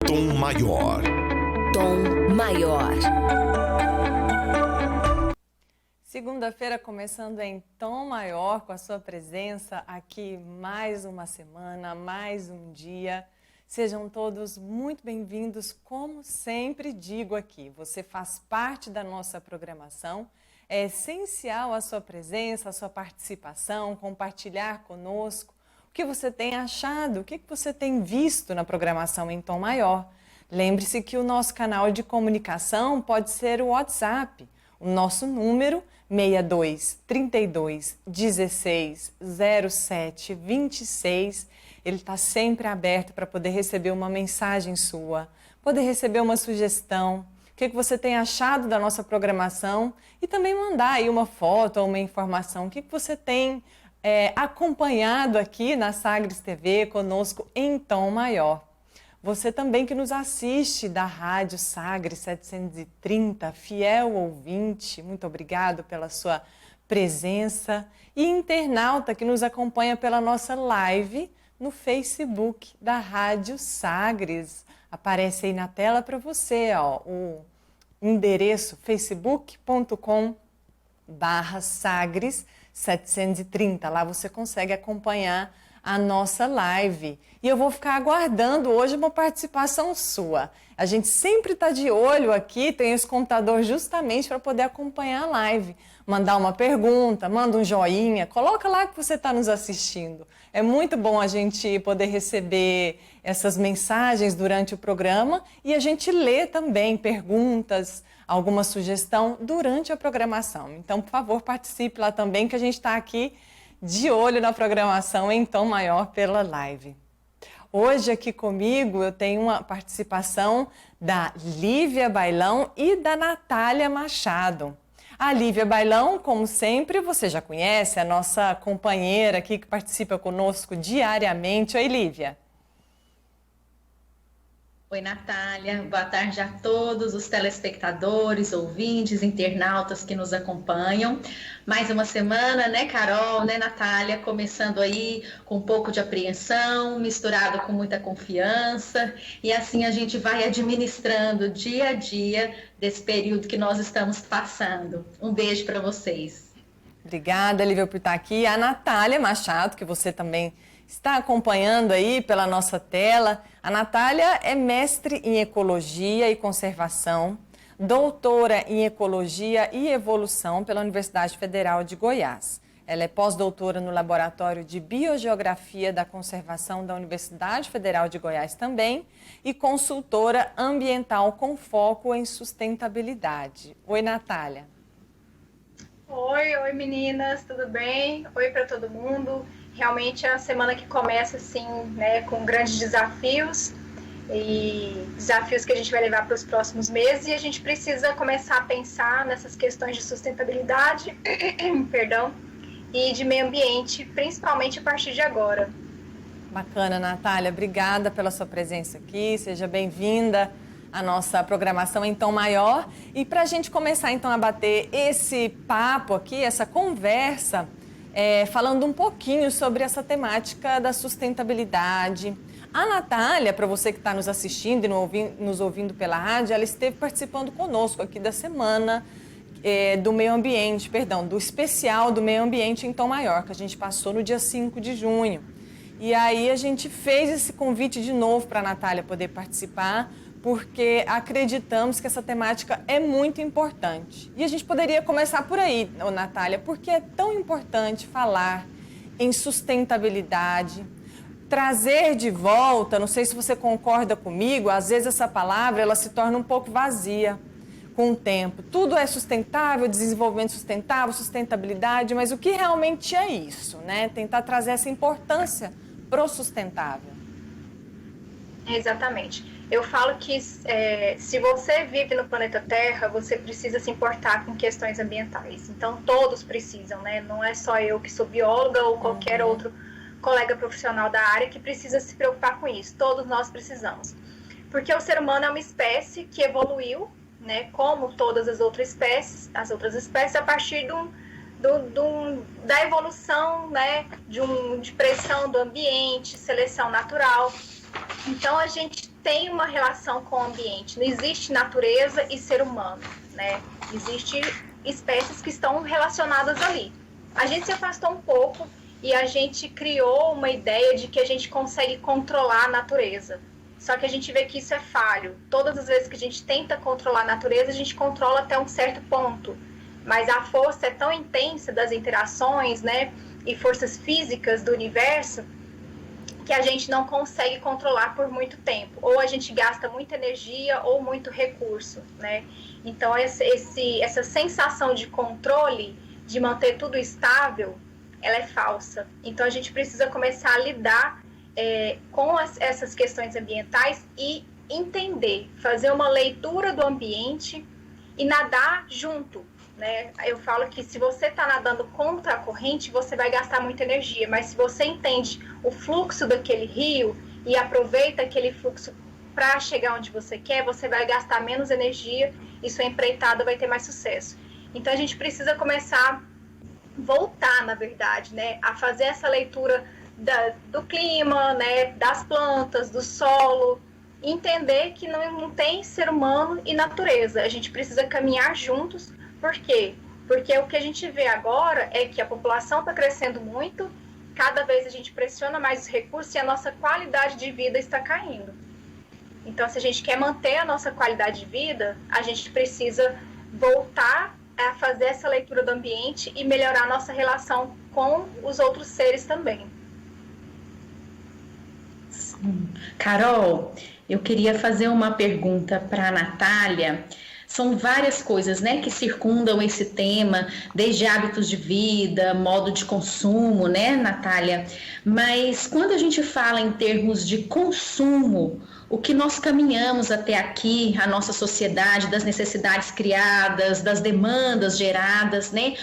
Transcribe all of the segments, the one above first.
Tom Maior. Tom Maior. Segunda-feira começando em Tom Maior, com a sua presença aqui mais uma semana, mais um dia. Sejam todos muito bem-vindos, como sempre digo aqui, você faz parte da nossa programação, é essencial a sua presença, a sua participação, compartilhar conosco o que você tem achado, o que você tem visto na programação em Tom Maior. Lembre-se que o nosso canal de comunicação pode ser o WhatsApp, o nosso número 62 32 16 07 26. Ele está sempre aberto para poder receber uma mensagem sua, poder receber uma sugestão, o que você tem achado da nossa programação e também mandar aí uma foto ou uma informação, o que você tem acompanhado aqui na Sagres TV conosco em Tom Maior. Você também que nos assiste da Rádio Sagres 730, fiel ouvinte, muito obrigado pela sua presença. E internauta que nos acompanha pela nossa live no Facebook da Rádio Sagres. Aparece aí na tela para você, ó, o endereço facebook.com/Sagres 730. Lá você consegue acompanhar a nossa live. E eu vou ficar aguardando hoje uma participação sua. A gente sempre está de olho aqui, tem esse computador justamente para poder acompanhar a live. Mandar uma pergunta, manda um joinha, coloca lá que você está nos assistindo. É muito bom a gente poder receber essas mensagens durante o programa e a gente lê também perguntas, alguma sugestão durante a programação. Então, por favor, participe lá também, que a gente está aqui de olho na programação em Tom Maior pela live. Hoje aqui comigo eu tenho uma participação da Lívia Bailão e da Natália Machado. A Lívia Bailão, como sempre, você já conhece, é a nossa companheira aqui que participa conosco diariamente. Oi, Lívia. Oi, Natália. Boa tarde a todos os telespectadores, ouvintes, internautas que nos acompanham. Mais uma semana, né, Carol, né, Natália? Começando aí com um pouco de apreensão, misturado com muita confiança. E assim a gente vai administrando dia a dia desse período que nós estamos passando. Um beijo para vocês. Obrigada, Lívia, por estar aqui. A Natália Machado, que você também está acompanhando aí pela nossa tela. A Natália é mestre em Ecologia e Conservação, doutora em Ecologia e Evolução pela Universidade Federal de Goiás. Ela é pós-doutora no Laboratório de Biogeografia da Conservação da Universidade Federal de Goiás também e consultora ambiental com foco em sustentabilidade. Oi, Natália. Oi meninas, tudo bem? Oi para todo mundo. Realmente é a semana que começa assim, né, com grandes desafios e desafios que a gente vai levar para os próximos meses e a gente precisa começar a pensar nessas questões de sustentabilidade, perdão, e de meio ambiente, principalmente a partir de agora. Bacana, Natália, obrigada pela sua presença aqui, seja bem-vinda à nossa programação em Tom Maior. E para a gente começar então a bater esse papo aqui, essa conversa, falando um pouquinho sobre essa temática da sustentabilidade. A Natália, para você que está nos assistindo e nos ouvindo pela rádio, ela esteve participando conosco aqui da semana do meio ambiente, do especial do meio ambiente em Tom Maior, que a gente passou no dia 5 de junho. E aí a gente fez esse convite de novo para a Natália poder participar, porque acreditamos que essa temática é muito importante. E a gente poderia começar por aí, Natália, porque é tão importante falar em sustentabilidade, trazer de volta, não sei se você concorda comigo, às vezes essa palavra ela se torna um pouco vazia com o tempo. Tudo é sustentável, desenvolvimento sustentável, sustentabilidade, mas o que realmente é isso, né? Tentar trazer essa importância pro sustentável. Exatamente. Eu falo que se você vive no planeta Terra, você precisa se importar com questões ambientais. Então, todos precisam, né? Não é só eu que sou bióloga ou qualquer outro colega profissional da área que precisa se preocupar com isso. Todos nós precisamos. Porque o ser humano é uma espécie que evoluiu, né? Como todas as outras espécies, a partir da evolução, né? De pressão do ambiente, seleção natural. Então, a gente tem uma relação com o ambiente. Não existe natureza e ser humano, né? Existem espécies que estão relacionadas ali. A gente se afastou um pouco e a gente criou uma ideia de que a gente consegue controlar a natureza. Só que a gente vê que isso é falho. Todas as vezes que a gente tenta controlar a natureza, a gente controla até um certo ponto. Mas a força é tão intensa das interações, né, e forças físicas do universo, que a gente não consegue controlar por muito tempo. Ou a gente gasta muita energia ou muito recurso, né? Então, essa sensação de controle, de manter tudo estável, ela é falsa. Então, a gente precisa começar a lidar com essas questões ambientais e entender, fazer uma leitura do ambiente e nadar junto, né? Eu falo que se você está nadando contra a corrente, você vai gastar muita energia, mas se você entende o fluxo daquele rio e aproveita aquele fluxo para chegar onde você quer, você vai gastar menos energia e sua empreitada vai ter mais sucesso. Então, a gente precisa começar a voltar, na verdade, né, a fazer essa leitura do clima, né, das plantas, do solo, entender que não tem ser humano e natureza. A gente precisa caminhar juntos. Por quê? Porque o que a gente vê agora é que a população está crescendo muito, cada vez a gente pressiona mais os recursos e a nossa qualidade de vida está caindo. Então, se a gente quer manter a nossa qualidade de vida, a gente precisa voltar a fazer essa leitura do ambiente e melhorar a nossa relação com os outros seres também. Carol, eu queria fazer uma pergunta para a Natália. São várias coisas, né, que circundam esse tema, desde hábitos de vida, modo de consumo, né, Natália? Mas quando a gente fala em termos de consumo, o que nós caminhamos até aqui, a nossa sociedade, das necessidades criadas, das demandas geradas, né?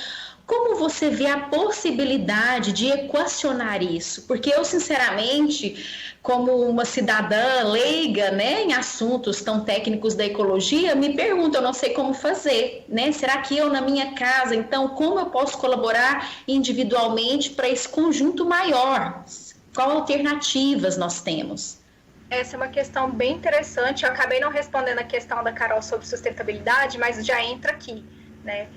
Como você vê a possibilidade de equacionar isso? Porque eu, sinceramente, como uma cidadã leiga, né, em assuntos tão técnicos da ecologia, me pergunto, eu não sei como fazer, né? Será que eu, na minha casa, então, como eu posso colaborar individualmente para esse conjunto maior? Qual alternativas nós temos? Essa é uma questão bem interessante. Eu acabei não respondendo a questão da Carol sobre sustentabilidade, mas já entra aqui, né?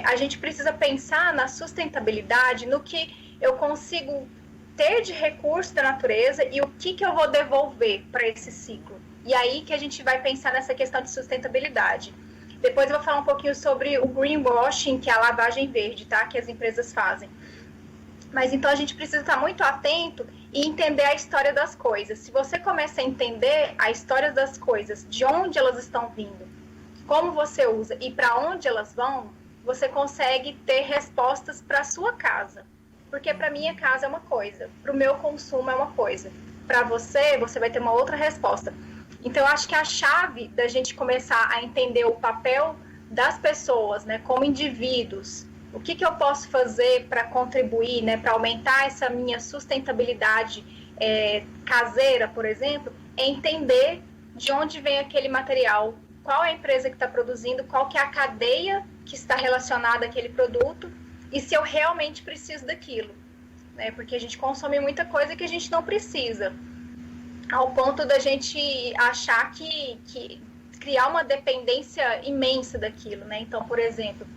A gente precisa pensar na sustentabilidade, no que eu consigo ter de recurso da natureza e o que eu vou devolver para esse ciclo. E aí que a gente vai pensar nessa questão de sustentabilidade. Depois eu vou falar um pouquinho sobre o greenwashing, que é a lavagem verde, tá? Que as empresas fazem. Mas então a gente precisa estar muito atento e entender a história das coisas. Se você começa a entender a história das coisas, de onde elas estão vindo, como você usa e para onde elas vão, você consegue ter respostas para a sua casa. Porque para minha casa é uma coisa, para o meu consumo é uma coisa. Para você, você vai ter uma outra resposta. Então, eu acho que a chave da gente começar a entender o papel das pessoas, né, como indivíduos, o que eu posso fazer para contribuir, né, para aumentar essa minha sustentabilidade caseira, por exemplo, é entender de onde vem aquele material, qual é a empresa que está produzindo, qual que é a cadeia que está relacionada àquele produto e se eu realmente preciso daquilo, né? Porque a gente consome muita coisa que a gente não precisa, ao ponto da gente achar que criar uma dependência imensa daquilo, né? Então, por exemplo,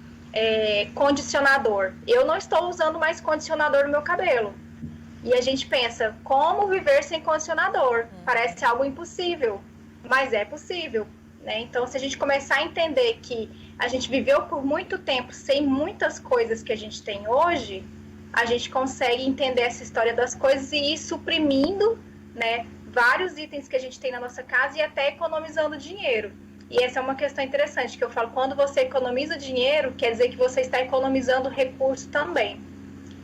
condicionador. Eu não estou usando mais condicionador no meu cabelo. E a gente pensa, como viver sem condicionador? Parece algo impossível, mas é possível. Né? Então, se a gente começar a entender que a gente viveu por muito tempo sem muitas coisas que a gente tem hoje, a gente consegue entender essa história das coisas e ir suprimindo, né, vários itens que a gente tem na nossa casa e até economizando dinheiro. E essa é uma questão interessante, que eu falo, quando você economiza dinheiro, quer dizer que você está economizando recurso também.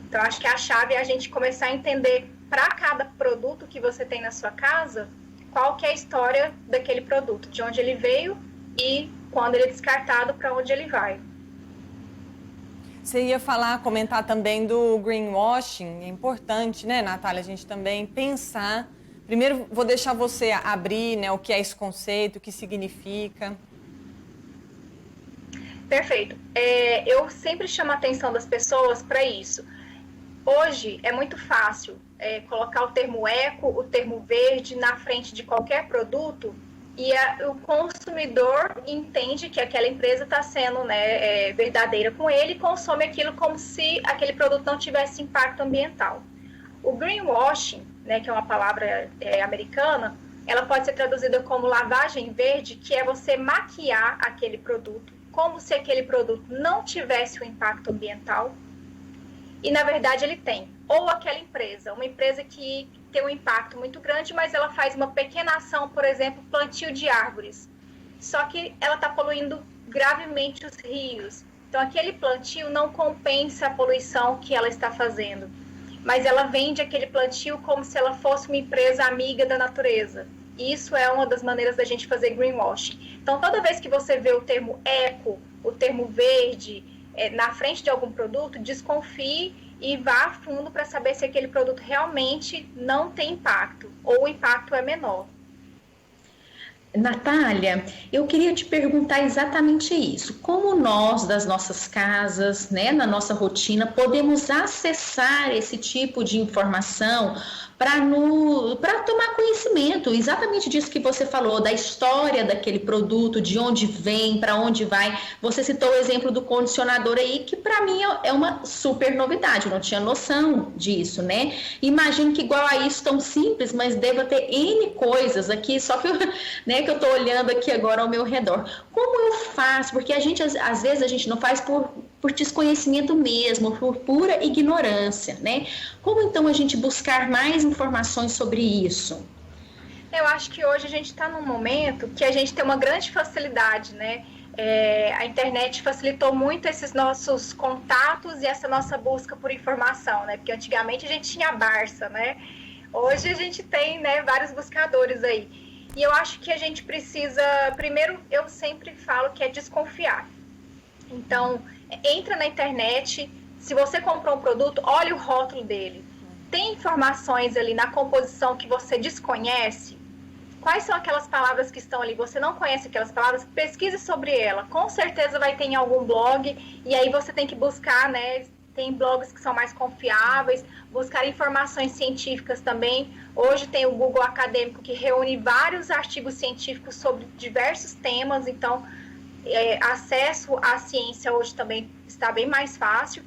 Então, acho que a chave é a gente começar a entender, para cada produto que você tem na sua casa, qual que é a história daquele produto, de onde ele veio e quando ele é descartado, para onde ele vai. Você ia comentar também do greenwashing, é importante, né, Natália, a gente também pensar. Primeiro, vou deixar você abrir, né, o que é esse conceito, o que significa. Perfeito. Eu sempre chamo a atenção das pessoas para isso. Hoje é muito fácil colocar o termo eco, o termo verde na frente de qualquer produto e o consumidor entende que aquela empresa está sendo, né, verdadeira com ele e consome aquilo como se aquele produto não tivesse impacto ambiental. O greenwashing, né, que é uma palavra americana, ela pode ser traduzida como lavagem verde, que é você maquiar aquele produto como se aquele produto não tivesse um impacto ambiental e, na verdade, ele tem. Ou aquela empresa, uma empresa que tem um impacto muito grande, mas ela faz uma pequena ação, por exemplo, plantio de árvores. Só que ela está poluindo gravemente os rios. Então, aquele plantio não compensa a poluição que ela está fazendo. Mas ela vende aquele plantio como se ela fosse uma empresa amiga da natureza. E isso é uma das maneiras da gente fazer greenwashing. Então, toda vez que você vê o termo eco, o termo verde, na frente de algum produto, desconfie e vá a fundo para saber se aquele produto realmente não tem impacto ou o impacto é menor. Natália, eu queria te perguntar exatamente isso. Como nós, das nossas casas, né, na nossa rotina, podemos acessar esse tipo de informação para tomar conhecimento exatamente disso que você falou, da história daquele produto, de onde vem, para onde vai. Você citou o exemplo do condicionador aí, que para mim é uma super novidade, eu não tinha noção disso, né? Imagino que igual a isso, tão simples, mas deva ter N coisas aqui, só que né, que eu estou olhando aqui agora ao meu redor. Como eu faço? Porque às vezes a gente não faz por desconhecimento mesmo, por pura ignorância, né? Como então a gente buscar mais informações sobre isso? Eu acho que hoje a gente está num momento que a gente tem uma grande facilidade, né? A internet facilitou muito esses nossos contatos e essa nossa busca por informação, né? Porque antigamente a gente tinha a Barça, né? Hoje a gente tem, né, vários buscadores aí. E eu acho que a gente precisa, primeiro, eu sempre falo que é desconfiar. Então, entra na internet, se você comprou um produto, olha o rótulo dele. Tem informações ali na composição que você desconhece? Quais são aquelas palavras que estão ali? Você não conhece aquelas palavras? Pesquise sobre ela. Com certeza vai ter em algum blog, e aí você tem que buscar, né? Tem blogs que são mais confiáveis, buscar informações científicas também. Hoje tem o Google Acadêmico, que reúne vários artigos científicos sobre diversos temas, então acesso à ciência hoje também está bem mais fácil.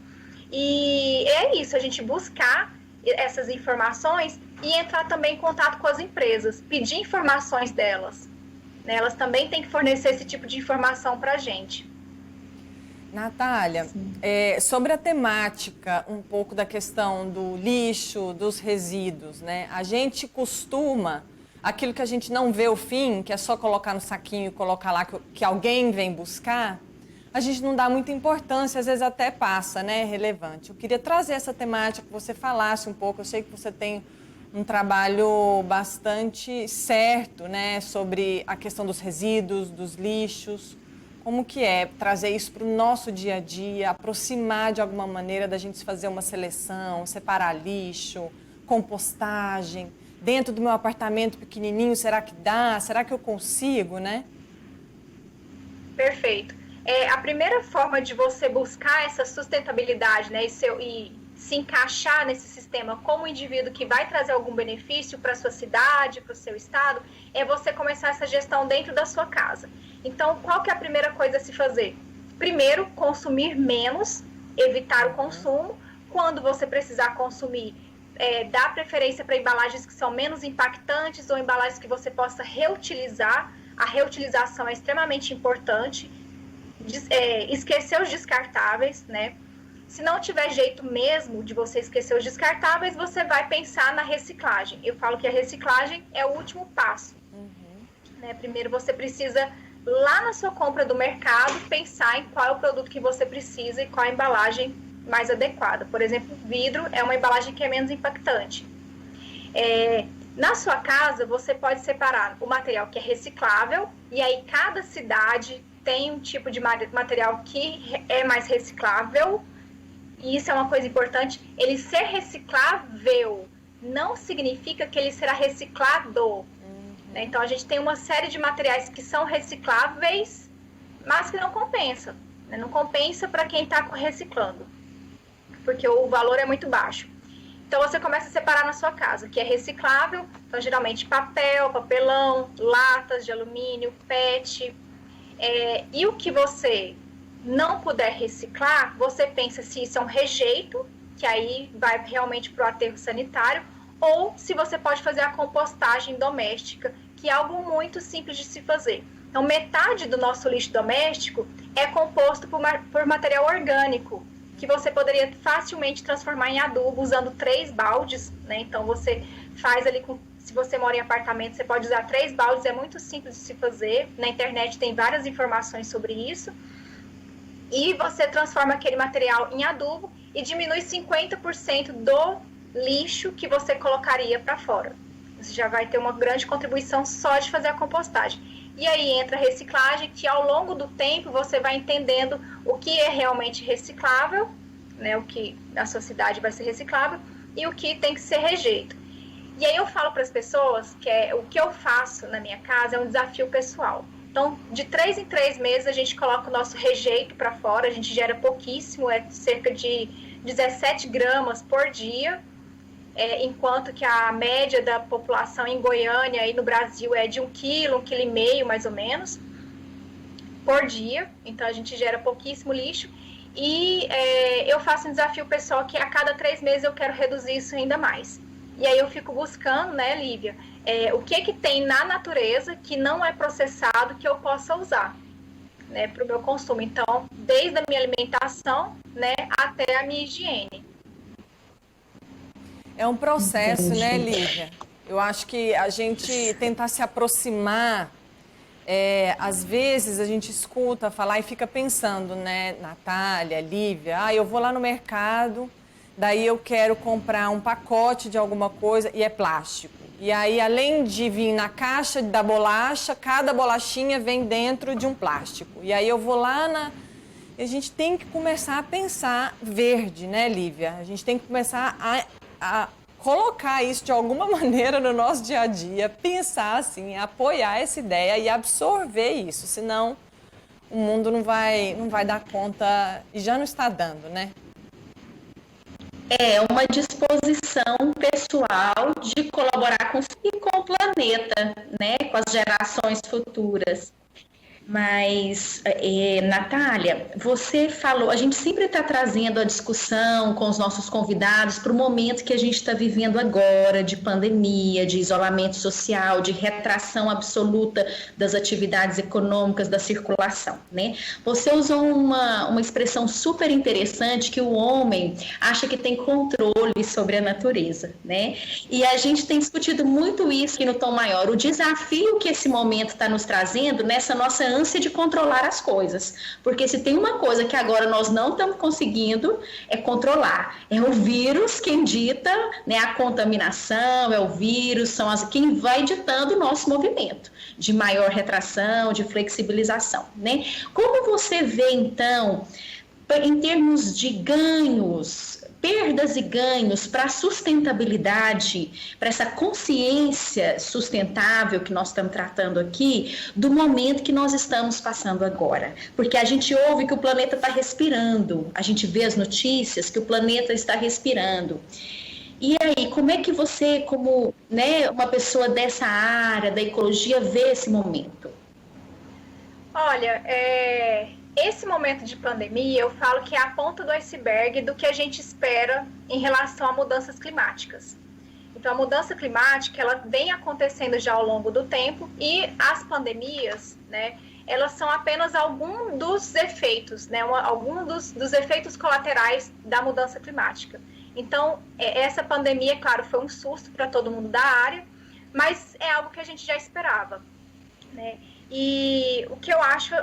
E é isso, a gente buscar essas informações e entrar também em contato com as empresas, pedir informações delas, né? Elas também têm que fornecer esse tipo de informação para a gente. Natália, sobre a temática, um pouco da questão do lixo, dos resíduos, né? A gente costuma, aquilo que a gente não vê o fim, que é só colocar no saquinho e colocar lá que alguém vem buscar, a gente não dá muita importância, às vezes até passa, né? Relevante. Eu queria trazer essa temática, que você falasse um pouco, eu sei que você tem um trabalho bastante certo, né? Sobre a questão dos resíduos, dos lixos. Como que é trazer isso para o nosso dia a dia, aproximar de alguma maneira da gente fazer uma seleção, separar lixo, compostagem, dentro do meu apartamento pequenininho, será que dá? Será que eu consigo, né? Perfeito. A primeira forma de você buscar essa sustentabilidade, né, e se encaixar nesse sistema como indivíduo que vai trazer algum benefício para a sua cidade, para o seu estado, é você começar essa gestão dentro da sua casa. Então, qual que é a primeira coisa a se fazer? Primeiro, consumir menos, evitar o consumo. Quando você precisar consumir, dar preferência para embalagens que são menos impactantes ou embalagens que você possa reutilizar. A reutilização é extremamente importante. Esquecer os descartáveis, né? Se não tiver jeito mesmo de você esquecer os descartáveis, você vai pensar na reciclagem. Eu falo que a reciclagem é o último passo. Né? Primeiro você precisa, lá na sua compra do mercado, pensar em qual é o produto que você precisa e qual a embalagem mais adequada. Por exemplo, vidro é uma embalagem que é menos impactante. Na sua casa, você pode separar o material que é reciclável, e aí cada cidade tem um tipo de material que é mais reciclável, e isso é uma coisa importante. Ele ser reciclável não significa que ele será reciclado. Né? Então, a gente tem uma série de materiais que são recicláveis, mas que não compensa. Né? Não compensa para quem está reciclando, porque o valor é muito baixo. Então, você começa a separar na sua casa o que é reciclável, então, geralmente, papel, papelão, latas de alumínio, PET. E o que você não puder reciclar, você pensa se isso é um rejeito, que aí vai realmente para o aterro sanitário, ou se você pode fazer a compostagem doméstica, que é algo muito simples de se fazer. Então, metade do nosso lixo doméstico é composto por material orgânico, que você poderia facilmente transformar em adubo usando 3 baldes, né? Então, você faz ali se você mora em apartamento, você pode usar 3 baldes, é muito simples de se fazer. Na internet tem várias informações sobre isso. E você transforma aquele material em adubo e diminui 50% do lixo que você colocaria para fora. Você já vai ter uma grande contribuição só de fazer a compostagem. E aí entra a reciclagem, que ao longo do tempo você vai entendendo o que é realmente reciclável, né, o que na sua cidade vai ser reciclável, e o que tem que ser rejeito. E aí eu falo para as pessoas que o que eu faço na minha casa é um desafio pessoal. Então, de 3 em 3 meses, a gente coloca o nosso rejeito para fora, a gente gera pouquíssimo, é cerca de 17 gramas por dia, enquanto que a média da população em Goiânia e no Brasil é de 1 quilo, 1,5 quilo mais ou menos, por dia. Então, a gente gera pouquíssimo lixo. E eu faço um desafio pessoal que a cada 3 meses eu quero reduzir isso ainda mais. E aí eu fico buscando, né, Lívia, o que tem na natureza que não é processado que eu possa usar, né, para o meu consumo. Então, desde a minha alimentação, né, até a minha higiene. É um processo, né, Lívia? Eu acho que a gente tentar se aproximar, às vezes a gente escuta falar e fica pensando, né, Natália, Lívia, eu vou lá no mercado, daí eu quero comprar um pacote de alguma coisa e é plástico. E aí, além de vir na caixa da bolacha, cada bolachinha vem dentro de um plástico. E aí eu vou lá e a gente tem que começar a pensar verde, né, Lívia? A gente tem que começar a colocar isso de alguma maneira no nosso dia a dia, pensar assim, apoiar essa ideia e absorver isso, senão o mundo não vai dar conta, e já não está dando, né? É uma disposição pessoal de colaborar com o planeta, né, com as gerações futuras. Mas, Natália, você falou, a gente sempre está trazendo a discussão com os nossos convidados para o momento que a gente está vivendo agora, de pandemia, de isolamento social, de retração absoluta das atividades econômicas, da circulação, né? Você usou uma expressão super interessante, que o homem acha que tem controle sobre a natureza, né? E a gente tem discutido muito isso aqui no Tom Maior, o desafio que esse momento está nos trazendo nessa nossa ânsia de controlar as coisas, porque se tem uma coisa que agora nós não estamos conseguindo é controlar, é o vírus quem dita, né, a contaminação, é o vírus, quem vai ditando o nosso movimento de maior retração, de flexibilização, né? Como você vê então, em termos de ganhos, perdas e ganhos para a sustentabilidade, para essa consciência sustentável que nós estamos tratando aqui, do momento que nós estamos passando agora? Porque a gente ouve que o planeta está respirando, a gente vê as notícias que o planeta está respirando. E aí, como é que você, como, né, uma pessoa dessa área da ecologia, vê esse momento? Olha, esse momento de pandemia, eu falo que é a ponta do iceberg do que a gente espera em relação a mudanças climáticas. Então, a mudança climática, ela vem acontecendo já ao longo do tempo, e as pandemias, né, elas são apenas algum dos efeitos, né, algum dos efeitos colaterais da mudança climática. Então, essa pandemia, claro, foi um susto para todo mundo da área, mas é algo que a gente já esperava, né? E o que eu acho,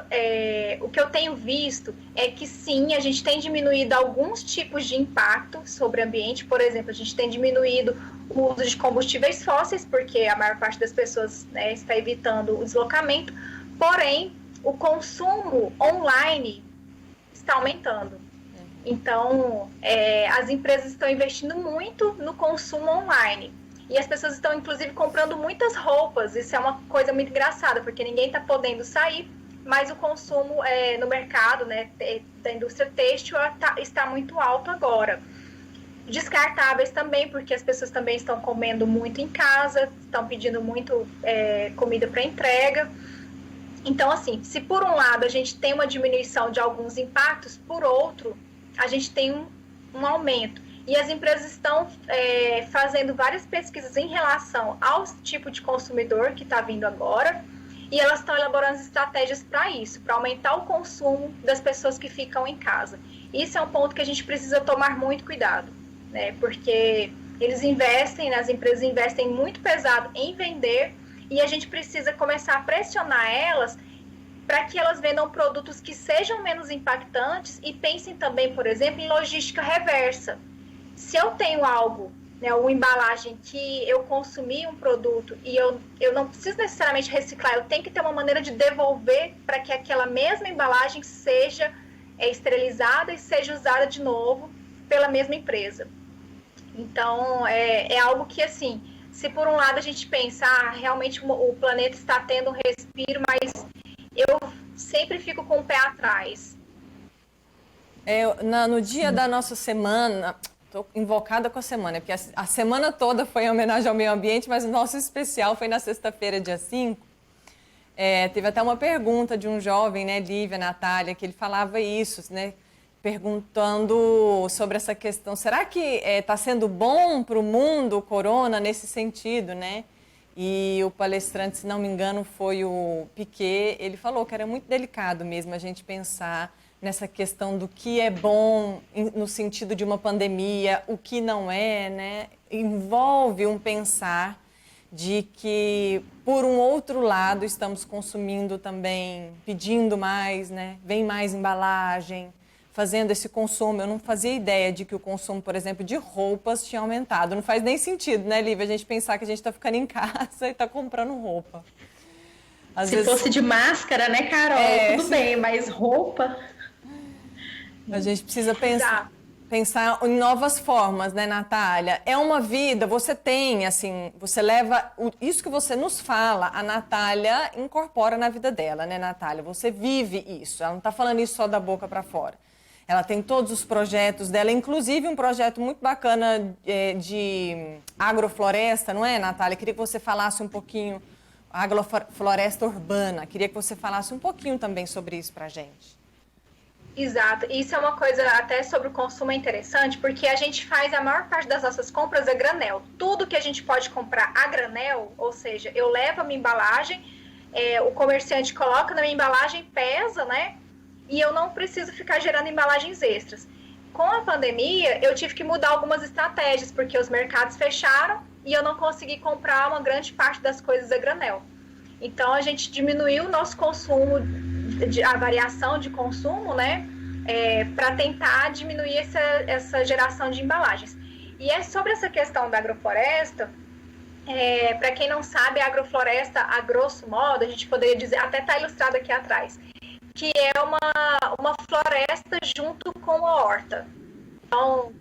o que eu tenho visto é que sim, a gente tem diminuído alguns tipos de impacto sobre o ambiente. Por exemplo, a gente tem diminuído o uso de combustíveis fósseis, porque a maior parte das pessoas, né, está evitando o deslocamento, porém, o consumo online está aumentando. Então, as empresas estão investindo muito no consumo online. E as pessoas estão, inclusive, comprando muitas roupas. Isso é uma coisa muito engraçada, porque ninguém está podendo sair, mas o consumo no mercado, né, da indústria têxtil está muito alto agora. Descartáveis também, porque as pessoas também estão comendo muito em casa, estão pedindo muito comida para entrega. Então, assim, se por um lado a gente tem uma diminuição de alguns impactos, por outro, a gente tem um aumento. E as empresas estão fazendo várias pesquisas em relação ao tipo de consumidor que está vindo agora, e elas estão elaborando estratégias para isso, para aumentar o consumo das pessoas que ficam em casa. Isso é um ponto que a gente precisa tomar muito cuidado, né? Porque as empresas investem muito pesado em vender, e a gente precisa começar a pressionar elas para que elas vendam produtos que sejam menos impactantes e pensem também, por exemplo, em logística reversa. Se eu tenho algo, né, uma embalagem que eu consumi um produto e eu não preciso necessariamente reciclar, eu tenho que ter uma maneira de devolver para que aquela mesma embalagem seja esterilizada e seja usada de novo pela mesma empresa. Então, é algo que, assim, se por um lado a gente pensar, realmente o planeta está tendo um respiro, mas eu sempre fico com o pé atrás. No dia da nossa semana, estou invocada com a semana, porque a semana toda foi em homenagem ao meio ambiente, mas o nosso especial foi na sexta-feira, dia 5. Teve até uma pergunta de um jovem, né, Lívia, Natália, que ele falava isso, né, perguntando sobre essa questão. Será que está sendo bom para o mundo o corona nesse sentido, né? E o palestrante, se não me engano, foi o Piquet. Ele falou que era muito delicado mesmo a gente pensar nessa questão do que é bom no sentido de uma pandemia, o que não é, né? Envolve um pensar de que, por um outro lado, estamos consumindo também, pedindo mais, né? Vem mais embalagem, fazendo esse consumo. Eu não fazia ideia de que o consumo, por exemplo, de roupas tinha aumentado. Não faz nem sentido, né, Lívia, a gente pensar que a gente está ficando em casa e está comprando roupa. Se fosse de máscara, né, Carol? Tudo bem, mas roupa... A gente precisa pensar em novas formas, né, Natália? É uma vida, você tem, assim, você leva... Isso que você nos fala, a Natália incorpora na vida dela, né, Natália? Você vive isso, ela não está falando isso só da boca para fora. Ela tem todos os projetos dela, inclusive um projeto muito bacana de agrofloresta, não é, Natália? Queria que você falasse um pouquinho, agrofloresta urbana, queria que você falasse um pouquinho também sobre isso para a gente. Exato, isso é uma coisa até sobre o consumo interessante, porque a gente faz a maior parte das nossas compras a granel. Tudo que a gente pode comprar a granel, ou seja, eu levo a minha embalagem, o comerciante coloca na minha embalagem, pesa, né? E eu não preciso ficar gerando embalagens extras. Com a pandemia, eu tive que mudar algumas estratégias, porque os mercados fecharam e eu não consegui comprar uma grande parte das coisas a granel. Então, a gente diminuiu o nosso consumo, a variação de consumo, né, para tentar diminuir essa geração de embalagens. E sobre essa questão da agrofloresta, para quem não sabe, a agrofloresta, a grosso modo, a gente poderia dizer, até está ilustrado aqui atrás, que é uma floresta junto com a horta. Então,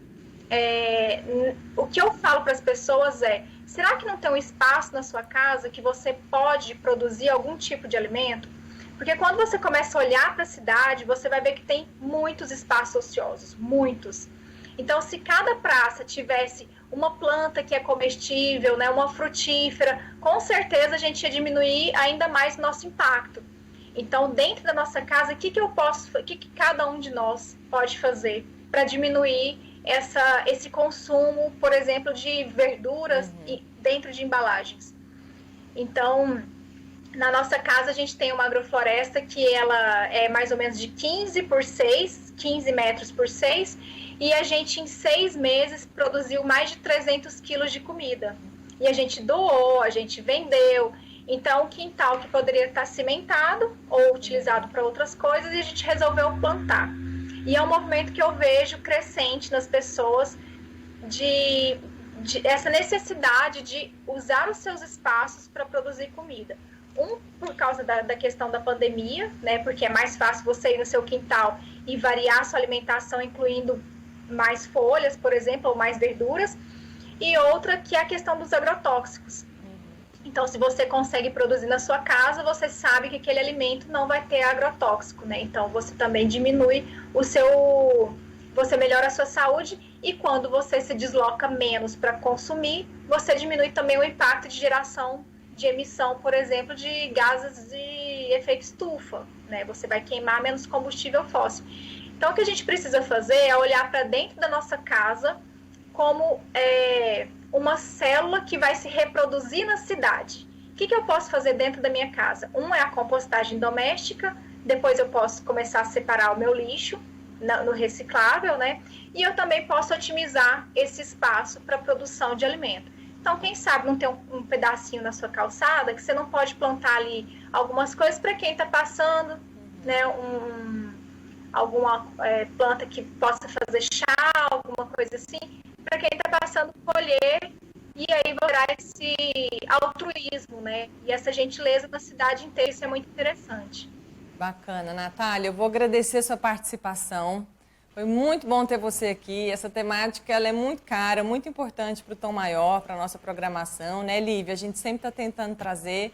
o que eu falo para as pessoas será que não tem um espaço na sua casa que você pode produzir algum tipo de alimento? Porque quando você começa a olhar para a cidade, você vai ver que tem muitos espaços ociosos, muitos. Então, se cada praça tivesse uma planta que é comestível, né, uma frutífera, com certeza a gente ia diminuir ainda mais o nosso impacto. Então, dentro da nossa casa, o que cada um de nós pode fazer para diminuir esse consumo, por exemplo, de verduras dentro de embalagens? Então, na nossa casa, a gente tem uma agrofloresta que ela é mais ou menos de 15 metros por 6, e a gente, em 6 meses, produziu mais de 300 quilos de comida. E a gente doou, a gente vendeu. Então, o quintal que poderia estar cimentado ou utilizado para outras coisas, e a gente resolveu plantar. E é um movimento que eu vejo crescente nas pessoas de essa necessidade de usar os seus espaços para produzir comida. Por causa da questão da pandemia, né? Porque é mais fácil você ir no seu quintal e variar a sua alimentação, incluindo mais folhas, por exemplo, ou mais verduras. E outra que é a questão dos agrotóxicos. Então, se você consegue produzir na sua casa, você sabe que aquele alimento não vai ter agrotóxico, né? Então, você também diminui você melhora a sua saúde e quando você se desloca menos para consumir, você diminui também o impacto de geração de emissão, por exemplo, de gases de efeito estufa, né? Você vai queimar menos combustível fóssil. Então, o que a gente precisa fazer é olhar para dentro da nossa casa como uma célula que vai se reproduzir na cidade. O que eu posso fazer dentro da minha casa? Um é a compostagem doméstica, depois eu posso começar a separar o meu lixo no reciclável, né? E eu também posso otimizar esse espaço para produção de alimento. Então, quem sabe não tem um pedacinho na sua calçada que você não pode plantar ali algumas coisas para quem está passando, né? Alguma planta que possa fazer chá, alguma coisa assim, para quem está passando colher, e aí vai gerar esse altruísmo, né? E essa gentileza na cidade inteira, isso é muito interessante. Bacana, Natália, eu vou agradecer a sua participação. Foi muito bom ter você aqui. Essa temática ela é muito cara, muito importante para o Tom Maior, para a nossa programação, né, Lívia? A gente sempre está tentando trazer.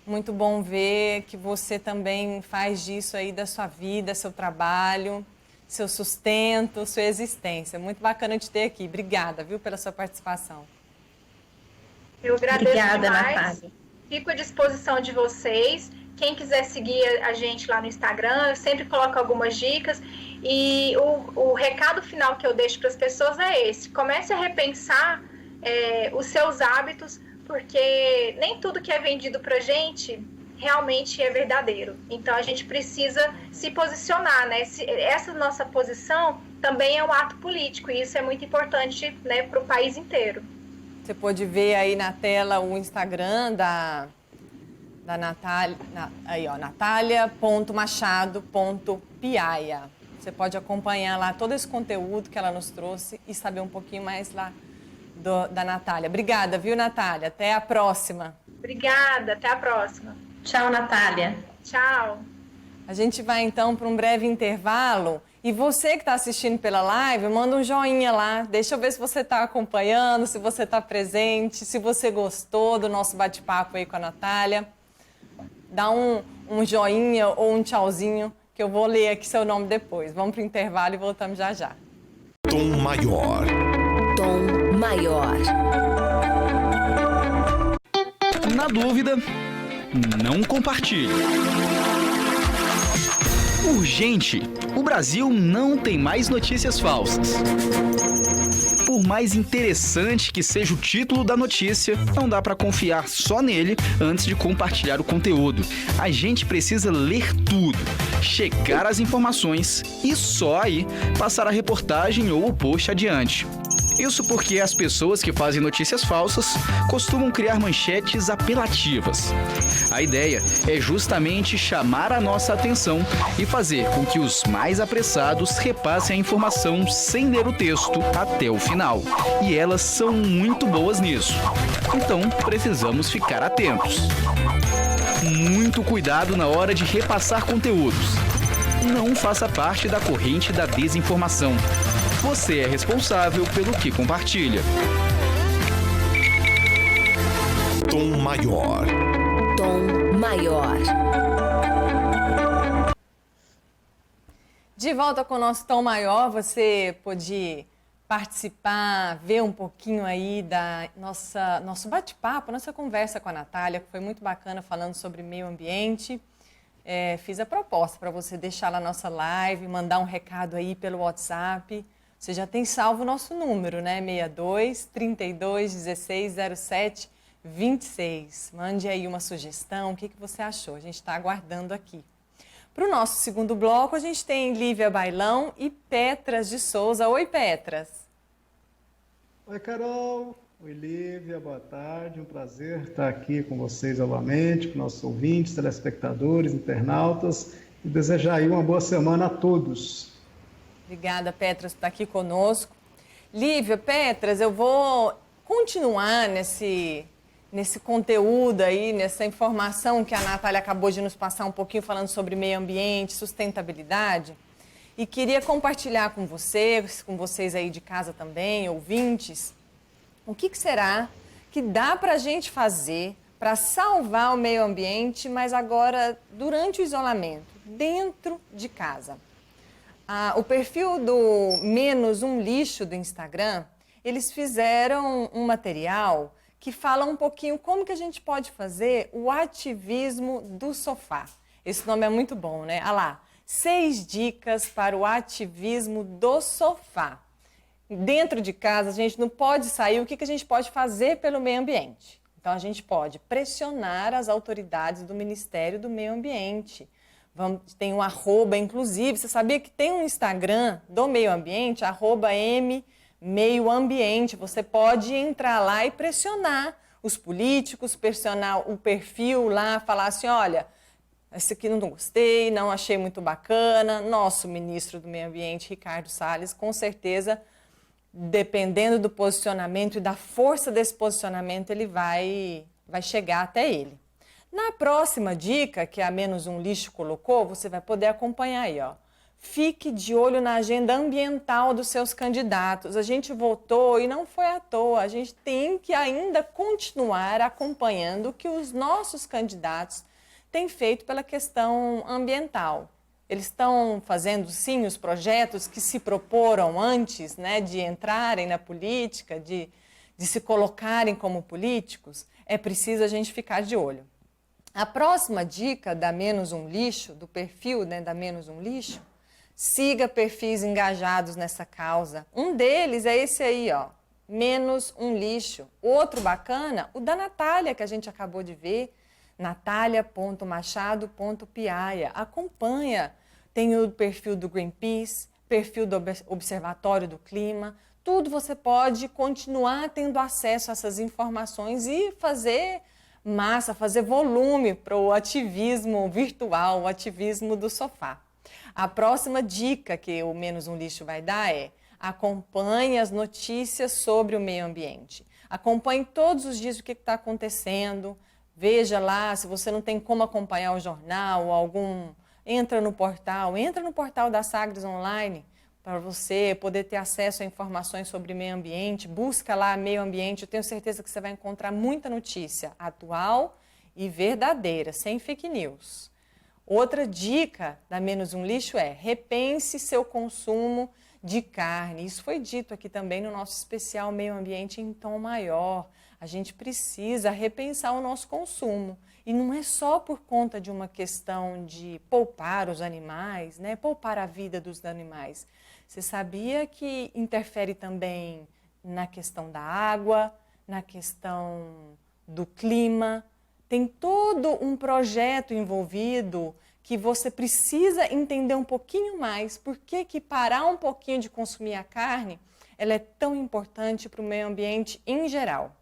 Muito bom ver que você também faz disso aí da sua vida, seu trabalho, seu sustento, sua existência. Muito bacana te ter aqui. Obrigada, viu, pela sua participação. Eu agradeço Obrigada, demais. Natália. Fico à disposição de vocês. Quem quiser seguir a gente lá no Instagram, eu sempre coloco algumas dicas. E o recado final que eu deixo para as pessoas é esse. Comece a repensar os seus hábitos, porque nem tudo que é vendido para a gente realmente é verdadeiro. Então, a gente precisa se posicionar, né? Essa nossa posição também é um ato político, e isso é muito importante, né, para o país inteiro. Você pode ver aí na tela o Instagram da Natália, aí ó, natalia.machado.piaia. Você pode acompanhar lá todo esse conteúdo que ela nos trouxe e saber um pouquinho mais lá da Natália. Obrigada, viu, Natália? Até a próxima. Obrigada, até a próxima. Tchau, Natália. Tchau. A gente vai então para um breve intervalo. E você que está assistindo pela live, manda um joinha lá. Deixa eu ver se você está acompanhando, se você está presente, se você gostou do nosso bate-papo aí com a Natália. Dá um joinha ou um tchauzinho, que eu vou ler aqui seu nome depois. Vamos para o intervalo e voltamos já já. Tom Maior. Tom Maior. Na dúvida, não compartilhe. Urgente! O Brasil não tem mais notícias falsas. Por mais interessante que seja o título da notícia, não dá para confiar só nele antes de compartilhar o conteúdo. A gente precisa ler tudo, checar as informações e só aí passar a reportagem ou o post adiante. Isso porque as pessoas que fazem notícias falsas costumam criar manchetes apelativas. A ideia é justamente chamar a nossa atenção e fazer com que os mais apressados repassem a informação sem ler o texto até o final. E elas são muito boas nisso. Então, precisamos ficar atentos. Muito cuidado na hora de repassar conteúdos. Não faça parte da corrente da desinformação. Você é responsável pelo que compartilha. Tom Maior. Tom Maior. De volta com o nosso Tom Maior, você pôde participar, ver um pouquinho aí da nosso bate-papo, nossa conversa com a Natália, que foi muito bacana, falando sobre meio ambiente. Fiz a proposta para você deixar lá a nossa live, mandar um recado aí pelo WhatsApp. Você já tem salvo o nosso número, né? 62 32 16 07 26. Mande aí uma sugestão, o que você achou? A gente está aguardando aqui. Para o nosso segundo bloco, a gente tem Lívia Bailão e Petras de Souza. Oi, Petras. Oi, Carol. Oi, Lívia. Boa tarde. Um prazer estar aqui com vocês novamente, com nossos ouvintes, telespectadores, internautas, e desejar aí uma boa semana a todos. Obrigada, Petras, por estar aqui conosco. Lívia, Petras, eu vou continuar nesse conteúdo aí, nessa informação que a Natália acabou de nos passar um pouquinho, falando sobre meio ambiente, sustentabilidade. E queria compartilhar com vocês aí de casa também, ouvintes, o que será que dá para a gente fazer para salvar o meio ambiente, mas agora durante o isolamento, dentro de casa. O perfil do Menos um Lixo do Instagram, eles fizeram um material que fala um pouquinho como que a gente pode fazer o ativismo do sofá. Esse nome é muito bom, né? Olha lá, 6 dicas para o ativismo do sofá. Dentro de casa, a gente não pode sair, o que a gente pode fazer pelo meio ambiente? Então, a gente pode pressionar as autoridades do Ministério do Meio Ambiente. Tem um arroba, inclusive, você sabia que tem um Instagram do meio ambiente, @mmeioambiente. Você pode entrar lá e pressionar os políticos, pressionar o perfil lá, falar assim, olha, esse aqui não gostei, não achei muito bacana. Nosso ministro do Meio Ambiente, Ricardo Salles, com certeza, dependendo do posicionamento e da força desse posicionamento, ele vai chegar até ele. Na próxima dica, que a Menos um Lixo colocou, você vai poder acompanhar aí, ó. Fique de olho na agenda ambiental dos seus candidatos. A gente votou e não foi à toa. A gente tem que ainda continuar acompanhando o que os nossos candidatos têm feito pela questão ambiental. Eles estão fazendo, sim, os projetos que se proporam antes, né, de entrarem na política, de se colocarem como políticos. É preciso a gente ficar de olho. A próxima dica da Menos um Lixo, do perfil, né, da Menos um Lixo, siga perfis engajados nessa causa. Um deles é esse aí, ó, Menos um Lixo. Outro bacana, o da Natália, que a gente acabou de ver, natalia.machado.piaia. Acompanha, tem o perfil do Greenpeace, perfil do Observatório do Clima, tudo você pode continuar tendo acesso a essas informações e fazer massa, fazer volume para o ativismo virtual, o ativismo do sofá. A próxima dica que o Menos um Lixo vai dar é: acompanhe as notícias sobre o meio ambiente. Acompanhe todos os dias o que está acontecendo. Veja lá, se você não tem como acompanhar o jornal ou entra no portal da Sagres Online para você poder ter acesso a informações sobre meio ambiente. Busca lá meio ambiente, eu tenho certeza que você vai encontrar muita notícia atual e verdadeira, sem fake news. Outra dica da Menos um Lixo é: repense seu consumo de carne. Isso foi dito aqui também no nosso especial Meio Ambiente em Tom Maior. A gente precisa repensar o nosso consumo. E não é só por conta de uma questão de poupar os animais, né? Poupar a vida dos animais. Você sabia que interfere também na questão da água, na questão do clima? Tem todo um projeto envolvido que você precisa entender um pouquinho mais. Por que parar um pouquinho de consumir a carne, ela é tão importante para o meio ambiente em geral.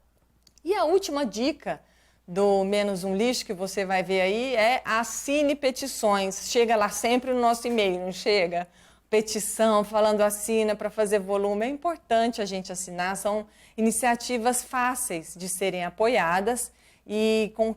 E a última dica do Menos um Lixo que você vai ver aí é: assine petições. Chega lá sempre no nosso e-mail, não chega? Petição falando assina para fazer volume. É importante a gente assinar, são iniciativas fáceis de serem apoiadas e com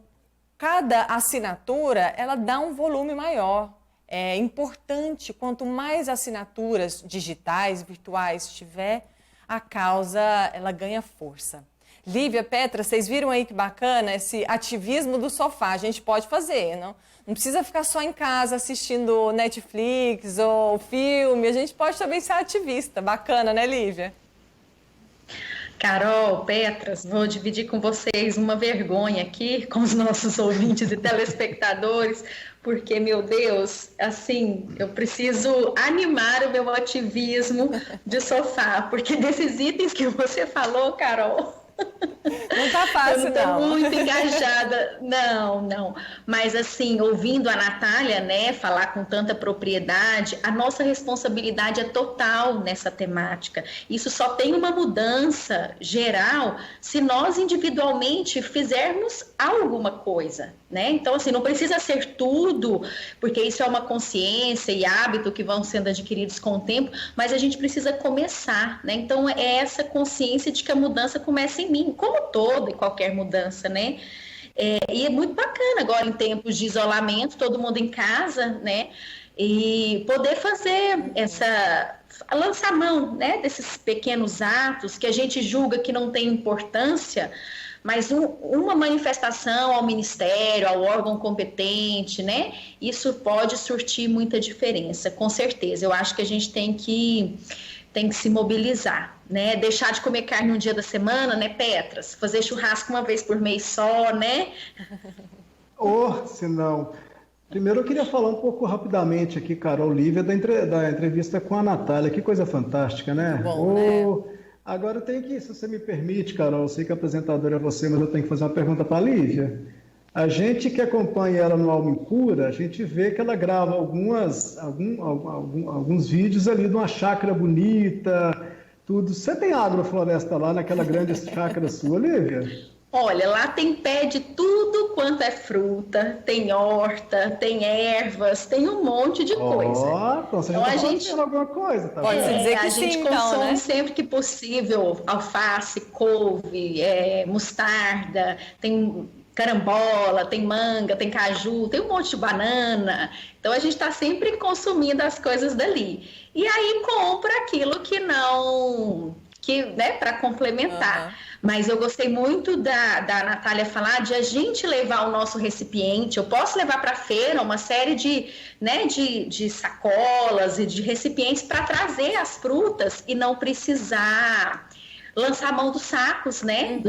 cada assinatura ela dá um volume maior. É importante, quanto mais assinaturas digitais, virtuais tiver, a causa ela ganha força. Lívia, Petra, vocês viram aí que bacana esse ativismo do sofá? A gente pode fazer, não precisa ficar só em casa assistindo Netflix ou filme, a gente pode também ser ativista. Bacana, né, Lívia? Carol, Petras, vou dividir com vocês uma vergonha aqui com os nossos ouvintes e telespectadores, porque, meu Deus, assim, eu preciso animar o meu ativismo de sofá, porque desses itens que você falou, Carol... Não tá fácil, eu não tô muito engajada, não. Mas assim, ouvindo a Natália, né, falar com tanta propriedade, a nossa responsabilidade é total nessa temática. Isso só tem uma mudança geral se nós individualmente fizermos alguma coisa, né? Então, assim, não precisa ser tudo, porque isso é uma consciência e hábito que vão sendo adquiridos com o tempo, mas a gente precisa começar, né? Então, é essa consciência de que a mudança começa em mim, como toda e qualquer mudança, né? E é muito bacana agora, em tempos de isolamento, todo mundo em casa, né? E poder fazer lançar mão, né, desses pequenos atos que a gente julga que não tem importância, mas uma manifestação ao Ministério, ao órgão competente, né? Isso pode surtir muita diferença, com certeza. Eu acho que a gente tem que se mobilizar, né? Deixar de comer carne um dia da semana, né, Petras? Fazer churrasco uma vez por mês só, né? Se não... Primeiro eu queria falar um pouco rapidamente aqui, Carol Lívia, da entrevista com a Natália. Que coisa fantástica, né? Bom, né? Agora eu tenho que, se você me permite, Carol, eu sei que a apresentadora é você, mas eu tenho que fazer uma pergunta para a Lívia. A gente que acompanha ela no Alma Impura, a gente vê que ela grava alguns vídeos ali de uma chácara bonita, tudo. Você tem agrofloresta lá naquela grande chácara sua, Lívia? Olha, lá tem pé de tudo quanto é fruta, tem horta, tem ervas, tem um monte de coisa. Então você já está fazendo alguma coisa, tá? Pode dizer que a gente sim, consome então, né? sempre que possível alface, couve, mostarda, tem carambola, tem manga, tem caju, tem um monte de banana. Então a gente está sempre consumindo as coisas dali. E aí compra aquilo né, para complementar. Uhum. Mas eu gostei muito da Natália falar de a gente levar o nosso recipiente. Eu posso levar para a feira uma série de sacolas e de recipientes para trazer as frutas e não precisar lançar a mão dos sacos, né?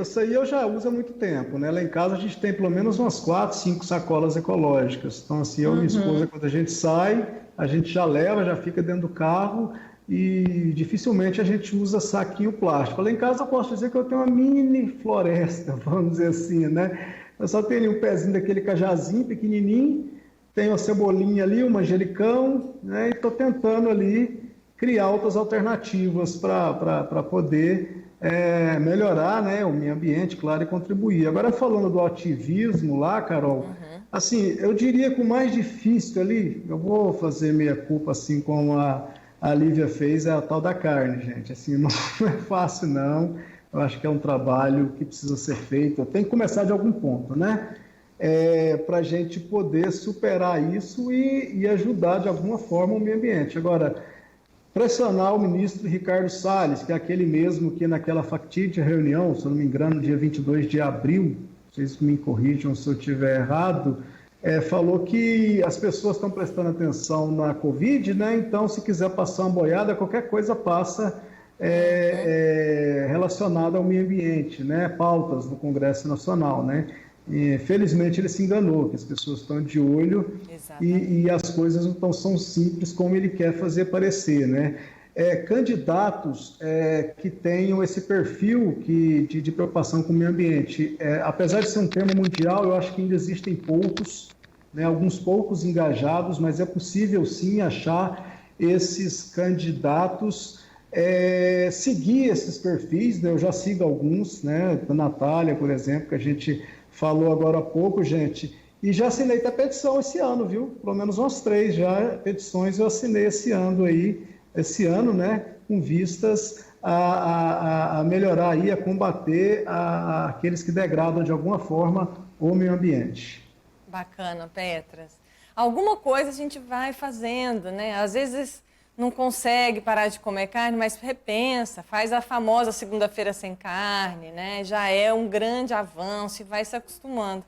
Isso aí eu já uso há muito tempo, né? Lá em casa a gente tem pelo menos umas 4, 5 sacolas ecológicas. Então, assim, eu e minha esposa, quando a gente sai, a gente já leva, já fica dentro do carro e dificilmente a gente usa saquinho plástico. Lá em casa eu posso dizer que eu tenho uma mini floresta, vamos dizer assim, né? Eu só tenho um pezinho daquele cajazinho pequenininho, tenho a cebolinha ali, o manjericão, né? E estou tentando ali criar outras alternativas para poder melhorar, né, o meio ambiente, claro, e contribuir. Agora, falando do ativismo lá, Carol, assim, eu diria que o mais difícil ali, eu vou fazer meia culpa, assim como a Lívia fez, é a tal da carne, gente. Assim, não é fácil, não. Eu acho que é um trabalho que precisa ser feito. Tem que começar de algum ponto, né? Para a gente poder superar isso e ajudar de alguma forma o meio ambiente. Agora, pressionar o ministro Ricardo Salles, que é aquele mesmo que naquela fatídica reunião, se eu não me engano, dia 22 de abril, vocês me corrijam se eu estiver errado, falou que as pessoas estão prestando atenção na Covid, né? Então, se quiser passar uma boiada, qualquer coisa passa relacionada ao meio ambiente, né? Pautas do Congresso Nacional, né? E, felizmente ele se enganou, que as pessoas estão de olho e as coisas não são simples como ele quer fazer parecer, né? Candidatos que tenham esse perfil de preocupação com o meio ambiente, apesar de ser um tema mundial, eu acho que ainda existem poucos, né, alguns poucos engajados, mas é possível sim achar esses candidatos, seguir esses perfis, né? Eu já sigo alguns, né, da Natália, por exemplo, que a gente falou agora há pouco, gente, e já assinei até petição esse ano, viu? Pelo menos umas 3 já petições eu assinei esse ano, né? Com vistas a melhorar aí, a combater aqueles que degradam de alguma forma o meio ambiente. Bacana, Petras. Alguma coisa a gente vai fazendo, né? Às vezes não consegue parar de comer carne, mas repensa, faz a famosa segunda-feira sem carne, né? Já é um grande avanço e vai se acostumando.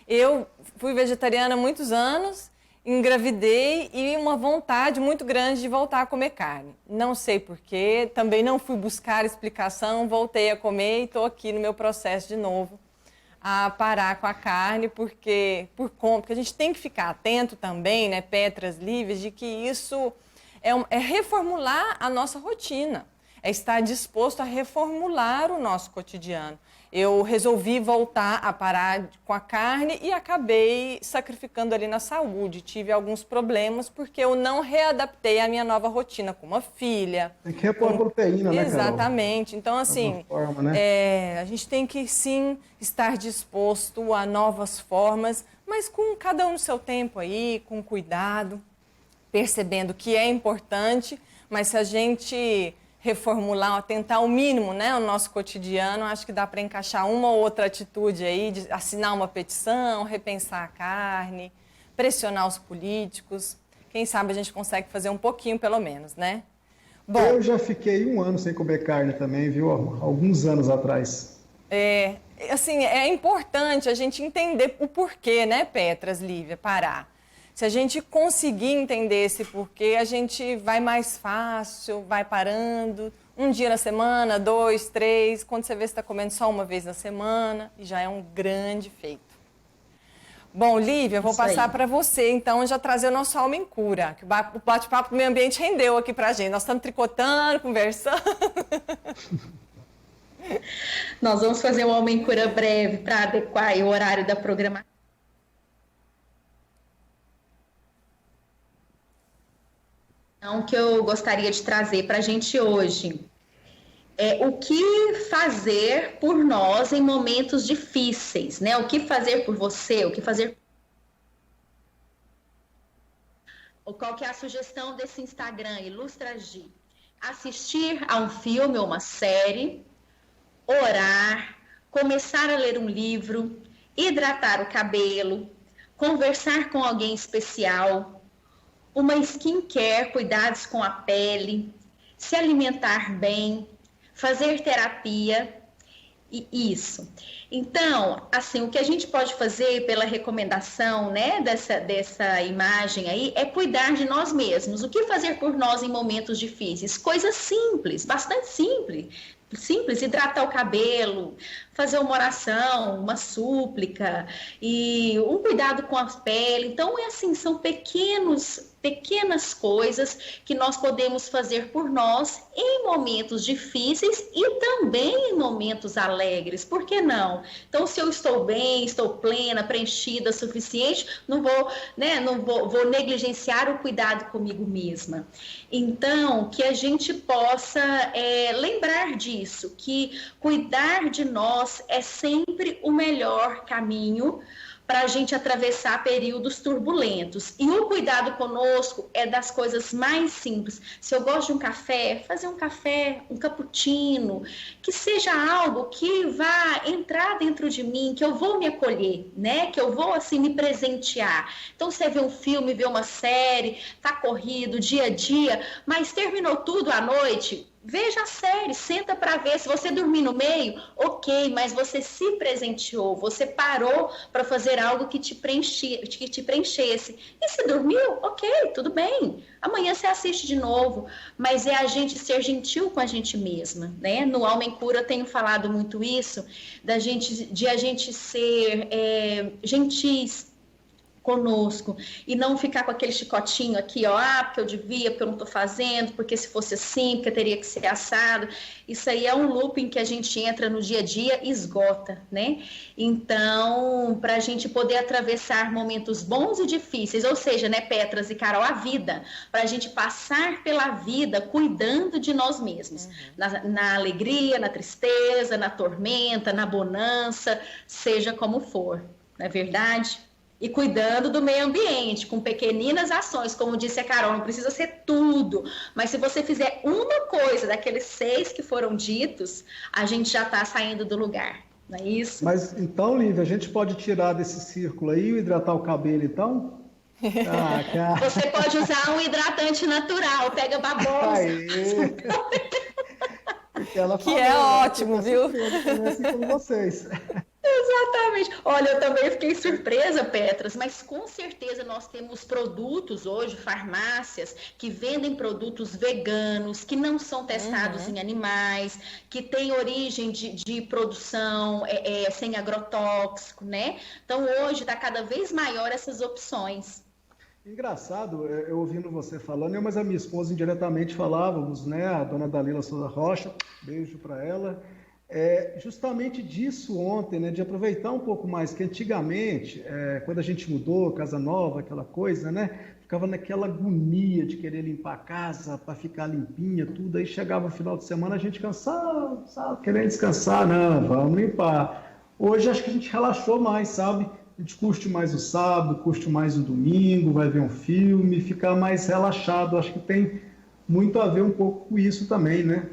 Eu fui vegetariana há muitos anos, engravidei e uma vontade muito grande de voltar a comer carne. Não sei porquê, também não fui buscar explicação, voltei a comer e estou aqui no meu processo de novo a parar com a carne, porque a gente tem que ficar atento também, né, Petras, Lívias, de que isso é reformular a nossa rotina, é estar disposto a reformular o nosso cotidiano. Eu resolvi voltar a parar com a carne e acabei sacrificando ali na saúde. Tive alguns problemas porque eu não readaptei a minha nova rotina com uma filha. Tem que repor a proteína, né, Carol? Exatamente. Então, assim, forma, né? A gente tem que, sim, estar disposto a novas formas, mas com cada um no seu tempo aí, com cuidado, percebendo que é importante, mas se a gente reformular, tentar o mínimo, né, o nosso cotidiano, acho que dá para encaixar uma ou outra atitude aí, de assinar uma petição, repensar a carne, pressionar os políticos. Quem sabe a gente consegue fazer um pouquinho, pelo menos, né? Bom, eu já fiquei 1 ano sem comer carne também, viu? Alguns anos atrás. Assim, é importante a gente entender o porquê, né, Petras, Lívia, parar. Se a gente conseguir entender esse porquê, a gente vai mais fácil, vai parando. Um dia na semana, 2, 3, quando você vê se está comendo só uma vez na semana, e já é um grande feito. Bom, Lívia, eu vou passar para você, então, já trazer o nosso Alma em Cura, que o bate-papo do meio ambiente rendeu aqui para a gente. Nós estamos tricotando, conversando. Nós vamos fazer um Alma em Cura breve para adequar o horário da programação. Que eu gostaria de trazer para a gente hoje é o que fazer por nós em momentos difíceis, né? O que fazer por você, o que fazer... Qual que é a sugestão desse Instagram, Ilustragi? Assistir a um filme ou uma série, orar, começar a ler um livro, hidratar o cabelo, conversar com alguém especial, uma skincare, cuidados com a pele, se alimentar bem, fazer terapia e isso. Então, assim, o que a gente pode fazer pela recomendação, né, dessa imagem aí, é cuidar de nós mesmos. O que fazer por nós em momentos difíceis? Coisas simples, bastante simples, hidratar o cabelo, fazer uma oração, uma súplica e um cuidado com a pele. Então, são pequenas coisas que nós podemos fazer por nós em momentos difíceis e também em momentos alegres. Por que não? Então, se eu estou bem, estou plena, preenchida, suficiente, não vou negligenciar o cuidado comigo mesma. Então, que a gente possa lembrar disso, que cuidar de nós é sempre o melhor caminho para a gente atravessar períodos turbulentos. E o cuidado conosco é das coisas mais simples. Se eu gosto de um café, fazer um café, um cappuccino, que seja algo que vá entrar dentro de mim, que eu vou me acolher, né? Que eu vou, assim, me presentear. Então, você vê um filme, vê uma série, tá corrido, dia a dia, mas terminou tudo à noite... Veja a série, senta para ver. Se você dormir no meio, ok, mas você se presenteou, você parou para fazer algo que te preenchesse. E se dormiu, ok, tudo bem. Amanhã você assiste de novo. Mas é a gente ser gentil com a gente mesma, né? No Alma em Cura eu tenho falado muito isso, de a gente ser gentis conosco e não ficar com aquele chicotinho aqui, porque eu devia, porque eu não estou fazendo, porque se fosse assim, porque teria que ser assado. Isso aí é um looping que a gente entra no dia a dia e esgota, né? Então, para a gente poder atravessar momentos bons e difíceis, ou seja, né, Petras e Carol, a vida, para a gente passar pela vida cuidando de nós mesmos, na alegria, na tristeza, na tormenta, na bonança, seja como for, não é verdade? E cuidando do meio ambiente, com pequeninas ações, como disse a Carol, não precisa ser tudo, mas se você fizer uma coisa daqueles 6 que foram ditos, a gente já está saindo do lugar, não é isso? Mas então, Lívia, a gente pode tirar desse círculo aí e hidratar o cabelo, então? Você pode usar um hidratante natural, pega babosa. Que é ótimo, viu? Assim como vocês. Exatamente. Olha, eu também fiquei surpresa, Petras, mas com certeza nós temos produtos hoje, farmácias, que vendem produtos veganos, que não são testados em animais, que têm origem de produção sem agrotóxico, né? Então, hoje está cada vez maior essas opções. Engraçado, eu ouvindo você falando, eu, mas a minha esposa indiretamente falávamos, né? A dona Dalila Souza Rocha, beijo para ela. Justamente disso ontem, né, de aproveitar um pouco mais, que antigamente, quando a gente mudou, casa nova, aquela coisa, né, ficava naquela agonia de querer limpar a casa para ficar limpinha, tudo, aí chegava o final de semana, a gente cansado, querendo descansar, não, vamos limpar. Hoje acho que a gente relaxou mais, sabe? A gente curte mais o sábado, curte mais o domingo, vai ver um filme, ficar mais relaxado, acho que tem muito a ver um pouco com isso também, né?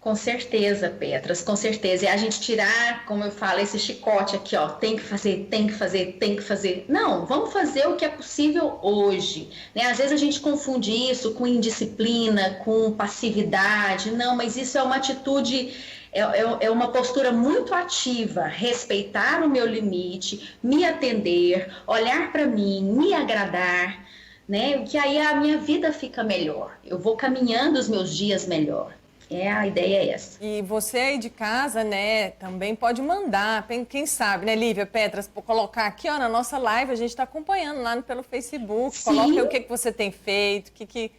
Com certeza, Petras, com certeza. E a gente tirar, como eu falo, esse chicote aqui, tem que fazer, tem que fazer, tem que fazer. Não, vamos fazer o que é possível hoje, né? Às vezes a gente confunde isso com indisciplina, com passividade. Não, mas isso é uma atitude É uma postura muito ativa, respeitar o meu limite, me atender, olhar para mim, me agradar, né? Que aí a minha vida fica melhor, eu vou caminhando os meus dias melhor. A ideia é essa. E você aí de casa, né, também pode mandar, quem sabe, né, Lívia, Petras, colocar aqui, ó, na nossa live, a gente está acompanhando lá pelo Facebook, Sim. Coloca o que você tem feito, o que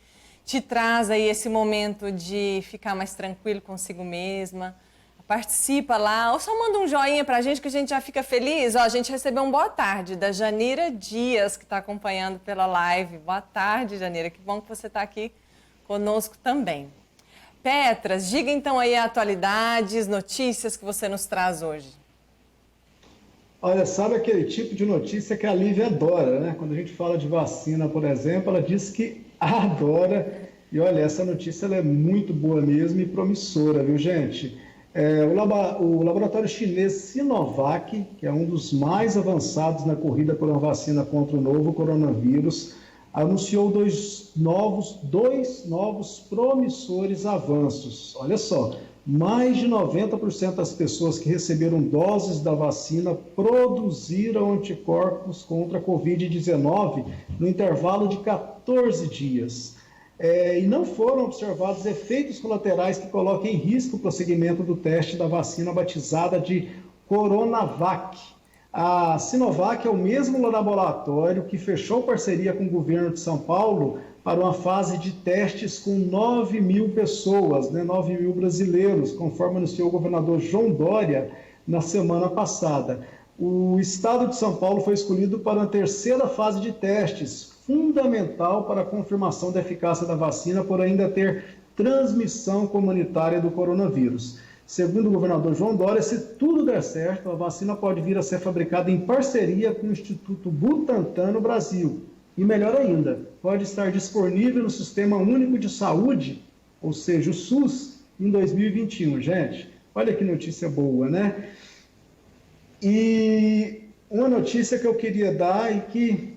te traz aí esse momento de ficar mais tranquilo consigo mesma. Participa lá, ou só manda um joinha pra gente que a gente já fica feliz. Ó, a gente recebeu um boa tarde da Janira Dias, que está acompanhando pela live. Boa tarde, Janira, que bom que você está aqui conosco também. Petras, diga então aí atualidades, notícias que você nos traz hoje. Olha, sabe aquele tipo de notícia que a Lívia adora, né? Quando a gente fala de vacina, por exemplo, ela diz que adora. E olha, essa notícia ela é muito boa mesmo e promissora, viu, gente? O laboratório chinês Sinovac, que é um dos mais avançados na corrida por uma vacina contra o novo coronavírus, anunciou dois novos promissores avanços. Olha só, mais de 90% das pessoas que receberam doses da vacina produziram anticorpos contra a Covid-19 no intervalo de 14 dias. E não foram observados efeitos colaterais que coloquem em risco o prosseguimento do teste da vacina batizada de Coronavac. A Sinovac é o mesmo laboratório que fechou parceria com o governo de São Paulo para uma fase de testes com 9 mil pessoas, 9 mil brasileiros, conforme anunciou o governador João Dória na semana passada. O estado de São Paulo foi escolhido para a terceira fase de testes, fundamental para a confirmação da eficácia da vacina por ainda ter transmissão comunitária do coronavírus. Segundo o governador João Dória, se tudo der certo, a vacina pode vir a ser fabricada em parceria com o Instituto Butantan no Brasil. E melhor ainda, pode estar disponível no Sistema Único de Saúde, ou seja, o SUS, em 2021. Gente, olha que notícia boa, né? E uma notícia que eu queria dar e que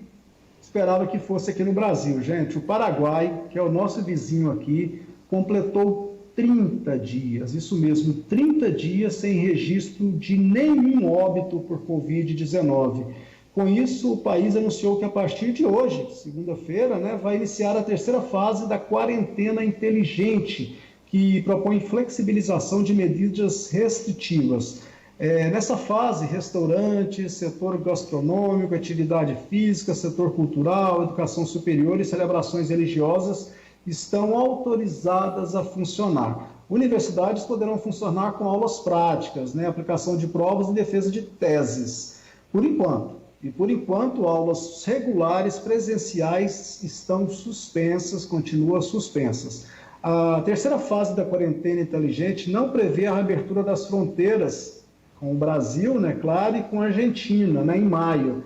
esperava que fosse aqui no Brasil, gente. O Paraguai, que é o nosso vizinho aqui, completou 30 dias, isso mesmo, 30 dias sem registro de nenhum óbito por Covid-19. Com isso, o país anunciou que a partir de hoje, segunda-feira, vai iniciar a terceira fase da quarentena inteligente, que propõe flexibilização de medidas restritivas. Nessa fase, restaurantes, setor gastronômico, atividade física, setor cultural, educação superior e celebrações religiosas estão autorizadas a funcionar. Universidades poderão funcionar com aulas práticas, aplicação de provas e defesa de teses, por enquanto. E por enquanto, aulas regulares presenciais estão suspensas, continuam suspensas. A terceira fase da quarentena inteligente não prevê a reabertura das fronteiras com o Brasil, claro, e com a Argentina, em maio.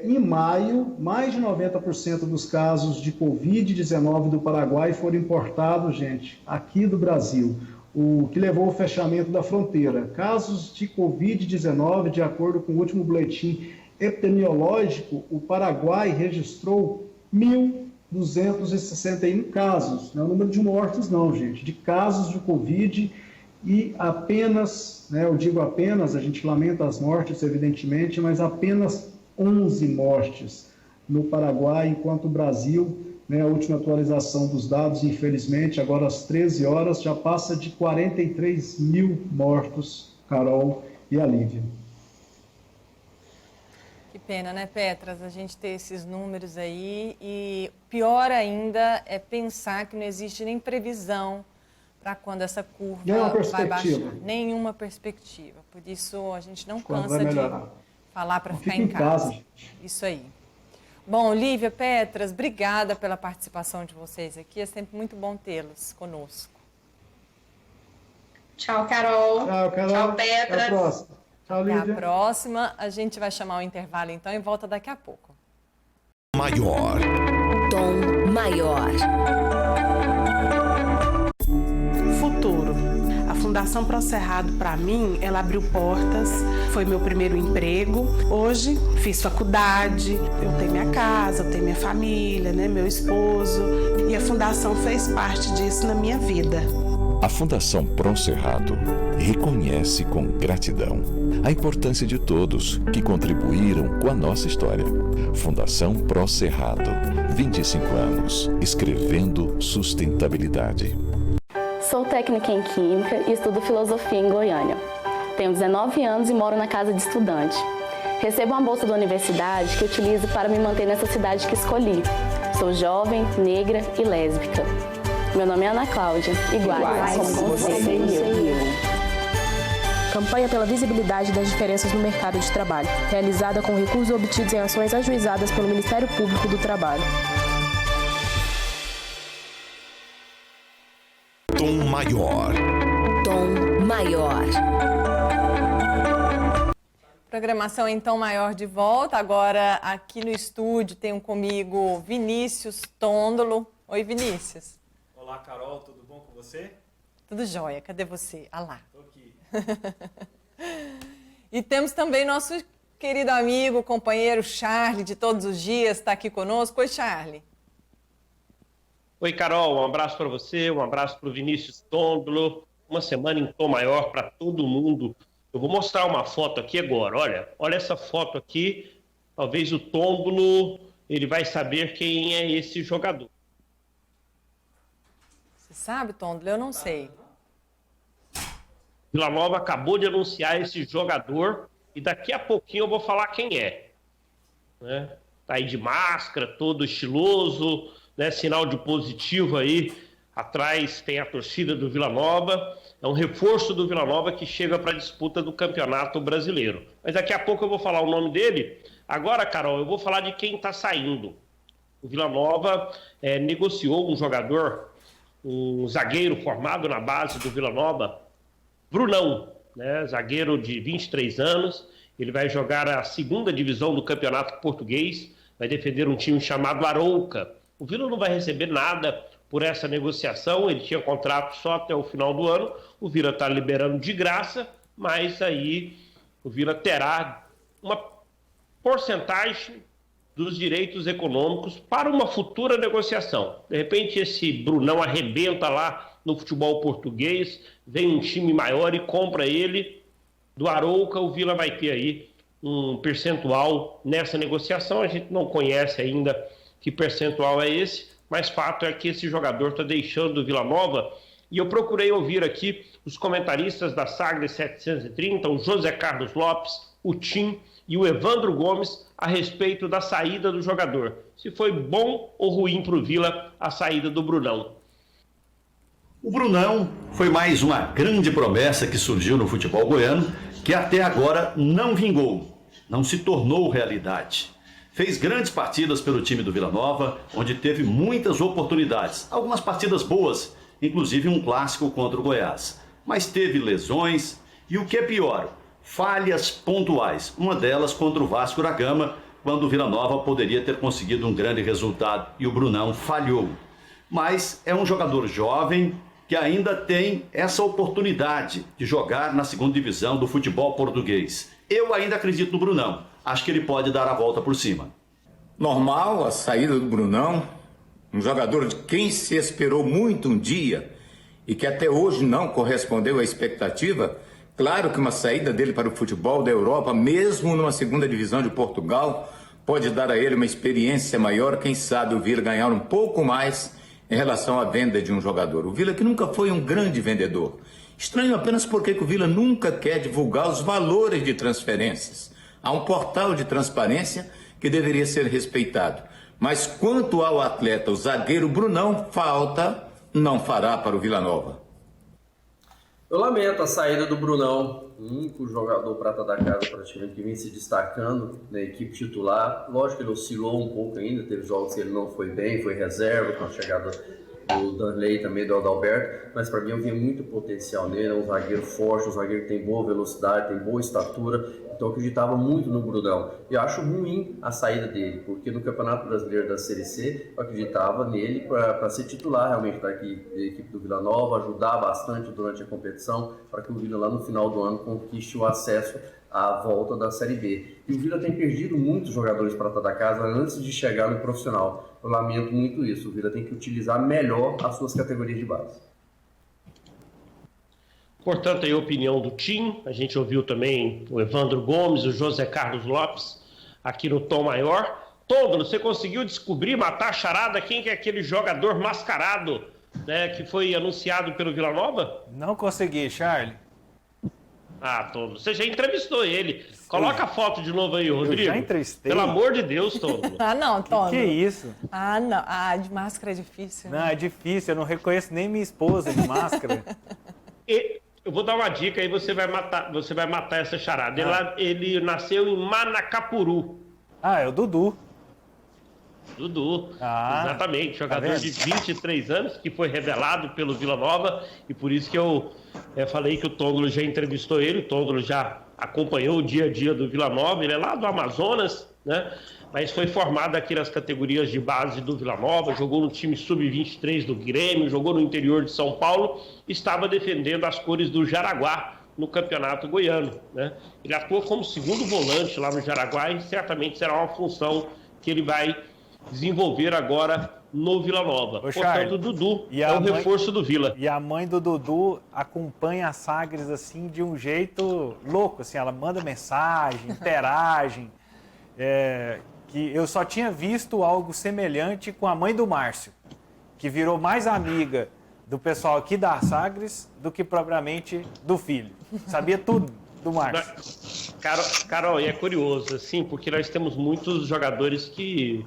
Em maio, mais de 90% dos casos de Covid-19 do Paraguai foram importados, gente, aqui do Brasil, o que levou ao fechamento da fronteira. Casos de Covid-19, de acordo com o último boletim epidemiológico, o Paraguai registrou 1.261 casos. Não é o número de mortes, não, gente, de casos de Covid e apenas, eu digo apenas, a gente lamenta as mortes, evidentemente, mas apenas 11 mortes no Paraguai, enquanto o Brasil, a última atualização dos dados, infelizmente, agora às 13 horas, já passa de 43 mil mortos, Carol e Alívia. Que pena, né, Petras, a gente ter esses números aí e pior ainda é pensar que não existe nem previsão para quando essa curva vai baixar. Nenhuma perspectiva. Por isso, a gente não cansa de falar para ficar em casa. Isso aí. Bom, Lívia, Petras, obrigada pela participação de vocês aqui. É sempre muito bom tê-los conosco. Tchau, Carol. Tchau, Carol. Tchau, Petras. Até a próxima. Tchau, Lívia. Até a próxima. A gente vai chamar o intervalo, então, e volta daqui a pouco. Maior. Tom maior. Futuro. A Fundação Procerrado, para mim, ela abriu portas, foi meu primeiro emprego. Hoje, fiz faculdade, eu tenho minha casa, eu tenho minha família, meu esposo. E a Fundação fez parte disso na minha vida. A Fundação Pro Cerrado reconhece com gratidão a importância de todos que contribuíram com a nossa história. Fundação Pro Cerrado, 25 anos, escrevendo sustentabilidade. Sou técnica em Química e estudo Filosofia em Goiânia. Tenho 19 anos e moro na casa de estudante. Recebo uma bolsa da universidade que utilizo para me manter nessa cidade que escolhi. Sou jovem, negra e lésbica. Meu nome é Ana Cláudia, iguais como você e eu. Campanha pela visibilidade das diferenças no mercado de trabalho, realizada com recursos obtidos em ações ajuizadas pelo Ministério Público do Trabalho. Tom Maior. Tom Maior. Programação em Tom Maior de volta. Agora aqui no estúdio tenho comigo Vinícius Tondolo. Oi, Vinícius. Olá, Carol, tudo bom com você? Tudo jóia, cadê você? Ah lá. Tô aqui. E temos também nosso querido amigo, companheiro Charlie, de todos os dias, está aqui conosco. Oi, Charlie. Oi, Carol, um abraço para você, um abraço para o Vinícius Tondolo. Uma semana em tom maior para todo mundo. Eu vou mostrar uma foto aqui agora. Olha essa foto aqui. Talvez o Tondolo, ele vai saber quem é esse jogador. Você sabe, Tondolo? Eu não sei. Vila Nova acabou de anunciar esse jogador e daqui a pouquinho eu vou falar quem é. Né? Tá aí de máscara, todo estiloso, né? Sinal de positivo aí. Atrás tem a torcida do Vila Nova. É um reforço do Vila Nova que chega para a disputa do Campeonato Brasileiro. Mas daqui a pouco eu vou falar o nome dele. Agora, Carol, eu vou falar de quem está saindo. O Vila Nova negociou um jogador, um zagueiro formado na base do Vila Nova, Brunão, né? Zagueiro de 23 anos. Ele vai jogar a segunda divisão do Campeonato Português, vai defender um time chamado Arouca. O Vila não vai receber nada por essa negociação, ele tinha contrato só até o final do ano, o Vila está liberando de graça, mas aí o Vila terá uma porcentagem dos direitos econômicos para uma futura negociação. De repente esse Brunão arrebenta lá no futebol português, vem um time maior e compra ele do Arouca, o Vila vai ter aí um percentual nessa negociação, a gente não conhece ainda que percentual é esse, mas fato é que esse jogador está deixando o Vila Nova. E eu procurei ouvir aqui os comentaristas da Sagres 730, o José Carlos Lopes, o Tim e o Evandro Gomes a respeito da saída do jogador. Se foi bom ou ruim para o Vila a saída do Brunão. O Brunão foi mais uma grande promessa que surgiu no futebol goiano, que até agora não vingou, não se tornou realidade. Fez grandes partidas pelo time do Vila Nova, onde teve muitas oportunidades, algumas partidas boas, inclusive um clássico contra o Goiás. Mas teve lesões e, o que é pior, falhas pontuais. Uma delas contra o Vasco da Gama, quando o Vila Nova poderia ter conseguido um grande resultado e o Brunão falhou. Mas é um jogador jovem que ainda tem essa oportunidade de jogar na segunda divisão do futebol português. Eu ainda acredito no Brunão. Acho que ele pode dar a volta por cima. Normal a saída do Brunão, um jogador de quem se esperou muito um dia e que até hoje não correspondeu à expectativa. Claro que uma saída dele para o futebol da Europa, mesmo numa segunda divisão de Portugal, pode dar a ele uma experiência maior, quem sabe o Vila ganhar um pouco mais em relação à venda de um jogador. O Vila que nunca foi um grande vendedor. Estranho apenas porque o Vila nunca quer divulgar os valores de transferências. Há um portal de transparência que deveria ser respeitado. Mas quanto ao atleta, o zagueiro Brunão, falta, não fará para o Vila Nova. Eu lamento a saída do Brunão, o único jogador prata da casa praticamente que vem se destacando na equipe titular. Lógico que ele oscilou um pouco ainda, teve jogos que ele não foi bem, foi reserva com a chegada do Danley também, do Adalberto, mas para mim eu vi muito potencial nele, é um zagueiro forte, um zagueiro que tem boa velocidade, tem boa estatura, então eu acreditava muito no Brunão. E eu acho ruim a saída dele, porque no Campeonato Brasileiro da Série C eu acreditava nele para ser titular realmente da equipe do Vila Nova, ajudar bastante durante a competição, para que o Vila lá no final do ano conquiste o acesso à volta da Série B. E o Vila tem perdido muitos jogadores prata da casa antes de chegar no profissional. Eu lamento muito isso. O Vila tem que utilizar melhor as suas categorias de base. Portanto, aí a opinião do Tim, a gente ouviu também o Evandro Gomes, o José Carlos Lopes, aqui no Tom Maior. Tôndolo, você conseguiu descobrir, matar a charada, quem que é aquele jogador mascarado, né, que foi anunciado pelo Vila Nova? Não consegui, Charlie. Ah, Tôndolo, você já entrevistou ele. Coloca a foto de novo aí, Rodrigo. Eu já entrevistei. Pelo amor de Deus, Tôndolo. Ah, não, Tôndolo. Que isso? Ah, não. Ah, de máscara é difícil. Não, é difícil. Eu não reconheço nem minha esposa de máscara. Eu vou dar uma dica aí, você vai matar essa charada. Ele nasceu em Manacapuru. Ah, é o Dudu. Dudu, exatamente, jogador de 23 anos, que foi revelado pelo Vila Nova, e por isso que eu falei que o Tôndolo já entrevistou ele. O Tôndolo já acompanhou o dia a dia do Vila Nova, ele é lá do Amazonas, né? Mas foi formado aqui nas categorias de base do Vila Nova, jogou no time sub-23 do Grêmio, jogou no interior de São Paulo, estava defendendo as cores do Jaraguá no Campeonato Goiano, né? Ele atua como segundo volante lá no Jaraguá e certamente será uma função que ele vai desenvolver agora no Vila Nova. Portanto, o Dudu é o reforço do Vila. E a mãe do Dudu acompanha a Sagres assim de um jeito louco, assim, ela manda mensagem, interage, que eu só tinha visto algo semelhante com a mãe do Márcio, que virou mais amiga do pessoal aqui da Sagres do que propriamente do filho. Sabia tudo do Márcio. Carol, e é curioso, assim, porque nós temos muitos jogadores que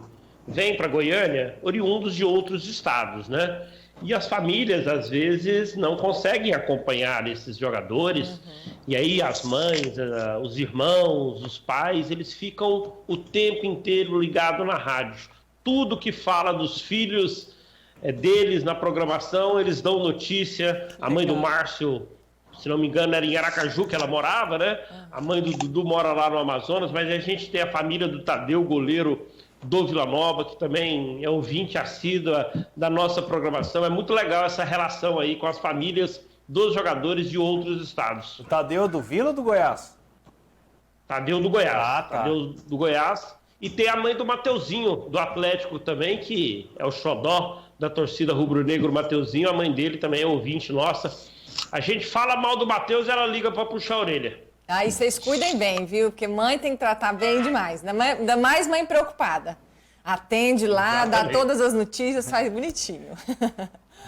vêm para Goiânia oriundos de outros estados, né? E as famílias, às vezes, não conseguem acompanhar esses jogadores. E aí as mães, os irmãos, os pais, eles ficam o tempo inteiro ligados na rádio. Tudo que fala dos filhos deles na programação, eles dão notícia. A mãe do Márcio, se não me engano, era em Aracaju que ela morava, né? A mãe do Dudu mora lá no Amazonas, mas a gente tem a família do Tadeu, goleiro do Vila Nova, que também é ouvinte assídua da nossa programação. É muito legal essa relação aí com as famílias dos jogadores de outros estados. O Tadeu do Vila ou do Goiás? Tadeu do Goiás. Ah, tá. Tadeu do Goiás. E tem a mãe do Mateuzinho, do Atlético também, que é o xodó da torcida rubro-negro, Mateuzinho. A mãe dele também é ouvinte nossa. A gente fala mal do Mateus e ela liga para puxar a orelha. Aí vocês cuidem bem, viu? Porque mãe tem que tratar bem demais. Ainda mais mãe preocupada. Atende lá, dá todas as notícias, faz bonitinho.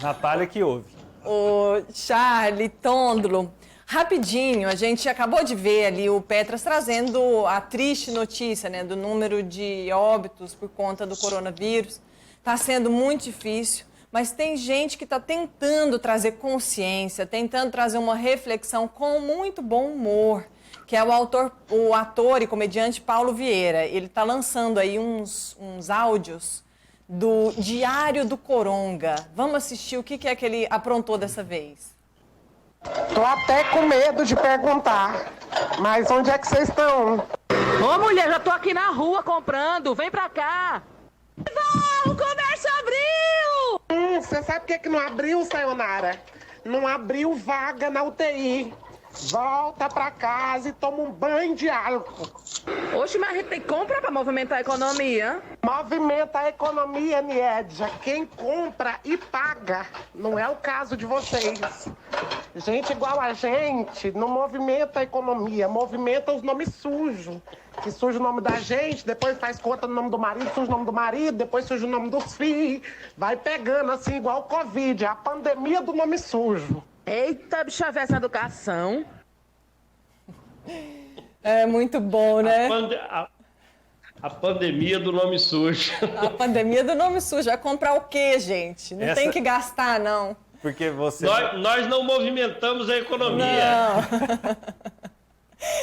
Natália que ouve. Ô, Charlie, Tôndolo, rapidinho, a gente acabou de ver ali o Petras trazendo a triste notícia, né, do número de óbitos por conta do coronavírus. Está sendo muito difícil, mas tem gente que está tentando trazer consciência, tentando trazer uma reflexão com muito bom humor, que é o ator e comediante Paulo Vieira. Ele está lançando aí uns áudios do Diário do Coronga. Vamos assistir o que é que ele aprontou dessa vez. Tô até com medo de perguntar, mas onde é que vocês estão? Ô mulher, já tô aqui na rua comprando, vem pra cá. O comércio abriu! Você sabe por que não abriu, Sayonara? Não abriu vaga na UTI. Volta pra casa e toma um banho de álcool. Oxe, mas a gente tem que comprar pra movimentar a economia. Movimenta a economia, Niedja. Quem compra e paga. Não é o caso de vocês. Gente igual a gente não movimenta a economia, movimenta os nomes sujos. Que suja o nome da gente, depois faz conta no nome do marido, suja o nome do marido, depois suja o nome dos filhos. Vai pegando assim, igual o Covid, a pandemia do nome sujo. Eita, bicha velha essa educação. É muito bom, né? A pandemia do nome sujo. A pandemia do nome sujo. Vai comprar o quê, gente? Não tem que gastar, não. Porque você... Nós não movimentamos a economia. Não.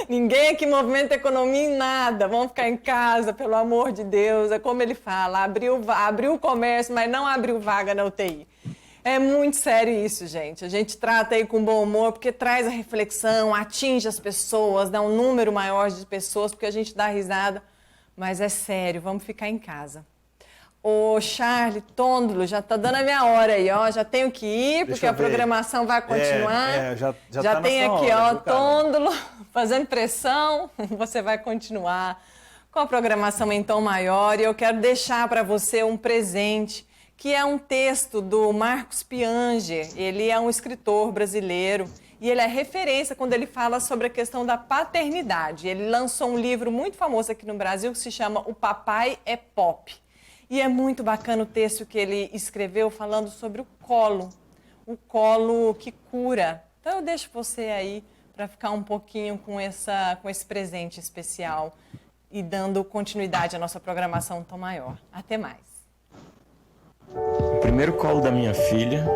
Ninguém aqui movimenta a economia em nada. Vamos ficar em casa, pelo amor de Deus. É como ele fala, abriu o comércio, mas não abriu vaga na UTI. É muito sério isso, gente. A gente trata aí com bom humor, porque traz a reflexão, atinge as pessoas, dá um número maior de pessoas, porque a gente dá risada. Mas é sério, vamos ficar em casa. Ô, Charlie, Tôndolo, já tá dando a minha hora aí, ó. Já tenho que ir, porque a programação vai continuar. Já tá tem aqui, hora, ó, Tôndolo, fazendo pressão. Você vai continuar com a programação em tom maior. E eu quero deixar para você um presente, que é um texto do Marcos Pianger. Ele é um escritor brasileiro e ele é referência quando ele fala sobre a questão da paternidade. Ele lançou um livro muito famoso aqui no Brasil que se chama O Papai é Pop. E é muito bacana o texto que ele escreveu falando sobre o colo que cura. Então eu deixo você aí para ficar um pouquinho com esse presente especial e dando continuidade à nossa programação Tom Maior. Até mais. O primeiro colo da minha filha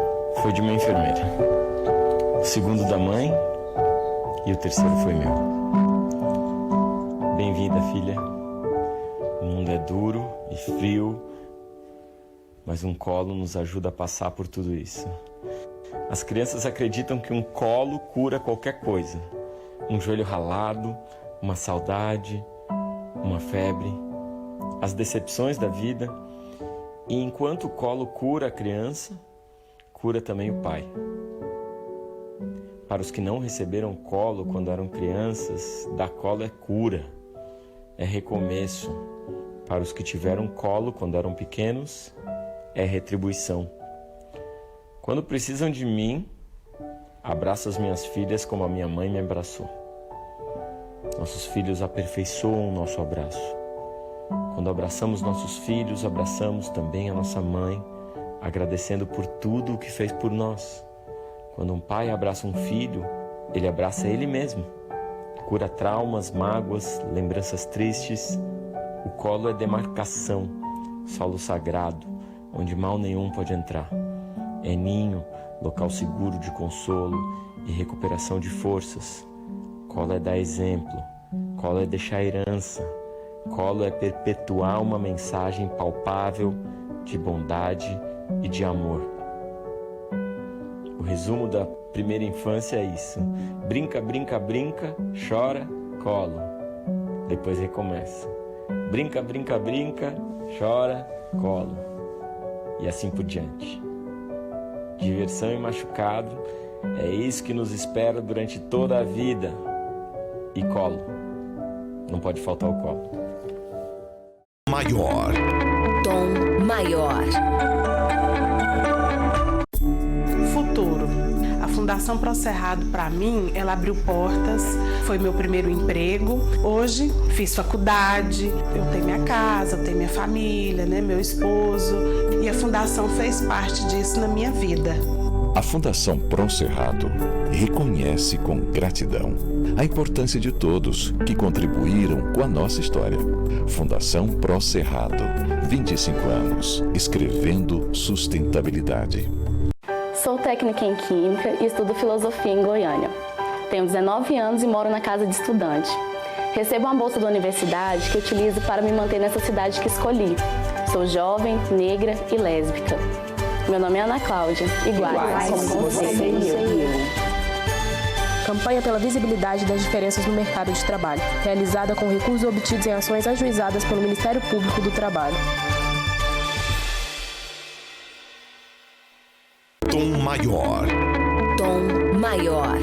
foi de uma enfermeira. O segundo da mãe e o terceiro foi meu. Bem-vinda, filha. O mundo é duro e frio, mas um colo nos ajuda a passar por tudo isso. As crianças acreditam que um colo cura qualquer coisa. Um joelho ralado, uma saudade, uma febre, as decepções da vida. E enquanto o colo cura a criança, cura também o pai. Para os que não receberam colo quando eram crianças, dar colo é cura, é recomeço. Para os que tiveram colo quando eram pequenos, é retribuição. Quando precisam de mim, abraço as minhas filhas como a minha mãe me abraçou. Nossos filhos aperfeiçoam o nosso abraço. Quando abraçamos nossos filhos, abraçamos também a nossa mãe, agradecendo por tudo o que fez por nós. Quando um pai abraça um filho, ele abraça ele mesmo. Cura traumas, mágoas, lembranças tristes. O colo é demarcação, solo sagrado, onde mal nenhum pode entrar. É ninho, local seguro de consolo e recuperação de forças. Colo é dar exemplo, colo é deixar herança, colo é perpetuar uma mensagem palpável de bondade e de amor. O resumo da primeira infância é isso: brinca, brinca, brinca, chora, colo. Depois recomeça. Brinca, brinca, brinca, chora, colo. E assim por diante. Diversão e machucado, é isso que nos espera durante toda a vida. E colo. Não pode faltar o colo. Maior. Tom Maior. Futuro. A Fundação ProCerrado, para mim, ela abriu portas, foi meu primeiro emprego. Hoje, fiz faculdade, eu tenho minha casa, eu tenho minha família, né, meu esposo. E a Fundação fez parte disso na minha vida. A Fundação ProCerrado reconhece com gratidão a importância de todos que contribuíram com a nossa história. Fundação ProCerrado, 25 anos, escrevendo sustentabilidade. Sou técnica em Química e estudo Filosofia em Goiânia. Tenho 19 anos e moro na casa de estudante. Recebo uma bolsa da universidade que utilizo para me manter nessa cidade que escolhi. Sou jovem, negra e lésbica. Meu nome é Ana Cláudia, iguais como você e eu. Campanha pela visibilidade das diferenças no mercado de trabalho, realizada com recursos obtidos em ações ajuizadas pelo Ministério Público do Trabalho. Tom Maior. Tom Maior.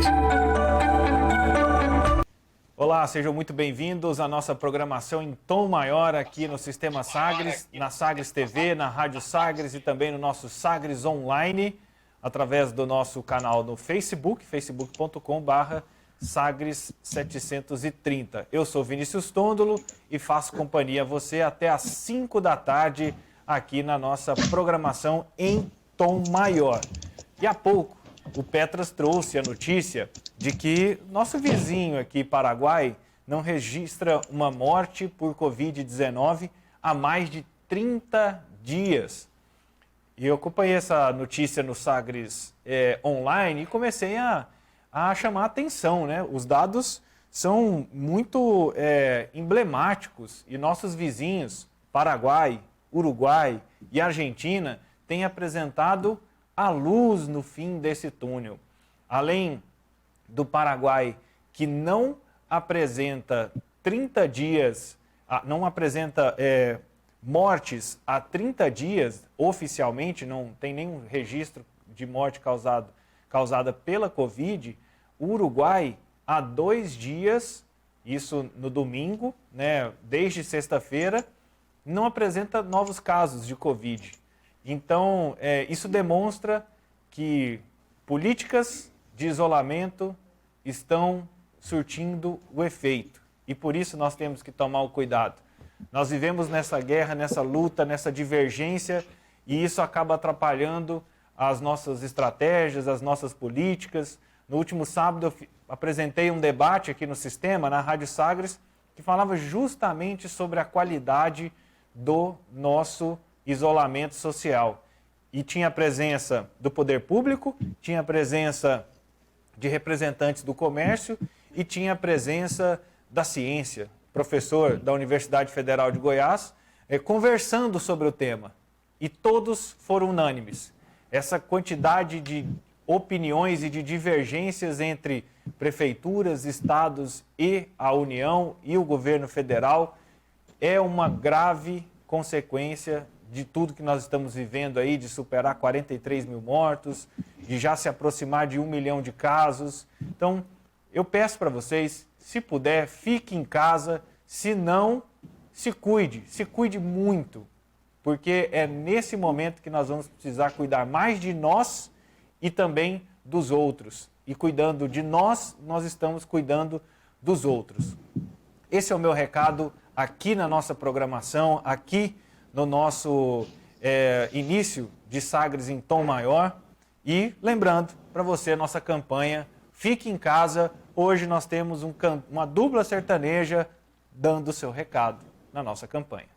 Olá, sejam muito bem-vindos à nossa programação em Tom Maior aqui no Sistema Sagres, na Sagres TV, na Rádio Sagres e também no nosso Sagres Online, através do nosso canal no Facebook, facebook.com/sagres730. Eu sou Vinícius Tondolo e faço companhia a você até às 5 da tarde aqui na nossa programação em Tom Maior. E há pouco, o Petras trouxe a notícia de que nosso vizinho aqui, Paraguai, não registra uma morte por Covid-19 há mais de 30 dias. E eu acompanhei essa notícia no Sagres Online e comecei a chamar a atenção, né? Os dados são muito emblemáticos e nossos vizinhos, Paraguai, Uruguai e Argentina, têm apresentado a luz no fim desse túnel. Além do Paraguai, que não apresenta 30 dias, não apresenta mortes há 30 dias, oficialmente, não tem nenhum registro de morte causada pela Covid. O Uruguai, há 2 dias, isso no domingo, né, desde sexta-feira, não apresenta novos casos de Covid. Então, isso demonstra que políticas de isolamento estão surtindo o efeito. E por isso nós temos que tomar o cuidado. Nós vivemos nessa guerra, nessa luta, nessa divergência, e isso acaba atrapalhando as nossas estratégias, as nossas políticas. No último sábado eu apresentei um debate aqui no Sistema, na Rádio Sagres, que falava justamente sobre a qualidade do nosso isolamento social. E tinha a presença do poder público, tinha a presença de representantes do comércio e tinha a presença da ciência, professor da Universidade Federal de Goiás, conversando sobre o tema. E todos foram unânimes. Essa quantidade de opiniões e de divergências entre prefeituras, estados e a União e o governo federal é uma grave consequência de tudo que nós estamos vivendo aí, de superar 43 mil mortos, de já se aproximar de 1 milhão de casos. Então, eu peço para vocês, se puder, fique em casa, se não, se cuide muito, porque é nesse momento que nós vamos precisar cuidar mais de nós e também dos outros. E cuidando de nós, nós estamos cuidando dos outros. Esse é o meu recado aqui na nossa programação, aqui no nosso início de Sagres em Tom Maior. E lembrando para você a nossa campanha Fique em Casa. Hoje nós temos uma dupla sertaneja dando o seu recado na nossa campanha.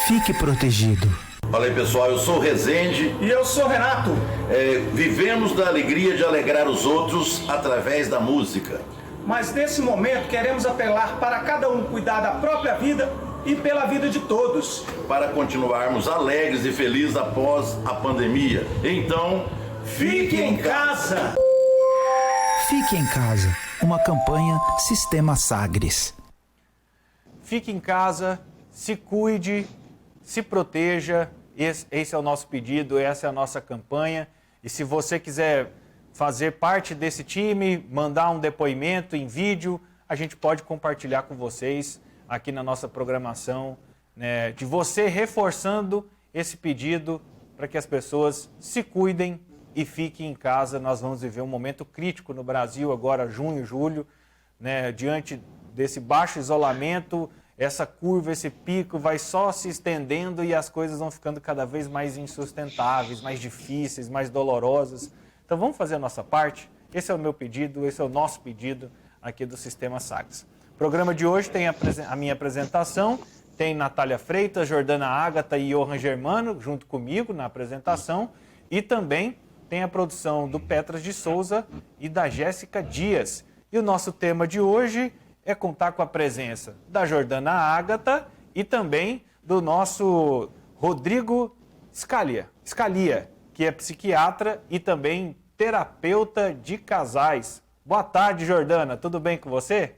Fique protegido. Fala aí, pessoal, eu sou o Rezende. E eu sou o Renato. Vivemos da alegria de alegrar os outros através da música. Mas nesse momento queremos apelar para cada um cuidar da própria vida e pela vida de todos. Para continuarmos alegres e felizes após a pandemia. Então, fique em casa. Fique em casa. Uma campanha Sistema Sagres. Fique em casa, se cuide, se proteja. Esse é o nosso pedido, essa é a nossa campanha. E se você quiser fazer parte desse time, mandar um depoimento em vídeo, a gente pode compartilhar com vocês aqui na nossa programação, né, de você reforçando esse pedido para que as pessoas se cuidem e fiquem em casa. Nós vamos viver um momento crítico no Brasil agora, junho, julho, né, diante desse baixo isolamento, essa curva, esse pico vai só se estendendo e as coisas vão ficando cada vez mais insustentáveis, mais difíceis, mais dolorosas. Então vamos fazer a nossa parte. Esse é o meu pedido, esse é o nosso pedido aqui do Sistema Sagres. O programa de hoje tem a minha apresentação, tem Natália Freitas, Jordana Ágata e Johan Germano junto comigo na apresentação e também tem a produção do Petras de Souza e da Jéssica Dias. E o nosso tema de hoje é contar com a presença da Jordana Ágata e também do nosso Rodrigo Scalia, que é psiquiatra e também terapeuta de casais. Boa tarde, Jordana. Tudo bem com você?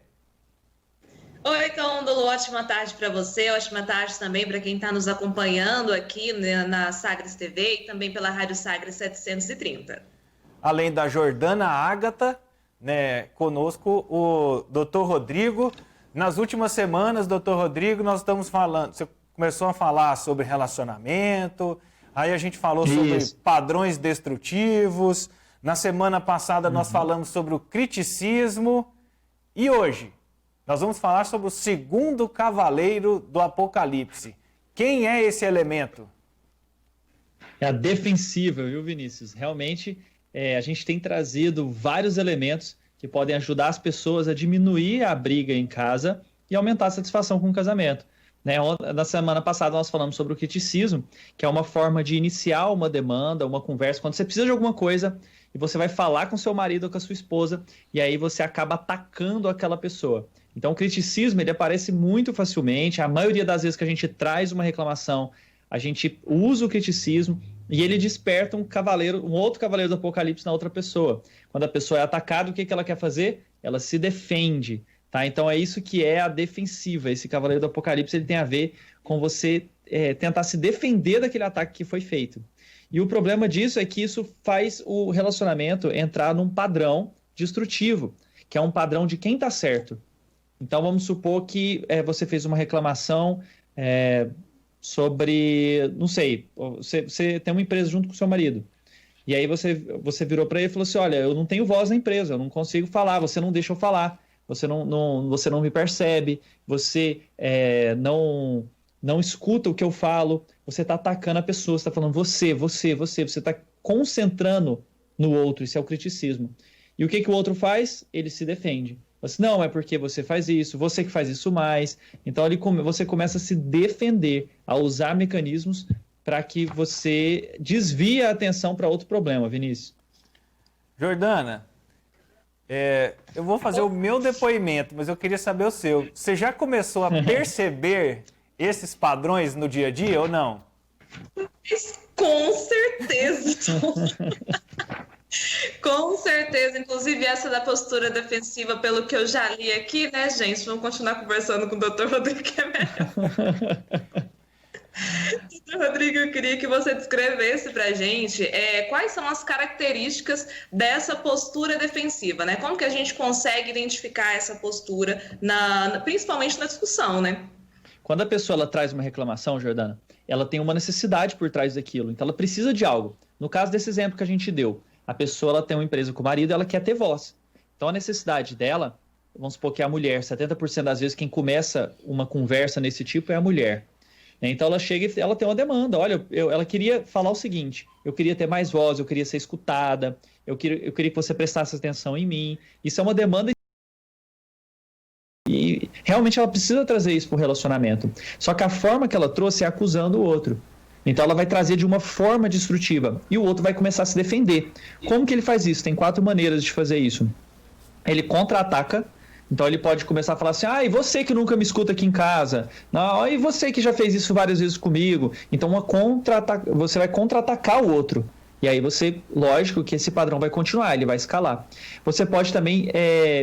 Oi, Cândalo. Ótima tarde para você. Ótima tarde também para quem está nos acompanhando aqui na Sagres TV e também pela Rádio Sagres 730. Além da Jordana Ágata, né, conosco o Dr. Rodrigo. Nas últimas semanas, Dr. Rodrigo, nós estamos falando, você começou a falar sobre relacionamento, aí a gente falou sobre padrões destrutivos. Na semana passada nós falamos sobre o criticismo e hoje nós vamos falar sobre o segundo cavaleiro do Apocalipse. Quem é esse elemento? É a defensiva, viu, Vinícius? Realmente, a gente tem trazido vários elementos que podem ajudar as pessoas a diminuir a briga em casa e aumentar a satisfação com o casamento. Né? Na semana passada nós falamos sobre o criticismo, que é uma forma de iniciar uma demanda, uma conversa, quando você precisa de alguma coisa e você vai falar com seu marido ou com a sua esposa e aí você acaba atacando aquela pessoa. Então o criticismo ele aparece muito facilmente, a maioria das vezes que a gente traz uma reclamação, a gente usa o criticismo e ele desperta um outro cavaleiro do Apocalipse na outra pessoa. Quando a pessoa é atacada, o que ela quer fazer? Ela se defende. Tá? Então é isso que é a defensiva. Esse cavaleiro do Apocalipse ele tem a ver com você tentar se defender daquele ataque que foi feito. E o problema disso é que isso faz o relacionamento entrar num padrão destrutivo, que é um padrão de quem está certo. Então vamos supor que você fez uma reclamação sobre, não sei, você tem uma empresa junto com o seu marido. E aí você virou para ele e falou assim, olha, eu não tenho voz na empresa, eu não consigo falar, você não deixa eu falar, você não me percebe, você não escuta o que eu falo, você está atacando a pessoa, você está falando você está concentrando no outro, isso é o criticismo. E o que o outro faz? Ele se defende. Assim, não, é porque você faz isso, você que faz isso mais. Então você começa a se defender, a usar mecanismos para que você desvie a atenção para outro problema, Vinícius. Jordana, eu vou fazer o meu depoimento, mas eu queria saber o seu. Você já começou a perceber esses padrões no dia a dia ou não? Com certeza. Com certeza, inclusive essa da postura defensiva, pelo que eu já li aqui, né, gente? Vamos continuar conversando com o Dr. Rodrigo, que é melhor. Dr. Rodrigo, eu queria que você descrevesse pra gente quais são as características dessa postura defensiva, né? Como que a gente consegue identificar essa postura, principalmente na discussão, né? Quando a pessoa ela traz uma reclamação, Jordana, ela tem uma necessidade por trás daquilo, então ela precisa de algo. No caso desse exemplo que a gente deu, a pessoa ela tem uma empresa com o marido, ela quer ter voz. Então a necessidade dela, vamos supor que é a mulher, 70% das vezes quem começa uma conversa nesse tipo é a mulher. Então ela chega e ela tem uma demanda, olha, ela queria falar o seguinte, eu queria ter mais voz, eu queria ser escutada, eu queria que você prestasse atenção em mim. Isso é uma demanda e realmente ela precisa trazer isso para o relacionamento. Só que a forma que ela trouxe é acusando o outro. Então ela vai trazer de uma forma destrutiva e o outro vai começar a se defender. Como que ele faz isso? Tem 4 maneiras de fazer isso. Ele contra-ataca, então ele pode começar a falar assim, e você que nunca me escuta aqui em casa? Não, e você que já fez isso várias vezes comigo? Então você vai contra-atacar o outro. E aí lógico que esse padrão vai continuar, ele vai escalar. Você pode também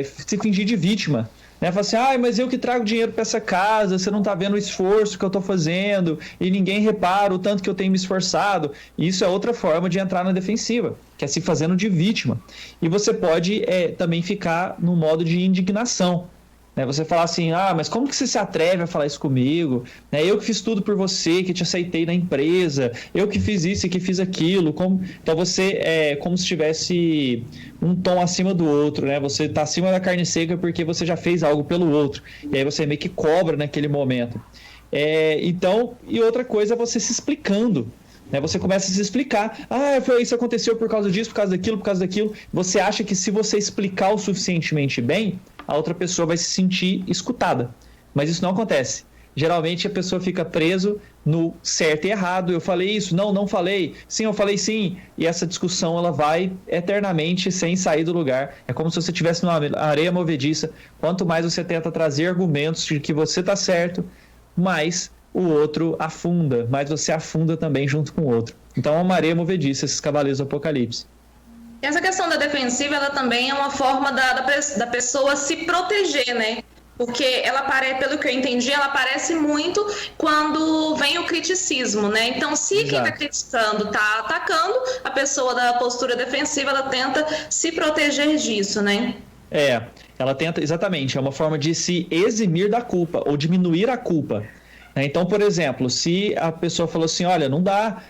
se fingir de vítima. Fala assim, mas eu que trago dinheiro para essa casa, você não está vendo o esforço que eu estou fazendo e ninguém repara o tanto que eu tenho me esforçado. Isso é outra forma de entrar na defensiva, que é se fazendo de vítima. E você pode também ficar no modo de indignação. Você falar assim, mas como que você se atreve a falar isso comigo? Eu que fiz tudo por você, que te aceitei na empresa, eu que fiz isso e que fiz aquilo. Então você é como se tivesse um tom acima do outro, Você está acima da carne seca porque você já fez algo pelo outro. E aí você meio que cobra naquele momento. E outra coisa é você se explicando. Você começa a se explicar. Isso aconteceu por causa disso, por causa daquilo. Você acha que se você explicar o suficientemente bem, a outra pessoa vai se sentir escutada. Mas isso não acontece. Geralmente a pessoa fica preso no certo e errado. Eu falei isso? Não falei. Sim, eu falei sim. E essa discussão ela vai eternamente sem sair do lugar. É como se você estivesse numa areia movediça. Quanto mais você tenta trazer argumentos de que você está certo, mais o outro afunda. Mais você afunda também junto com o outro. Então é uma areia movediça, esses cavaleiros do Apocalipse. E essa questão da defensiva, ela também é uma forma da pessoa se proteger, né? Porque ela pelo que eu entendi, ela aparece muito quando vem o criticismo, né? Então, se quem está criticando está atacando, a pessoa da postura defensiva, ela tenta se proteger disso, né? Ela tenta, exatamente, é uma forma de se eximir da culpa ou diminuir a culpa. Então, por exemplo, se a pessoa falou assim, olha, não dá,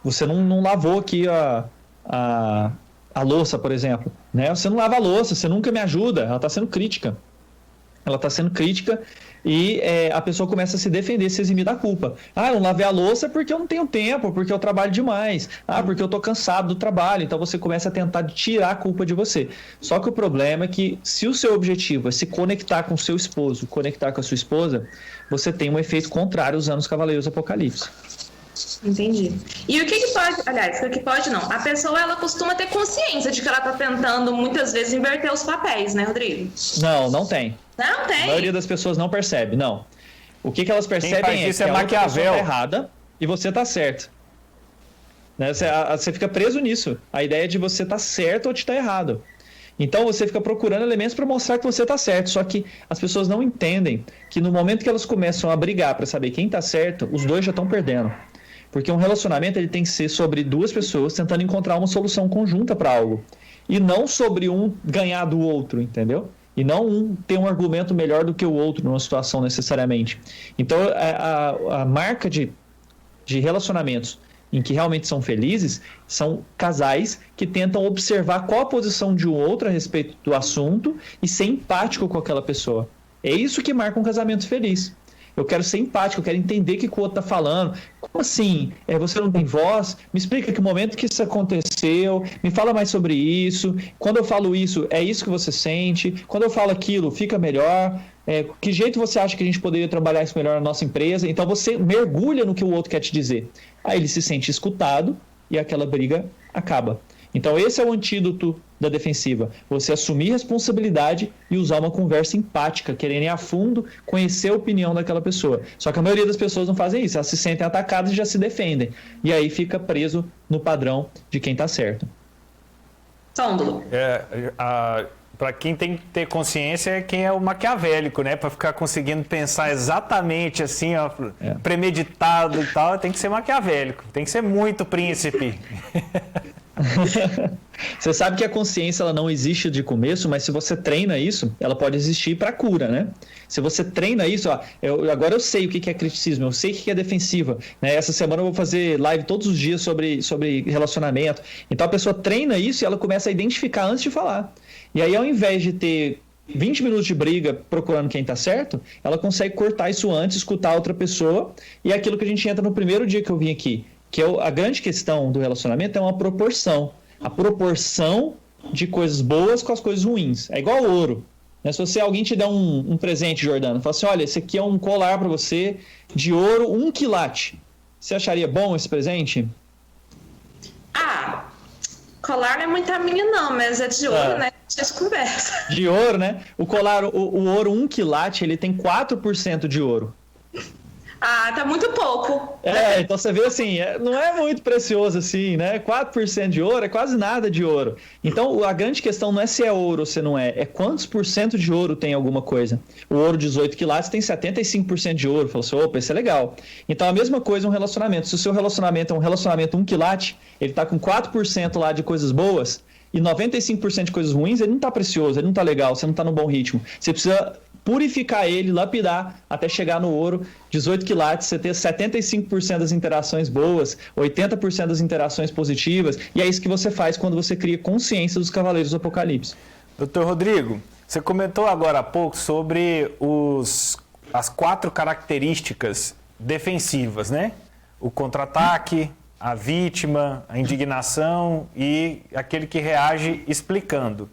você não lavou aqui a louça, por exemplo, Você não lava a louça, você nunca me ajuda. Ela está sendo crítica. E a pessoa começa a se defender, se eximir da culpa. Eu não lavei a louça porque eu não tenho tempo, porque eu trabalho demais. Porque eu estou cansado do trabalho. Então você começa a tentar tirar a culpa de você. Só que o problema é que se o seu objetivo é se conectar com o seu esposo, conectar com a sua esposa, você tem um efeito contrário usando os Cavaleiros do Apocalipse. Entendi. E o que pode não? A pessoa, ela costuma ter consciência de que ela está tentando, muitas vezes, inverter os papéis, né, Rodrigo? Não tem. Não tem? A maioria das pessoas não percebe, não. O que elas percebem é que a outra pessoa tá errada e você tá certo. Você fica preso nisso. A ideia de você tá certo ou de estar errado. Então você fica procurando elementos para mostrar que você está certo. Só que as pessoas não entendem que no momento que elas começam a brigar para saber quem está certo, os dois já estão perdendo. Porque um relacionamento ele tem que ser sobre duas pessoas tentando encontrar uma solução conjunta para algo. E não sobre um ganhar do outro, entendeu? e não um ter um argumento melhor do que o outro numa situação necessariamente. Então, a marca de relacionamentos em que realmente são felizes são casais que tentam observar qual a posição de um outro a respeito do assunto e ser empático com aquela pessoa. É isso que marca um casamento feliz. Eu quero ser empático, eu quero entender o que o outro está falando. Como assim? Você não tem voz? Me explica que momento que isso aconteceu, me fala mais sobre isso. Quando eu falo isso, é isso que você sente? Quando eu falo aquilo, fica melhor? Que jeito você acha que a gente poderia trabalhar isso melhor na nossa empresa? Então você mergulha no que o outro quer te dizer. Aí ele se sente escutado e aquela briga acaba. Então esse é o antídoto da defensiva. Você assumir responsabilidade e usar uma conversa empática, querendo ir a fundo, conhecer a opinião daquela pessoa. Só que a maioria das pessoas não fazem isso. Elas se sentem atacadas e já se defendem. E aí fica preso no padrão de quem está certo. Sândalo. Para quem tem que ter consciência é quem é o maquiavélico, né? Para ficar conseguindo pensar exatamente assim, ó, premeditado e tal, tem que ser maquiavélico, tem que ser muito príncipe. Você sabe que a consciência ela não existe de começo, mas se você treina isso, ela pode existir para cura, né? Se você treina isso, ó, agora eu sei o que é criticismo, eu sei o que é defensiva, né? Essa semana eu vou fazer live todos os dias sobre relacionamento. Então a pessoa treina isso e ela começa a identificar antes de falar. E aí, ao invés de ter 20 minutos de briga procurando quem está certo, ela consegue cortar isso antes, escutar outra pessoa. E é aquilo que a gente entra no primeiro dia que eu vim aqui, que a grande questão do relacionamento é uma proporção. A proporção de coisas boas com as coisas ruins. É igual ao ouro. Se alguém te der um presente, Jordano, fala assim, olha, esse aqui é um colar para você de ouro 1 quilate. Você acharia bom esse presente? Colar não é muito a minha não, mas é de ouro, né? A gente conversa. De ouro, né? O colar, o ouro 1 quilate, ele tem 4% de ouro. Tá muito pouco. Então você vê assim, não é muito precioso assim, né? 4% de ouro é quase nada de ouro. Então a grande questão não é se é ouro ou se não é quantos por cento de ouro tem alguma coisa. O ouro 18 quilates tem 75% de ouro. Fala assim, opa, isso é legal. Então a mesma coisa um relacionamento. Se o seu relacionamento é um relacionamento 1 quilate, ele tá com 4% lá de coisas boas e 95% de coisas ruins, ele não tá precioso, ele não tá legal, você não tá no bom ritmo. Você precisa purificar ele, lapidar, até chegar no ouro, 18 quilates, você ter 75% das interações boas, 80% das interações positivas, e é isso que você faz quando você cria consciência dos Cavaleiros do Apocalipse. Doutor Rodrigo, você comentou agora há pouco sobre as 4 características defensivas, né? O contra-ataque, a vítima, a indignação e aquele que reage explicando.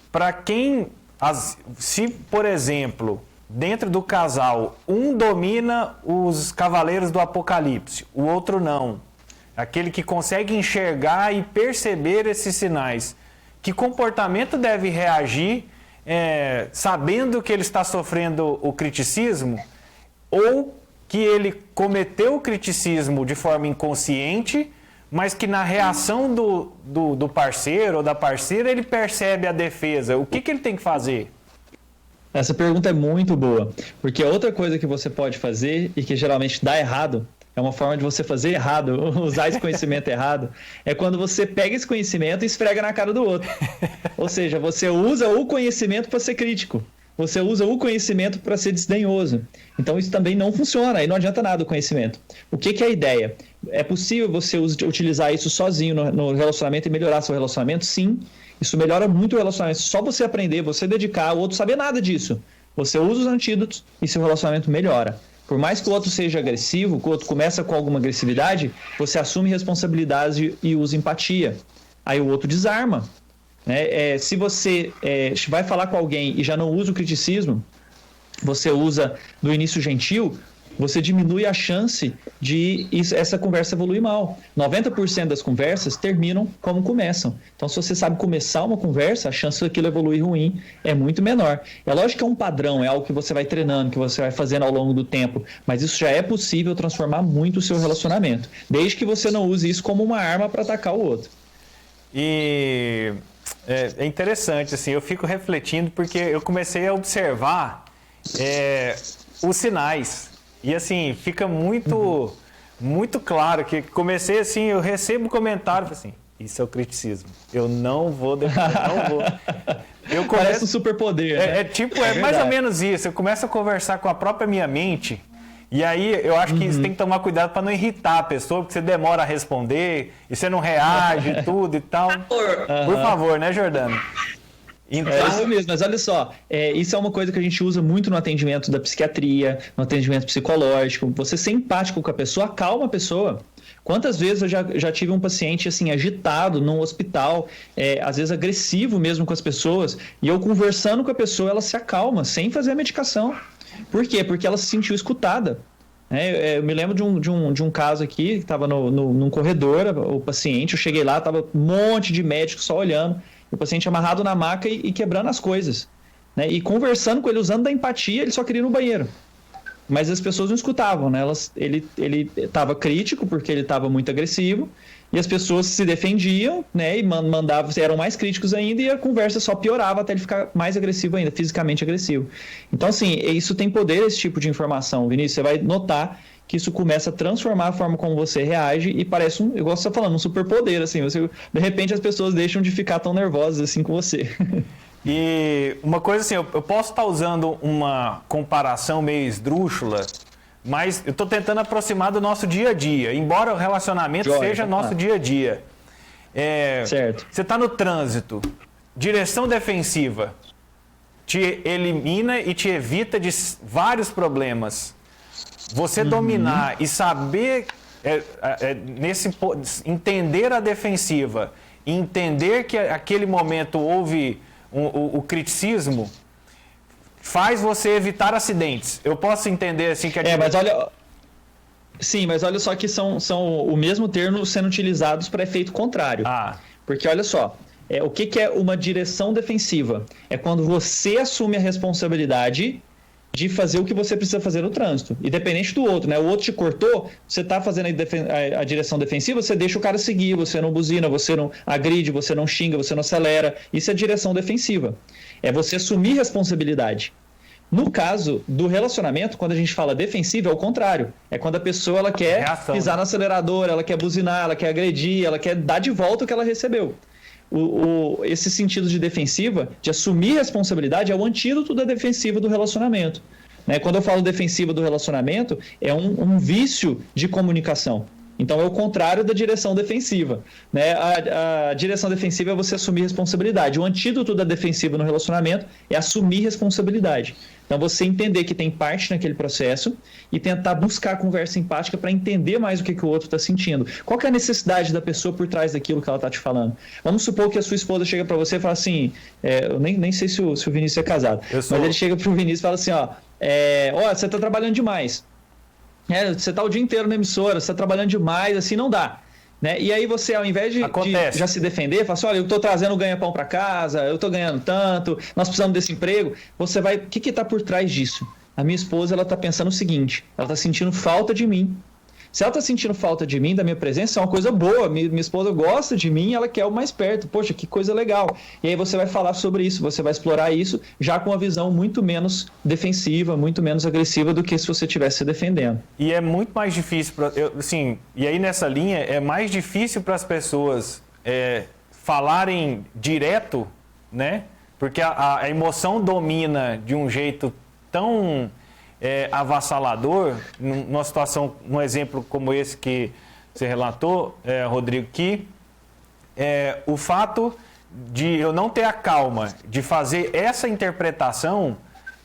Para quem... Se, por exemplo, dentro do casal, um domina os Cavaleiros do Apocalipse, o outro não, aquele que consegue enxergar e perceber esses sinais, que comportamento deve reagir sabendo que ele está sofrendo o criticismo ou que ele cometeu o criticismo de forma inconsciente, mas que na reação do parceiro ou da parceira ele percebe a defesa. O que ele tem que fazer? Essa pergunta é muito boa, porque outra coisa que você pode fazer e que geralmente dá errado, é uma forma de você fazer errado, usar esse conhecimento errado, é quando você pega esse conhecimento e esfrega na cara do outro. Ou seja, você usa o conhecimento para ser crítico. Você usa o conhecimento para ser desdenhoso. Então isso também não funciona, aí não adianta nada o conhecimento. O que é a ideia? É possível você utilizar isso sozinho no relacionamento e melhorar seu relacionamento? Sim, isso melhora muito o relacionamento. Só você aprender, você dedicar, o outro saber nada disso. Você usa os antídotos e seu relacionamento melhora. Por mais que o outro seja agressivo, que o outro começa com alguma agressividade, você assume responsabilidade e usa empatia. Aí o outro desarma. Se você vai falar com alguém e já não usa o criticismo, você usa do início gentil, você diminui a chance de essa conversa evoluir mal. 90% das conversas terminam como começam. Então, se você sabe começar uma conversa, a chance daquilo evoluir ruim é muito menor. É lógico que é um padrão, é algo que você vai treinando, que você vai fazendo ao longo do tempo, mas isso já é possível transformar muito o seu relacionamento, desde que você não use isso como uma arma para atacar o outro. E é interessante, assim, eu fico refletindo porque eu comecei a observar os sinais. E assim, fica muito claro que comecei assim, eu recebo comentário assim, isso é o criticismo. Eu não vou Parece um superpoder. Né? É mais ou menos isso. Eu começo a conversar com a própria minha mente. E aí eu acho que você tem que tomar cuidado para não irritar a pessoa, porque você demora a responder e você não reage tudo e tal. Por favor, né, Jordano? Então... É isso mesmo, mas olha só, isso é uma coisa que a gente usa muito no atendimento da psiquiatria, no atendimento psicológico. Você ser empático com a pessoa, acalma a pessoa. Quantas vezes eu já tive um paciente assim agitado num hospital, às vezes agressivo mesmo com as pessoas, e eu conversando com a pessoa, ela se acalma, sem fazer a medicação. Por quê? Porque ela se sentiu escutada. Eu me lembro de um caso aqui, que estava num corredor, o paciente, eu cheguei lá, estava um monte de médicos só olhando, o paciente amarrado na maca e quebrando as coisas. Né? E conversando com ele, usando da empatia, ele só queria ir no banheiro. Mas as pessoas não escutavam, né? Ele estava crítico porque ele estava muito agressivo, e as pessoas se defendiam, né? E mandavam, eram mais críticos ainda, e a conversa só piorava até ele ficar mais agressivo ainda, fisicamente agressivo. Então, assim, isso tem poder, esse tipo de informação, Vinícius. Você vai notar que isso começa a transformar a forma como você reage e parece igual você está falando, um superpoder, assim. De repente as pessoas deixam de ficar tão nervosas assim com você. E uma coisa assim, eu posso estar usando uma comparação meio esdrúxula, mas eu estou tentando aproximar do nosso dia a dia, embora o relacionamento seja nosso dia a dia. Certo. Você está no trânsito, direção defensiva, te elimina e te evita de vários problemas. Você dominar e saber, entender a defensiva, entender que aquele momento houve o criticismo, faz você evitar acidentes. Eu posso entender assim que mas olha, sim, mas olha só que são o mesmo termo sendo utilizados para efeito contrário. Porque olha só, o que é uma direção defensiva? É quando você assume a responsabilidade de fazer o que você precisa fazer no trânsito, independente do outro, né? O outro te cortou, você está fazendo a direção defensiva, você deixa o cara seguir, você não buzina, você não agride, você não xinga, você não acelera. Isso é direção defensiva. É você assumir responsabilidade. No caso do relacionamento, quando a gente fala defensiva, é o contrário. É quando a pessoa ela quer pisar no acelerador, ela quer buzinar, ela quer agredir, ela quer dar de volta o que ela recebeu. Esse sentido de defensiva, de assumir responsabilidade, é o antídoto da defensiva do relacionamento. Né? Quando eu falo defensiva do relacionamento, é um vício de comunicação. Então é o contrário da direção defensiva. Né? A direção defensiva é você assumir responsabilidade. O antídoto da defensiva no relacionamento é assumir responsabilidade. Então você entender que tem parte naquele processo e tentar buscar a conversa empática para entender mais o que o outro está sentindo. Qual que é a necessidade da pessoa por trás daquilo que ela está te falando? Vamos supor que a sua esposa chega para você e fala assim, eu nem sei se o Vinícius é casado, mas ele chega para o Vinícius e fala assim, você está trabalhando demais. Você está o dia inteiro na emissora, você está trabalhando demais, assim não dá. Né? E aí você, ao invés de já se defender, fala assim, olha, eu estou trazendo ganha-pão para casa, eu estou ganhando tanto, nós precisamos desse emprego, você vai... O que está por trás disso? A minha esposa, ela está pensando o seguinte, ela está sentindo falta de mim. Se ela está sentindo falta de mim, da minha presença, é uma coisa boa. Minha esposa gosta de mim, ela quer o mais perto. Poxa, que coisa legal. E aí você vai falar sobre isso, você vai explorar isso já com uma visão muito menos defensiva, muito menos agressiva do que se você estivesse se defendendo. E é muito mais difícil, e aí nessa linha, é mais difícil para as pessoas falarem direto, né? Porque a emoção domina de um jeito tão... avassalador, numa situação, um exemplo como esse que você relatou, Rodrigo, que o fato de eu não ter a calma de fazer essa interpretação,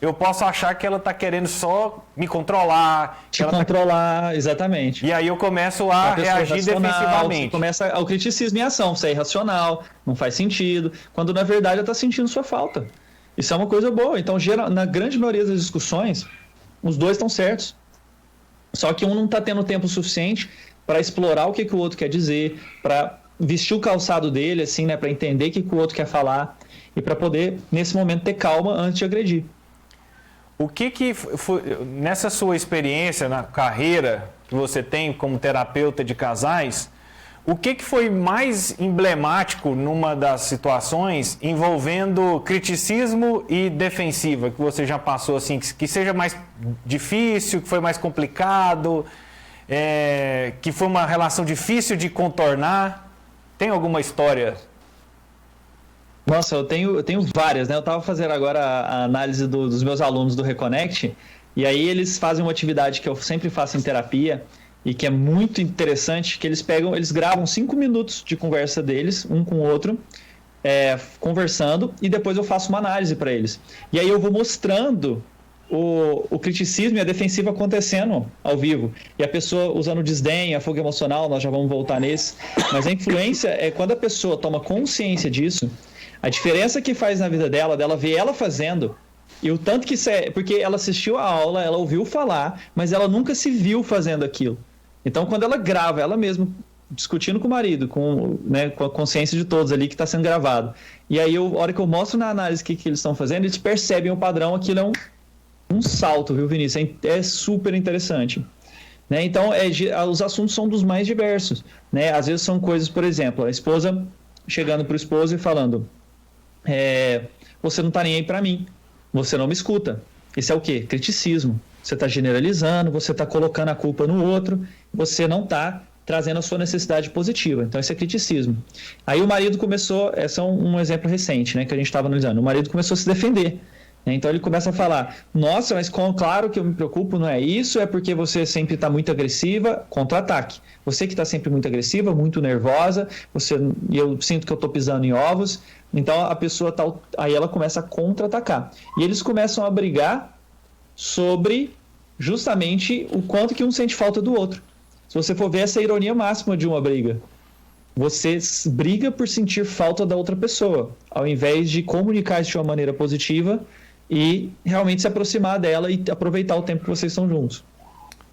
eu posso achar que ela está querendo só me controlar. Exatamente. E aí eu começo a reagir defensivamente. Começa o criticismo em ação, você é irracional, não faz sentido, quando na verdade ela está sentindo sua falta. Isso é uma coisa boa. Então, na grande maioria das discussões, os dois estão certos. Só que um não está tendo tempo suficiente para explorar o que o outro quer dizer, para vestir o calçado dele, assim, né, para entender o que o outro quer falar e para poder, nesse momento, ter calma antes de agredir. O que foi, nessa sua experiência, na carreira que você tem como terapeuta de casais, o que foi mais emblemático numa das situações envolvendo criticismo e defensiva, que você já passou, assim, que seja mais difícil, que foi mais complicado, que foi uma relação difícil de contornar? Tem alguma história? Nossa, eu tenho várias, né? Eu estava fazendo agora a análise dos meus alunos do Reconnect, e aí eles fazem uma atividade que eu sempre faço em terapia, e que é muito interessante, que eles gravam 5 minutos de conversa deles, um com o outro, conversando, e depois eu faço uma análise para eles. E aí eu vou mostrando o criticismo e a defensiva acontecendo ao vivo. E a pessoa usando o desdém, a fuga emocional, nós já vamos voltar nesse. Mas a influência é quando a pessoa toma consciência disso, a diferença que faz na vida dela ver ela fazendo, e o tanto que isso é... Porque ela assistiu a aula, ela ouviu falar, mas ela nunca se viu fazendo aquilo. Então, quando ela grava, ela mesma discutindo com o marido, com a consciência de todos ali que está sendo gravado. E aí, a hora que eu mostro na análise o que eles estão fazendo, eles percebem o padrão, aquilo é um salto, viu, Vinícius? É super interessante. Né? Então, os assuntos são dos mais diversos. Né? Às vezes são coisas, por exemplo, a esposa chegando para o esposo e falando: você não está nem aí para mim, você não me escuta. Isso é o quê? Criticismo. Você está generalizando, você está colocando a culpa no outro, você não está trazendo a sua necessidade positiva. Então, isso é criticismo. Aí o marido começou, esse é um exemplo recente, né, que a gente estava analisando. O marido começou a se defender. Né? Então, ele começa a falar: nossa, mas claro que eu me preocupo, não é isso, é porque você sempre está muito agressiva, contra-ataque. Você que está sempre muito agressiva, muito nervosa, e eu sinto que eu estou pisando em ovos. Então, a pessoa aí ela começa a contra-atacar. E eles começam a brigar sobre justamente o quanto que um sente falta do outro. Se você for ver, essa é a ironia máxima de uma briga. Você briga por sentir falta da outra pessoa, ao invés de comunicar isso de uma maneira positiva e realmente se aproximar dela e aproveitar o tempo que vocês estão juntos.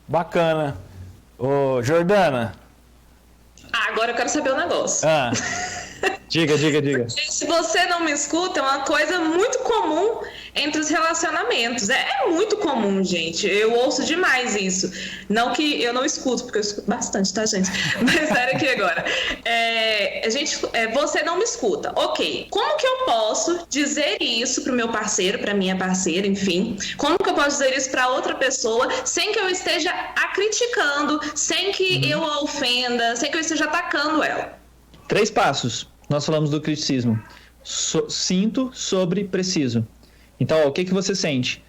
Bacana. Ô, Jordana. Agora eu quero saber um negócio. Diga. Se você não me escuta, é uma coisa muito comum entre os relacionamentos. É muito comum, gente. Eu ouço demais isso. Não que eu não escuto, porque eu escuto bastante, tá, gente? Mas sério aqui agora. Você não me escuta. Ok. Como que eu posso dizer isso pro meu parceiro, pra minha parceira, enfim? Como que eu posso dizer isso pra outra pessoa sem que eu esteja a criticando, sem que eu a ofenda, sem que eu esteja atacando ela? 3 passos. Nós falamos do criticismo. Sinto sobre preciso. Então, o que você sente?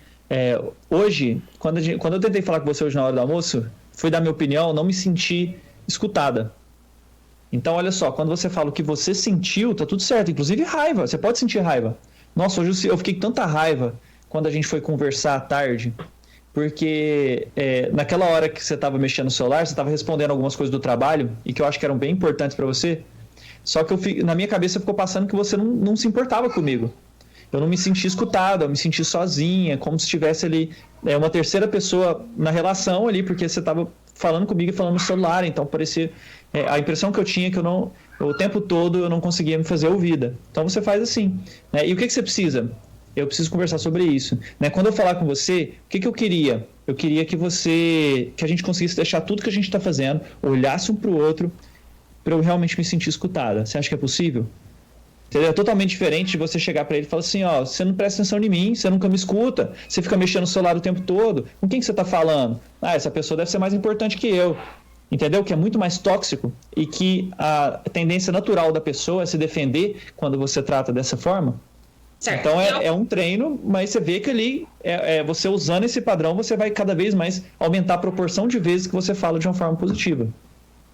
Hoje, quando eu tentei falar com você hoje na hora do almoço, fui dar minha opinião, não me senti escutada. Então, olha só, quando você fala o que você sentiu, tá tudo certo. Inclusive raiva, você pode sentir raiva. Nossa, hoje eu fiquei com tanta raiva quando a gente foi conversar à tarde, porque naquela hora que você estava mexendo no celular, você estava respondendo algumas coisas do trabalho, e que eu acho que eram bem importantes para você. Só que na minha cabeça ficou passando que você não se importava comigo. Eu não me senti escutada, eu me senti sozinha, como se tivesse ali uma terceira pessoa na relação ali, porque você estava falando comigo e falando no celular, então parecia... a impressão que eu tinha é que o tempo todo eu não conseguia me fazer ouvida. Então você faz assim. Né? E o que você precisa? Eu preciso conversar sobre isso. Né? Quando eu falar com você, o que eu queria? Eu queria que a gente conseguisse deixar tudo que a gente está fazendo, olhasse um para o outro, para eu realmente me sentir escutada. Você acha que é possível? Entendeu? É totalmente diferente de você chegar para ele e falar assim: ó, você não presta atenção em mim, você nunca me escuta, você fica mexendo no celular o tempo todo, com quem que você está falando? Essa pessoa deve ser mais importante que eu. Entendeu? Que é muito mais tóxico e que a tendência natural da pessoa é se defender quando você trata dessa forma. Certo. Então é um treino, mas você vê que ali, você usando esse padrão, você vai cada vez mais aumentar a proporção de vezes que você fala de uma forma positiva.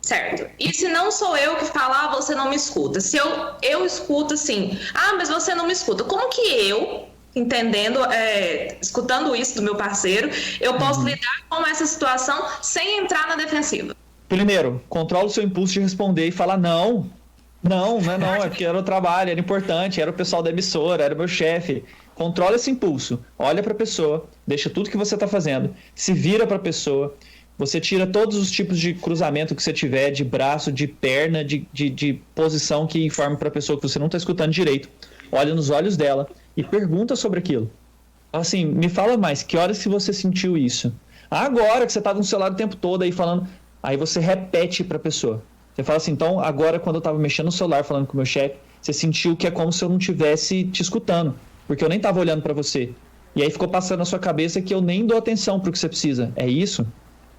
Certo. E se não sou eu que falo, você não me escuta. Se eu escuto assim, mas você não me escuta. Como que eu, entendendo, escutando isso do meu parceiro, eu posso lidar com essa situação sem entrar na defensiva? Primeiro, controla o seu impulso de responder e falar não, é porque era o trabalho, era importante, era o pessoal da emissora, era o meu chefe. Controla esse impulso, olha para a pessoa, deixa tudo que você está fazendo, se vira para a pessoa. Você tira todos os tipos de cruzamento que você tiver, de braço, de perna, de posição que informe para a pessoa que você não está escutando direito. Olha nos olhos dela e pergunta sobre aquilo. Assim, me fala mais, que horas que você sentiu isso? Agora que você estava no celular o tempo todo aí falando... Aí você repete para a pessoa. Você fala assim: então, agora quando eu estava mexendo no celular falando com o meu chefe, você sentiu que é como se eu não estivesse te escutando, porque eu nem estava olhando para você. E aí ficou passando na sua cabeça que eu nem dou atenção para o que você precisa. É isso?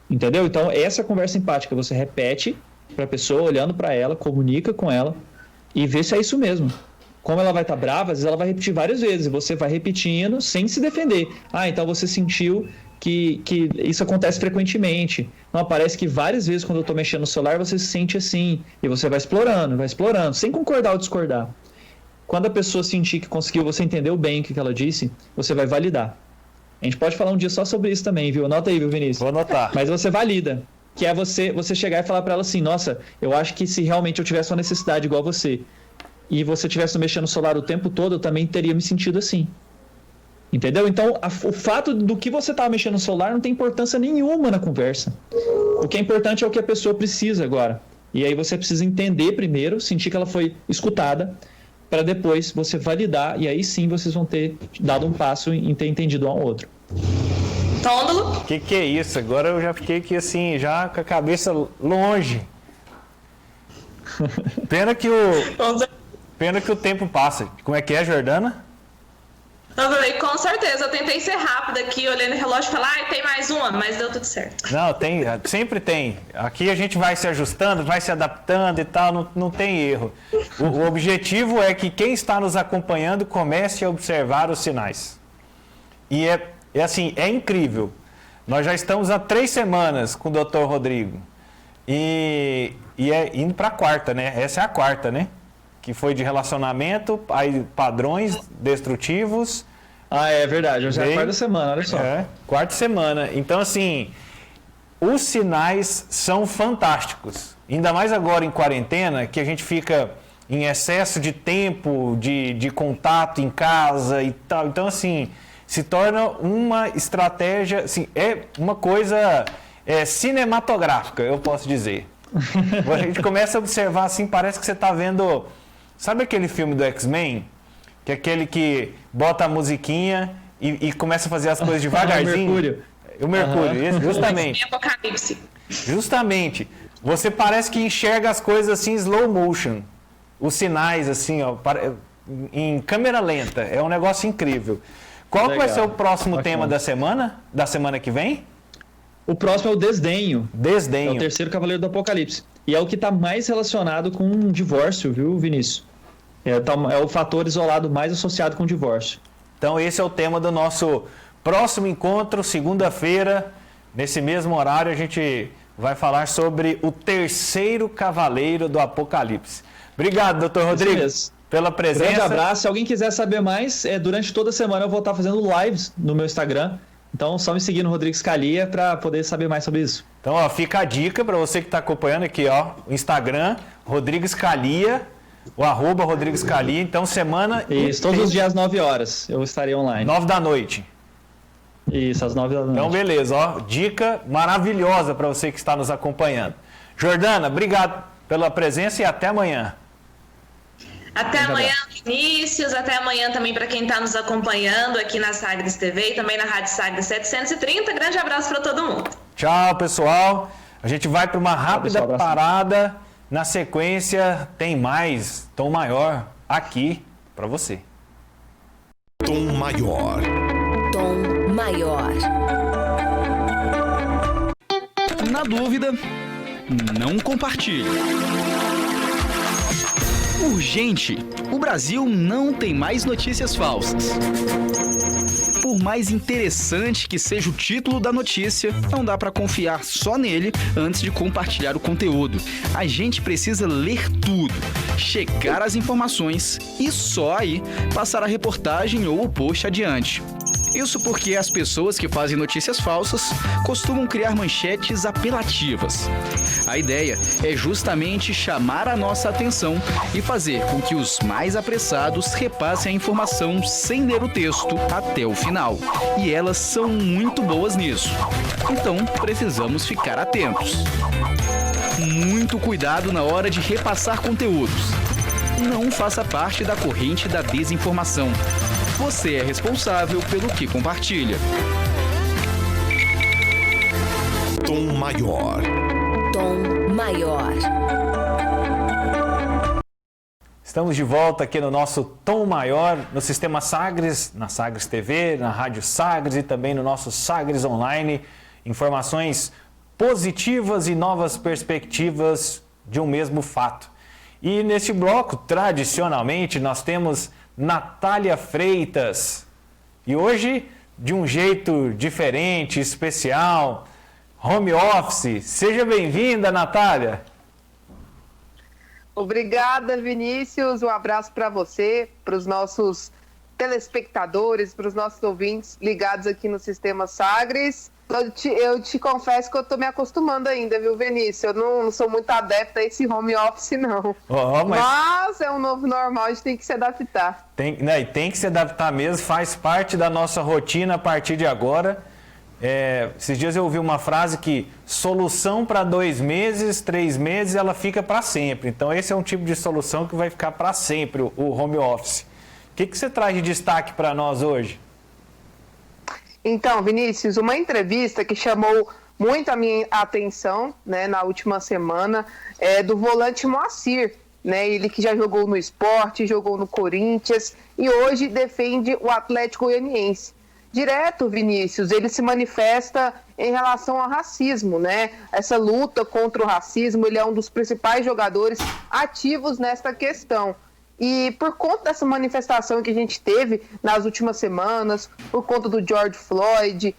Entendeu? Então, essa é a conversa empática. Você repete para a pessoa, olhando para ela, comunica com ela e vê se é isso mesmo. como ela vai estar brava, às vezes ela vai repetir várias vezes, e você vai repetindo sem se defender. Então você sentiu que isso acontece frequentemente. Não, parece que várias vezes quando eu estou mexendo no celular você se sente assim, e você vai explorando, sem concordar ou discordar. Quando a pessoa sentir que conseguiu, você entendeu bem o que ela disse, você vai validar. A gente pode falar um dia só sobre isso também, viu? Anota aí, viu, Vinícius? Vou anotar. Mas você valida, que é você chegar e falar para ela assim, nossa, eu acho que se realmente eu tivesse uma necessidade igual você, e você estivesse mexendo no celular o tempo todo, eu também teria me sentido assim. Entendeu? Então, o fato do que você estava mexendo no celular não tem importância nenhuma na conversa. O que é importante é o que a pessoa precisa agora. E aí você precisa entender primeiro, sentir que ela foi escutada, para depois você validar, e aí sim vocês vão ter dado um passo em ter entendido um ao outro. Tôndolo? Que é isso? Agora eu já fiquei aqui assim, já com a cabeça longe. Pena que o tempo passa. Como é que é, Jordana? Eu falei, com certeza, eu tentei ser rápida aqui, olhei no relógio e falei, tem mais uma, mas deu tudo certo. Não, sempre tem. Aqui a gente vai se ajustando, vai se adaptando e tal, não tem erro. O objetivo é que quem está nos acompanhando comece a observar os sinais. E é incrível. Nós já estamos há 3 semanas com o Dr. Rodrigo. E é indo para a 4ª, né? Essa é a 4ª, né? Que foi de relacionamento, aí padrões destrutivos. É verdade, hoje é a 4ª semana, olha só. 4ª semana. Então, assim, os sinais são fantásticos. Ainda mais agora em quarentena, que a gente fica em excesso de tempo, de contato em casa e tal. Então, assim, se torna uma estratégia, assim, é uma coisa cinematográfica, eu posso dizer. A gente começa a observar, assim, parece que você está vendo... Sabe aquele filme do X-Men? Que é aquele que bota a musiquinha e começa a fazer as coisas devagarzinho. O Mercúrio, justamente. Apocalipse. Justamente. Você parece que enxerga as coisas assim em slow motion. Os sinais, assim, ó, em câmera lenta. É um negócio incrível. Qual vai ser o próximo tema da semana? Da semana que vem? O próximo é o desdenho. Desdenho. É o terceiro cavaleiro do Apocalipse. E é o que está mais relacionado com o divórcio, viu, Vinícius? É o fator isolado mais associado com o divórcio. Então esse é o tema do nosso próximo encontro, segunda-feira, nesse mesmo horário, a gente vai falar sobre o terceiro cavaleiro do Apocalipse. Obrigado, doutor Rodrigo, pela presença. Grande abraço. Se alguém quiser saber mais, durante toda a semana eu vou estar fazendo lives no meu Instagram. Então, só me seguir no Rodrigo Scalia para poder saber mais sobre isso. Então, ó, fica a dica para você que está acompanhando aqui, ó, o Instagram, Rodrigo Scalia, o @ Rodrigo Scalia. Então, semana... Isso, todos os dias às 9 horas eu estarei online. 9 da noite. Isso, às 9 da noite. Então, beleza, ó, dica maravilhosa para você que está nos acompanhando. Jordana, obrigado pela presença e até amanhã. Até amanhã, Vinícius. Até amanhã também para quem está nos acompanhando aqui na Sagres TV e também na Rádio Sagres 730. Grande abraço para todo mundo. Tchau, pessoal. A gente vai para uma rápida parada. Na sequência, tem mais Tom Maior aqui para você. Tom Maior. Tom Maior. Na dúvida, não compartilhe. Urgente! O Brasil não tem mais notícias falsas. Por mais interessante que seja o título da notícia, não dá para confiar só nele antes de compartilhar o conteúdo. A gente precisa ler tudo, checar as informações e só aí passar a reportagem ou o post adiante. Isso porque as pessoas que fazem notícias falsas costumam criar manchetes apelativas. A ideia é justamente chamar a nossa atenção e fazer com que os mais apressados repassem a informação sem ler o texto até o final. E elas são muito boas nisso. Então, precisamos ficar atentos. Muito cuidado na hora de repassar conteúdos. Não faça parte da corrente da desinformação. Você é responsável pelo que compartilha. Tom Maior. Tom Maior. Estamos de volta aqui no nosso Tom Maior, no Sistema Sagres, na Sagres TV, na Rádio Sagres e também no nosso Sagres Online. Informações positivas e novas perspectivas de um mesmo fato. E nesse bloco, tradicionalmente, nós temos Natália Freitas. E hoje, de um jeito diferente, especial, home office. Seja bem-vinda, Natália. Obrigada, Vinícius. Um abraço para você, para os nossos telespectadores, para os nossos ouvintes ligados aqui no Sistema Sagres. Eu te confesso que eu estou me acostumando ainda, viu, Vinícius? Eu não sou muito adepta a esse home office, não. Mas é um novo normal, a gente tem que se adaptar. Tem que se adaptar mesmo, faz parte da nossa rotina a partir de agora. Esses dias eu ouvi uma frase que solução para 2 meses, 3 meses, ela fica para sempre. Então esse é um tipo de solução que vai ficar para sempre, o home office. O que você traz de destaque para nós hoje? Então, Vinícius, uma entrevista que chamou muito a minha atenção, né, na última semana, é do volante Moacir, né, ele que já jogou no Sport, jogou no Corinthians e hoje defende o Atlético Goianiense. Direto, Vinícius, ele se manifesta em relação ao racismo, né? Essa luta contra o racismo, ele é um dos principais jogadores ativos nesta questão. E por conta dessa manifestação que a gente teve nas últimas semanas, por conta do George Floyd,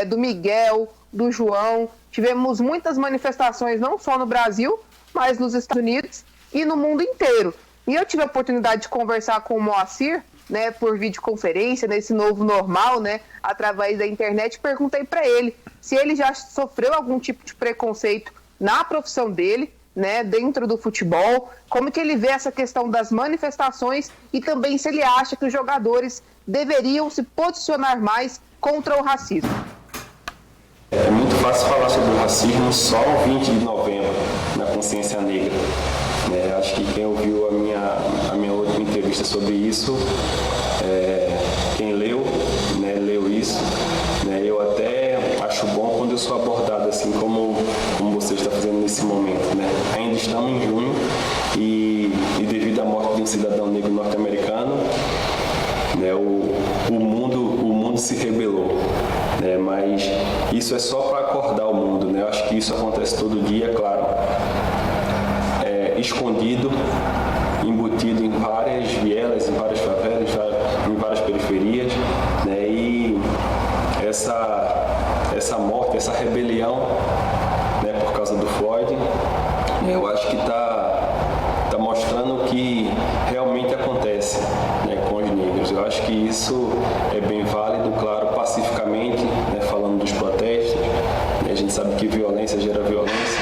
do Miguel, do João, tivemos muitas manifestações não só no Brasil, mas nos Estados Unidos e no mundo inteiro. E eu tive a oportunidade de conversar com o Moacir, né, por videoconferência, nesse novo normal, né, através da internet, perguntei para ele se ele já sofreu algum tipo de preconceito na profissão dele, né, dentro do futebol, como que ele vê essa questão das manifestações e também se ele acha que os jogadores deveriam se posicionar mais contra o racismo. É muito fácil falar sobre o racismo só no 20 de novembro, na consciência negra. Acho que quem ouviu a minha outra entrevista sobre isso, quem leu, né, leu isso, né, eu até acho bom quando eu sou abordado assim como você está fazendo nesse momento, né? Ainda estamos em junho e devido à morte de um cidadão negro norte-americano, né, o mundo se rebelou, né? Mas isso é só para acordar o mundo, né? Eu acho que isso acontece todo dia, claro, escondido, embutido em várias vielas, em várias favelas, em várias periferias, né? E essa morte, essa rebelião, né, por causa do Floyd, eu acho que tá mostrando o que realmente acontece, né, com os negros. Eu acho que isso é bem válido, claro, pacificamente, né, falando dos protestos, né, a gente sabe que violência gera violência,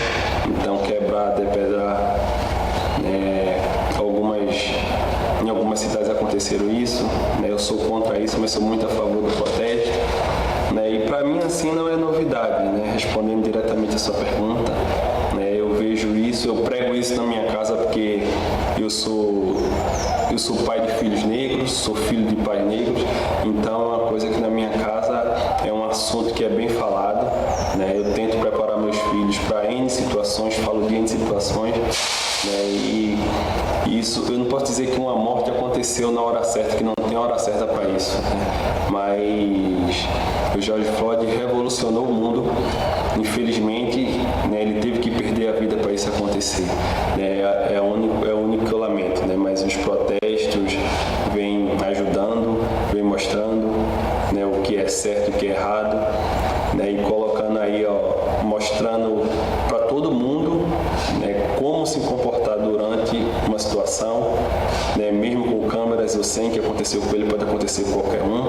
então quebrar, depredar, em algumas cidades aconteceram isso, né, eu sou contra isso, mas sou muito a favor do protesto, né, e para mim assim não é novidade, né, respondendo diretamente a sua pergunta, né, eu vejo isso, eu prego isso na minha casa porque eu sou pai de filhos negros, sou filho de pais negros, então é uma coisa que na minha casa é um assunto que é bem falado, né, eu tento preparar meus filhos para N situações, falo de N situações, né, e isso, eu não posso dizer que uma morte aconteceu na hora certa, que não tem hora certa para isso, né? Mas o George Floyd revolucionou o mundo, infelizmente, né, ele teve que perder a vida para isso acontecer, né? É o único que eu lamento, né? Mas os protestos vêm ajudando, vêm mostrando, né, o que é certo e o que é errado, né, e colocando aí, mostrando para todo mundo, né, como se comportar durante uma situação, né, mesmo com câmeras, eu sei que aconteceu com ele, pode acontecer com qualquer um,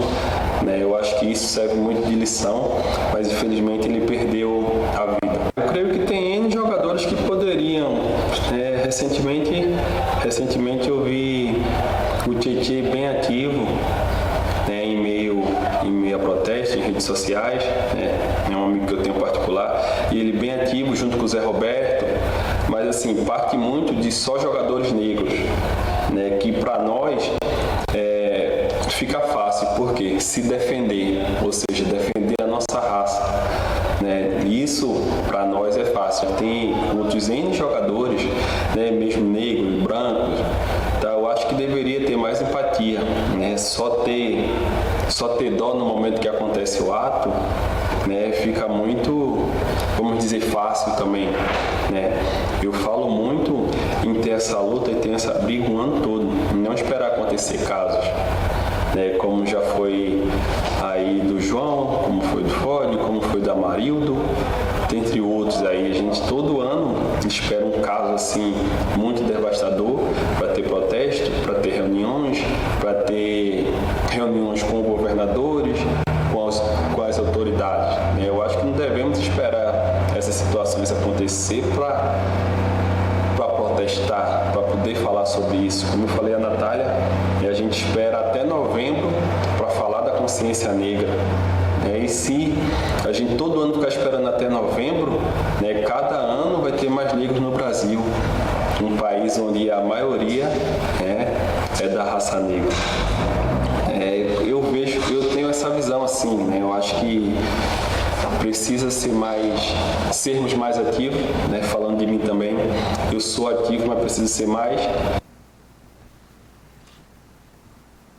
né, eu acho que isso serve muito de lição, mas infelizmente ele perdeu a vida. Eu creio que tem N jogadores que poderiam, recentemente eu vi o Tietê bem ativo, né, em meio a protestos, em redes sociais, né, é um amigo que eu tenho particular, e ele bem ativo junto com o Zé Roberto, mas assim, parte muito de só jogadores negros, né, que para nós fica fácil, porque se defender, ou seja, defender a nossa raça, né, isso para nós é fácil. Tem outros N jogadores, né, mesmo negros, brancos, tá, eu acho que deveria ter mais empatia, né, só ter dó no momento que acontece o ato, né, fica muito, vamos dizer, fácil também, né? Eu falo muito em ter essa luta e ter essa briga o ano todo, não esperar acontecer casos, né? Como já foi aí do João, como foi do Fode, como foi do Amarildo, entre outros aí. A gente todo ano espera um caso assim muito devastador para ter protesto, para ter reuniões, com governadores, com as autoridades, né? Eu acho que não devemos esperar essas situações acontecer para protestar, para poder falar sobre isso. Como eu falei a Natália, a gente espera até novembro para falar da consciência negra. E se a gente todo ano ficar esperando até novembro, né, cada ano vai ter mais negros no Brasil, um país onde a maioria é da raça negra. Eu tenho essa visão assim, né? Eu acho que precisa sermos mais ativos, né? Falando de mim também, eu sou ativo, mas preciso ser mais.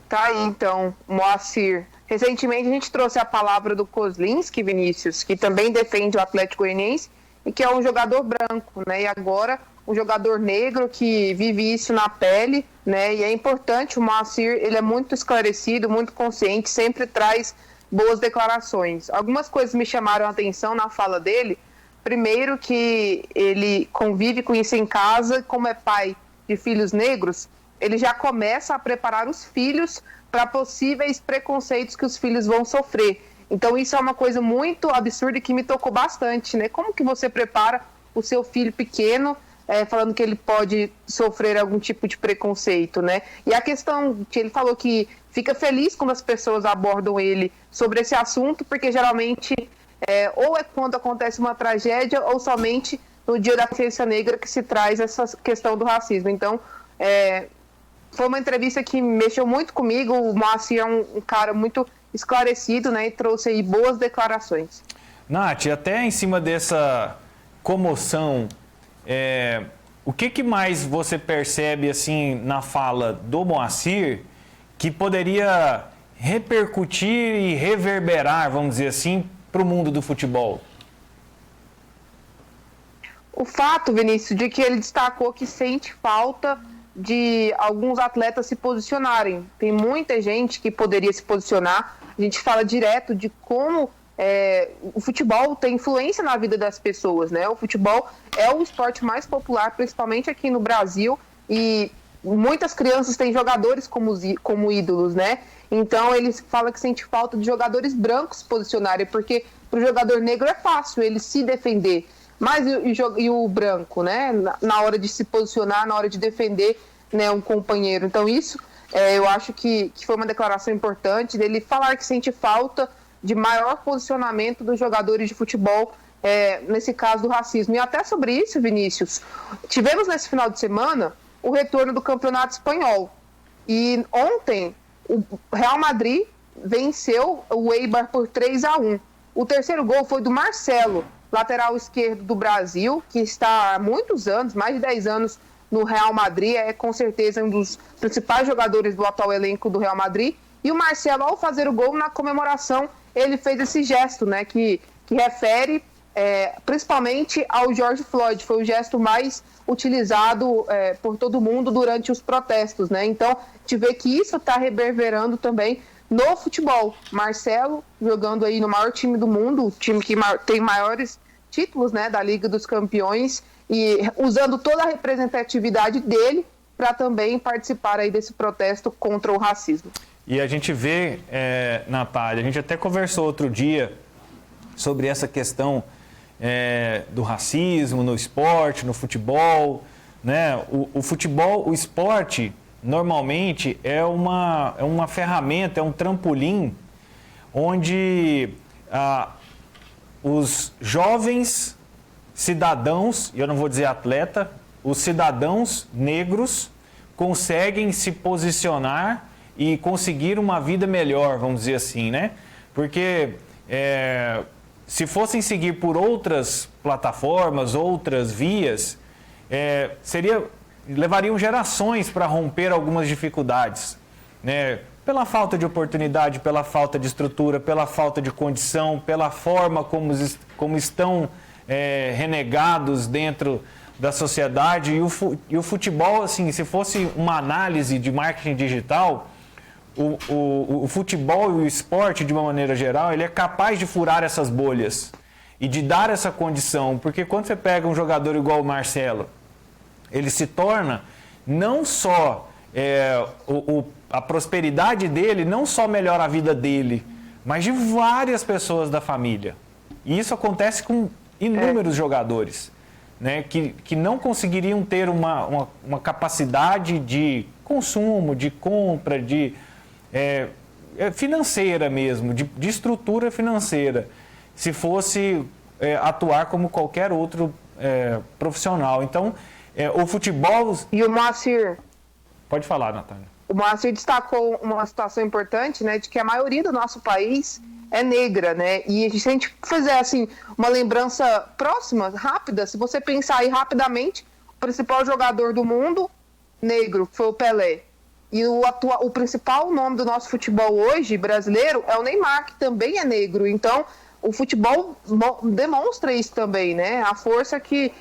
Tá aí então, Moacir. Recentemente a gente trouxe a palavra do Kozlinski, Vinícius, que também defende o Atlético Goianiense e que é um jogador branco, né? E agora um jogador negro que vive isso na pele, né? E é importante, o Moacir, ele é muito esclarecido, muito consciente, sempre traz boas declarações. Algumas coisas me chamaram a atenção na fala dele. Primeiro, que ele convive com isso em casa, como é pai de filhos negros, ele já começa a preparar os filhos para possíveis preconceitos que os filhos vão sofrer. Então isso é uma coisa muito absurda e que me tocou bastante, né? Como que você prepara o seu filho pequeno, falando que ele pode sofrer algum tipo de preconceito, né? E a questão que ele falou que fica feliz quando as pessoas abordam ele sobre esse assunto, porque geralmente ou é quando acontece uma tragédia ou somente no Dia da Consciência Negra que se traz essa questão do racismo. Então, foi uma entrevista que mexeu muito comigo. O Moacir é um cara muito esclarecido, né? E trouxe aí boas declarações. Nath, até em cima dessa comoção, o que mais você percebe assim na fala do Moacir que poderia repercutir e reverberar, vamos dizer assim, para o mundo do futebol? O fato, Vinícius, de que ele destacou que sente falta de alguns atletas se posicionarem. Tem muita gente que poderia se posicionar. A gente fala direto de como o futebol tem influência na vida das pessoas, né? O futebol é o esporte mais popular, principalmente aqui no Brasil, e muitas crianças têm jogadores como ídolos, né? Então ele fala que sente falta de jogadores brancos se posicionarem, porque para o jogador negro é fácil ele se defender, mas e o branco, né? Na hora de se posicionar, na hora de defender, né, um companheiro. Então isso, eu acho que foi uma declaração importante dele falar que sente falta de maior posicionamento dos jogadores de futebol, nesse caso do racismo. E até sobre isso, Vinícius, tivemos nesse final de semana o retorno do Campeonato Espanhol. E ontem o Real Madrid venceu o Eibar por 3-1. O terceiro gol foi do Marcelo, lateral esquerdo do Brasil, que está há muitos anos, mais de 10 anos, no Real Madrid, é com certeza um dos principais jogadores do atual elenco do Real Madrid. E o Marcelo, ao fazer o gol, na comemoração, ele fez esse gesto, né, que refere principalmente ao George Floyd. Foi o gesto mais utilizado por todo mundo durante os protestos, né? Então, a gente vê que isso está reverberando também no futebol. Marcelo jogando aí no maior time do mundo, o time que tem maiores títulos, né, da Liga dos Campeões, e usando toda a representatividade dele para também participar aí desse protesto contra o racismo. E a gente vê, Natália, a gente até conversou outro dia sobre essa questão do racismo no esporte, no futebol, né? O futebol, o esporte, normalmente é uma ferramenta, é um trampolim onde os jovens cidadãos, e eu não vou dizer atleta, os cidadãos negros conseguem se posicionar e conseguir uma vida melhor, vamos dizer assim, né? Porque se fossem seguir por outras plataformas, outras vias, levariam gerações para romper algumas dificuldades, né? Pela falta de oportunidade, pela falta de estrutura, pela falta de condição, pela forma como estão renegados dentro da sociedade. E o futebol, assim, se fosse uma análise de marketing digital, o futebol e o esporte, de uma maneira geral, ele é capaz de furar essas bolhas e de dar essa condição. Porque quando você pega um jogador igual o Marcelo, ele se torna não só a prosperidade dele, não só melhora a vida dele, mas de várias pessoas da família. E isso acontece com inúmeros jogadores, né, que não conseguiriam ter uma capacidade de consumo, de compra, financeira mesmo, de estrutura financeira, se fosse atuar como qualquer outro profissional. Então, o futebol... E o Moacir... Pode falar, Natália. O Moacir destacou uma situação importante, né, de que a maioria do nosso país é negra, né? E se a gente fizer, assim, uma lembrança próxima, rápida, se você pensar aí rapidamente, o principal jogador do mundo, negro, foi o Pelé. E o principal nome do nosso futebol hoje, brasileiro, é o Neymar, que também é negro. Então, o futebol demonstra isso também, né? A força que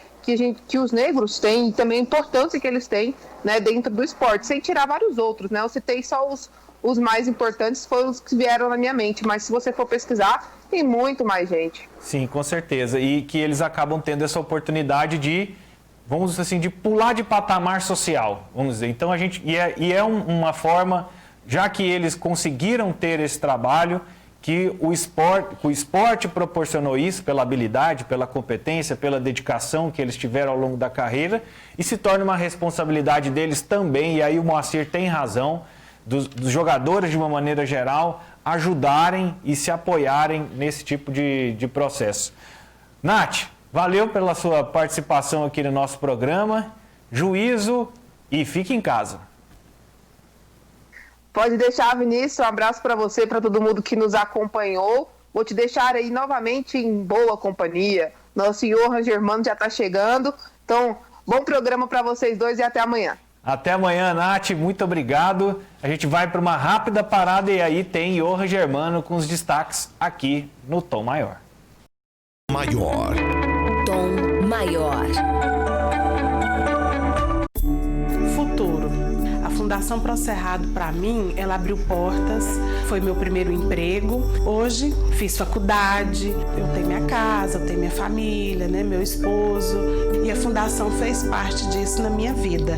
os negros têm e também a importância que eles têm, né, dentro do esporte, sem tirar vários outros, né? Eu citei só os mais importantes, foram os que vieram na minha mente, mas se você for pesquisar, tem muito mais gente. Sim, com certeza. E que eles acabam tendo essa oportunidade de, vamos dizer assim, de pular de patamar social, vamos dizer. Então, uma forma, já que eles conseguiram ter esse trabalho, que o esporte proporcionou isso pela habilidade, pela competência, pela dedicação que eles tiveram ao longo da carreira, e se torna uma responsabilidade deles também, e aí o Moacir tem razão, dos jogadores de uma maneira geral ajudarem e se apoiarem nesse tipo de processo. Nath, valeu pela sua participação aqui no nosso programa, juízo e fique em casa. Pode deixar, Vinícius, um abraço para você, para todo mundo que nos acompanhou. Vou te deixar aí novamente em boa companhia. Nosso Johan Germano já está chegando. Então, bom programa para vocês dois e até amanhã. Até amanhã, Nath. Muito obrigado. A gente vai para uma rápida parada e aí tem Johan Germano com os destaques aqui no Tom Maior. Maior. Tom Maior. Futuro. A Fundação Procerrado, para mim, ela abriu portas, foi meu primeiro emprego. Hoje, fiz faculdade, eu tenho minha casa, eu tenho minha família, né, meu esposo. E a Fundação fez parte disso na minha vida.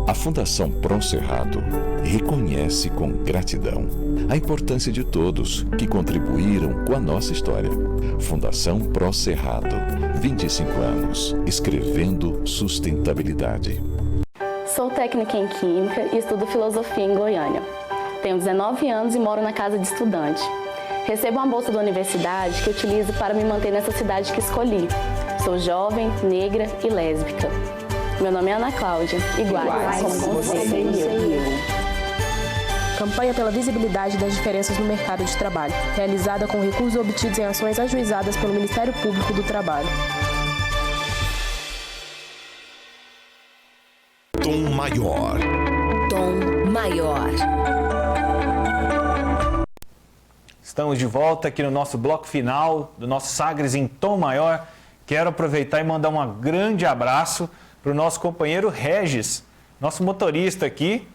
A Fundação Procerrado reconhece com gratidão a importância de todos que contribuíram com a nossa história. Fundação Procerrado, 25 anos, escrevendo sustentabilidade. Sou técnica em Química e estudo Filosofia em Goiânia. Tenho 19 anos e moro na casa de estudante. Recebo uma bolsa da universidade que utilizo para me manter nessa cidade que escolhi. Sou jovem, negra e lésbica. Meu nome é Ana Cláudia, iguais como você e eu. Campanha pela visibilidade das diferenças no mercado de trabalho, realizada com recursos obtidos em ações ajuizadas pelo Ministério Público do Trabalho. Tom Maior. Tom Maior. Estamos de volta aqui no nosso bloco final do nosso Sagres em Tom Maior. Quero aproveitar e mandar um grande abraço para o nosso companheiro Regis, nosso motorista aqui,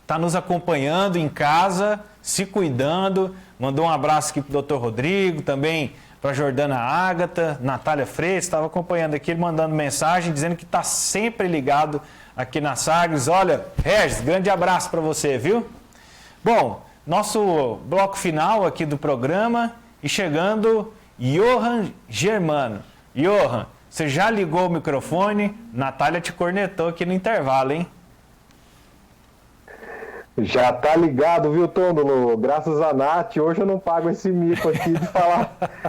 está nos acompanhando em casa, se cuidando. Mandou um abraço aqui para o Dr. Rodrigo, também para a Jordana Ágata, Natália Freitas, estava acompanhando aqui, mandando mensagem, dizendo que está sempre ligado aqui na Sagres. Olha, Regis, grande abraço para você, viu? Bom, nosso bloco final aqui do programa e chegando Johan Germano. Johan, você já ligou o microfone? Natália te cornetou aqui no intervalo, hein? Já tá ligado, viu, Tôndolo? Graças a Nath, hoje eu não pago esse mico aqui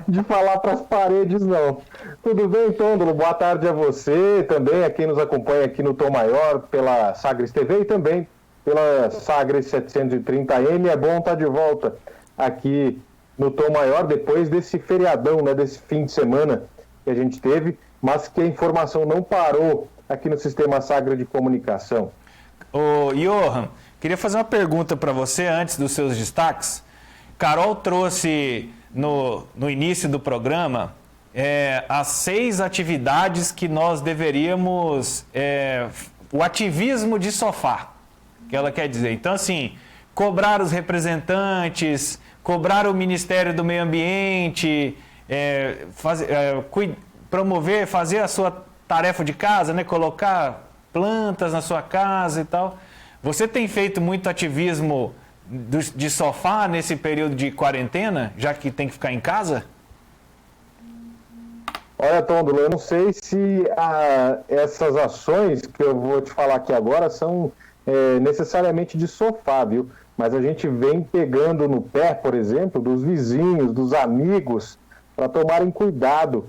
de falar para as paredes, não. Tudo bem, Tôndolo? Boa tarde a você, também a quem nos acompanha aqui no Tom Maior, pela Sagres TV e também pela Sagres 730M. É bom estar de volta aqui no Tom Maior, depois desse feriadão, né, desse fim de semana que a gente teve, mas que a informação não parou aqui no Sistema Sagres de Comunicação. Ô, Johan, queria fazer uma pergunta para você antes dos seus destaques. Carol trouxe no início do programa as 6 atividades que nós deveríamos... o ativismo de sofá, que ela quer dizer. Então, assim, cobrar os representantes, cobrar o Ministério do Meio Ambiente, promover, fazer a sua tarefa de casa, né? Colocar plantas na sua casa e tal. Você tem feito muito ativismo de sofá nesse período de quarentena, já que tem que ficar em casa? Olha, Tôndolo, eu não sei se essas ações que eu vou te falar aqui agora são necessariamente de sofá, viu? Mas a gente vem pegando no pé, por exemplo, dos vizinhos, dos amigos, para tomarem cuidado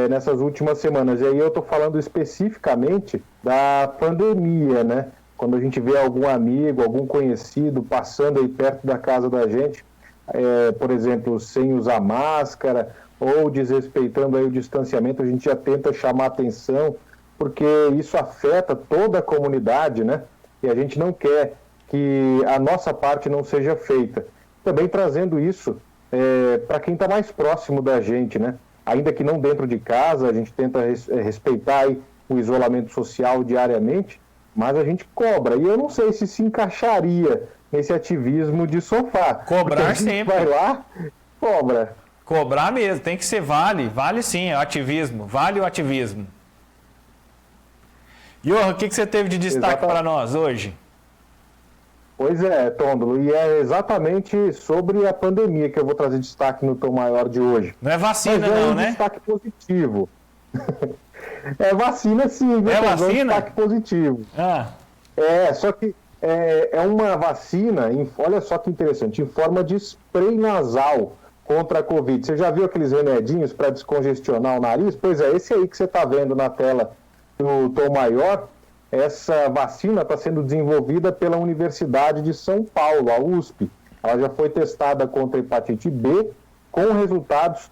nessas últimas semanas. E aí eu estou falando especificamente da pandemia, né? Quando a gente vê algum amigo, algum conhecido passando aí perto da casa da gente, por exemplo, sem usar máscara ou desrespeitando aí o distanciamento, a gente já tenta chamar atenção, porque isso afeta toda a comunidade, né? E a gente não quer que a nossa parte não seja feita. Também trazendo isso para quem está mais próximo da gente, né? Ainda que não dentro de casa, a gente tenta respeitar aí o isolamento social diariamente, mas a gente cobra. E eu não sei se encaixaria nesse ativismo de sofá. Cobrar sempre. Vai lá, cobra. Cobrar mesmo, tem que ser vale sim, é o ativismo, vale o ativismo. Johan, o que você teve de destaque para nós hoje? Pois é, Tôndolo, e é exatamente sobre a pandemia que eu vou trazer destaque no Tom Maior de hoje. Não é vacina não, né? Destaque positivo. É vacina sim, viu? É vacina? Destaque positivo. Só que é uma vacina, olha só que interessante, em forma de spray nasal contra a Covid. Você já viu aqueles remedinhos para descongestionar o nariz? Pois é, esse aí que você está vendo na tela do Tom Maior. Essa vacina está sendo desenvolvida pela Universidade de São Paulo, a USP. Ela já foi testada contra a hepatite B, com resultados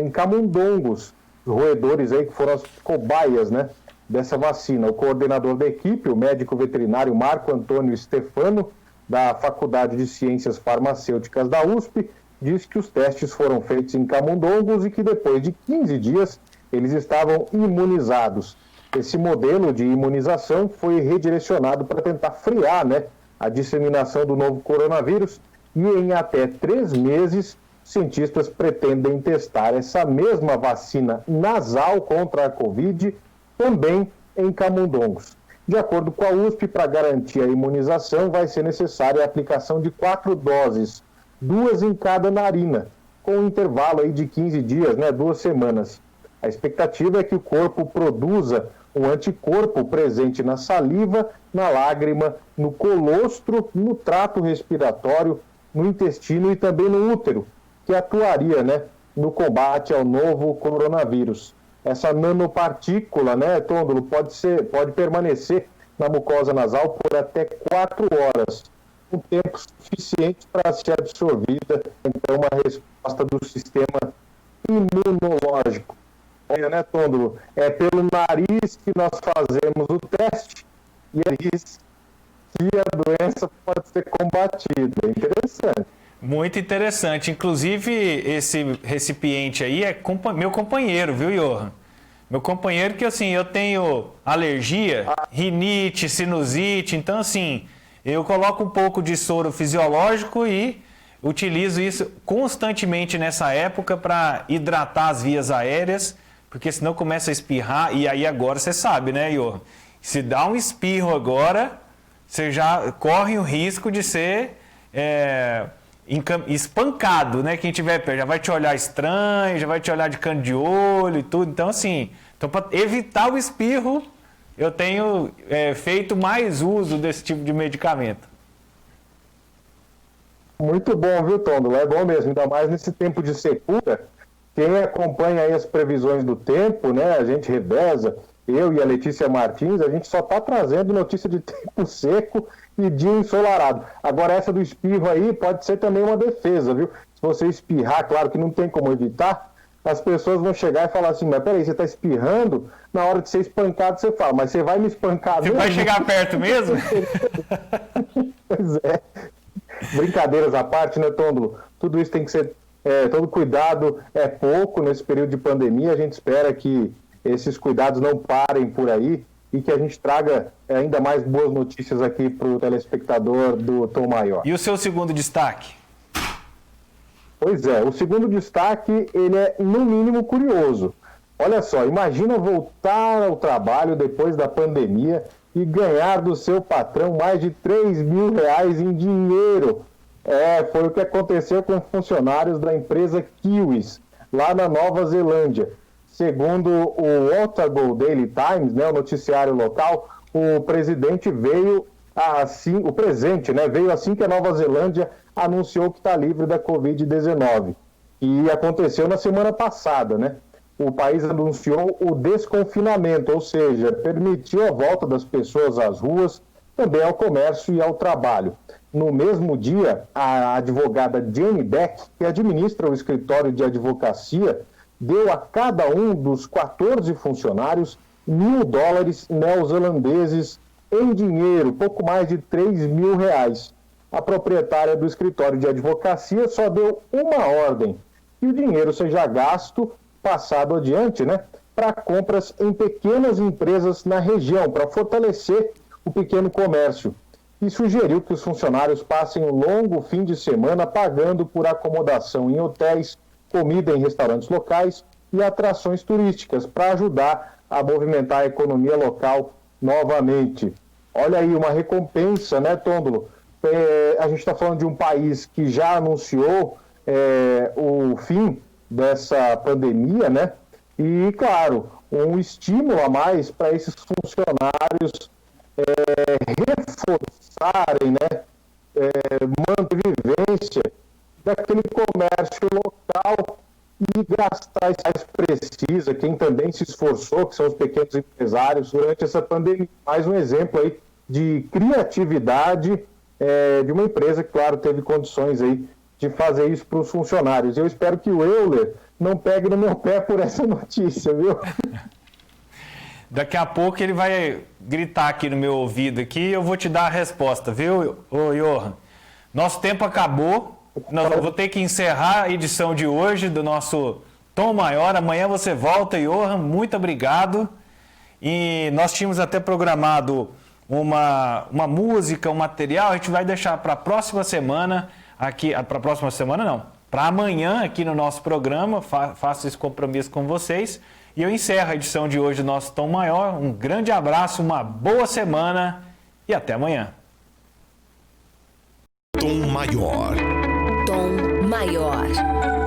em camundongos, os roedores aí que foram as cobaias, né, dessa vacina. O coordenador da equipe, o médico veterinário Marco Antônio Stefano, da Faculdade de Ciências Farmacêuticas da USP, disse que os testes foram feitos em camundongos e que depois de 15 dias eles estavam imunizados. Esse modelo de imunização foi redirecionado para tentar frear, né, a disseminação do novo coronavírus e em até 3 meses, cientistas pretendem testar essa mesma vacina nasal contra a Covid também em camundongos. De acordo com a USP, para garantir a imunização, vai ser necessária a aplicação de 4 doses, 2 em cada narina, com um intervalo aí de 15 dias, né, 2 semanas. A expectativa é que o corpo produza um anticorpo presente na saliva, na lágrima, no colostro, no trato respiratório, no intestino e também no útero, que atuaria, né, no combate ao novo coronavírus. Essa nanopartícula, né, Tôndolo, pode permanecer na mucosa nasal por até 4 horas, um tempo suficiente para ser absorvida, então, uma resposta do sistema imunológico. Olha, né, Tôndolo? É pelo nariz que nós fazemos o teste e é isso que a doença pode ser combatida. É interessante. Muito interessante. Inclusive, esse recipiente aí é meu companheiro, viu, Johan? Meu companheiro que, assim, eu tenho alergia, rinite, sinusite, então, assim, eu coloco um pouco de soro fisiológico e utilizo isso constantemente nessa época para hidratar as vias aéreas, porque senão começa a espirrar, e aí agora você sabe, né, Johan? Se dá um espirro agora, você já corre o risco de ser espancado, né? Quem tiver perto já vai te olhar estranho, já vai te olhar de canto de olho e tudo. Então, assim, para evitar o espirro, eu tenho feito mais uso desse tipo de medicamento. Muito bom, viu, Tôndolo? É bom mesmo, ainda mais nesse tempo de secura. Quem acompanha aí as previsões do tempo, né, a gente reveza, eu e a Letícia Martins, a gente só está trazendo notícia de tempo seco e dia ensolarado. Agora, essa do espirro aí pode ser também uma defesa, viu? Se você espirrar, claro que não tem como evitar, as pessoas vão chegar e falar assim, mas peraí, você está espirrando, na hora de ser espancado você fala, mas você vai me espancar mesmo? Você vai chegar perto mesmo? Pois é. Brincadeiras à parte, né, Tôndolo? Tudo isso tem que ser todo cuidado é pouco nesse período de pandemia. A gente espera que esses cuidados não parem por aí e que a gente traga ainda mais boas notícias aqui para o telespectador do Tom Maior. E o seu segundo destaque? Pois é, o segundo destaque, ele é no mínimo curioso. Olha só, imagina voltar ao trabalho depois da pandemia e ganhar do seu patrão mais de R$3.000 em dinheiro. Foi o que aconteceu com funcionários da empresa Kiwis, lá na Nova Zelândia. Segundo o Otago Daily Times, né, o noticiário local, o presidente veio assim, veio assim que a Nova Zelândia anunciou que está livre da Covid-19. E aconteceu na semana passada, né? O país anunciou o desconfinamento, ou seja, permitiu a volta das pessoas às ruas, também ao comércio e ao trabalho. No mesmo dia, a advogada Jane Beck, que administra o escritório de advocacia, deu a cada um dos 14 funcionários $1.000 neozelandeses em dinheiro, pouco mais de R$3.000. A proprietária do escritório de advocacia só deu uma ordem, que o dinheiro seja gasto, passado adiante, né, para compras em pequenas empresas na região, para fortalecer o pequeno comércio. E sugeriu que os funcionários passem um longo fim de semana pagando por acomodação em hotéis, comida em restaurantes locais e atrações turísticas para ajudar a movimentar a economia local novamente. Olha aí, uma recompensa, né, Tôndolo? A gente está falando de um país que já anunciou o fim dessa pandemia, né? E, claro, um estímulo a mais para esses funcionários reforçarem, né, manter vivência daquele comércio local e gastar isso mais precisa, quem também se esforçou, que são os pequenos empresários, durante essa pandemia. Mais um exemplo aí de criatividade de uma empresa que, claro, teve condições aí de fazer isso para os funcionários. Eu espero que o Euler não pegue no meu pé por essa notícia, viu? Daqui a pouco ele vai gritar aqui no meu ouvido aqui e eu vou te dar a resposta, viu, Johan? Nosso tempo acabou, eu vou ter que encerrar a edição de hoje do nosso Tom Maior. Amanhã você volta, Johan, muito obrigado. E nós tínhamos até programado uma música, um material, a gente vai deixar para a próxima semana, para amanhã aqui no nosso programa, faço esse compromisso com vocês. E eu encerro a edição de hoje do nosso Tom Maior. Um grande abraço, uma boa semana e até amanhã. Tom Maior. Tom Maior.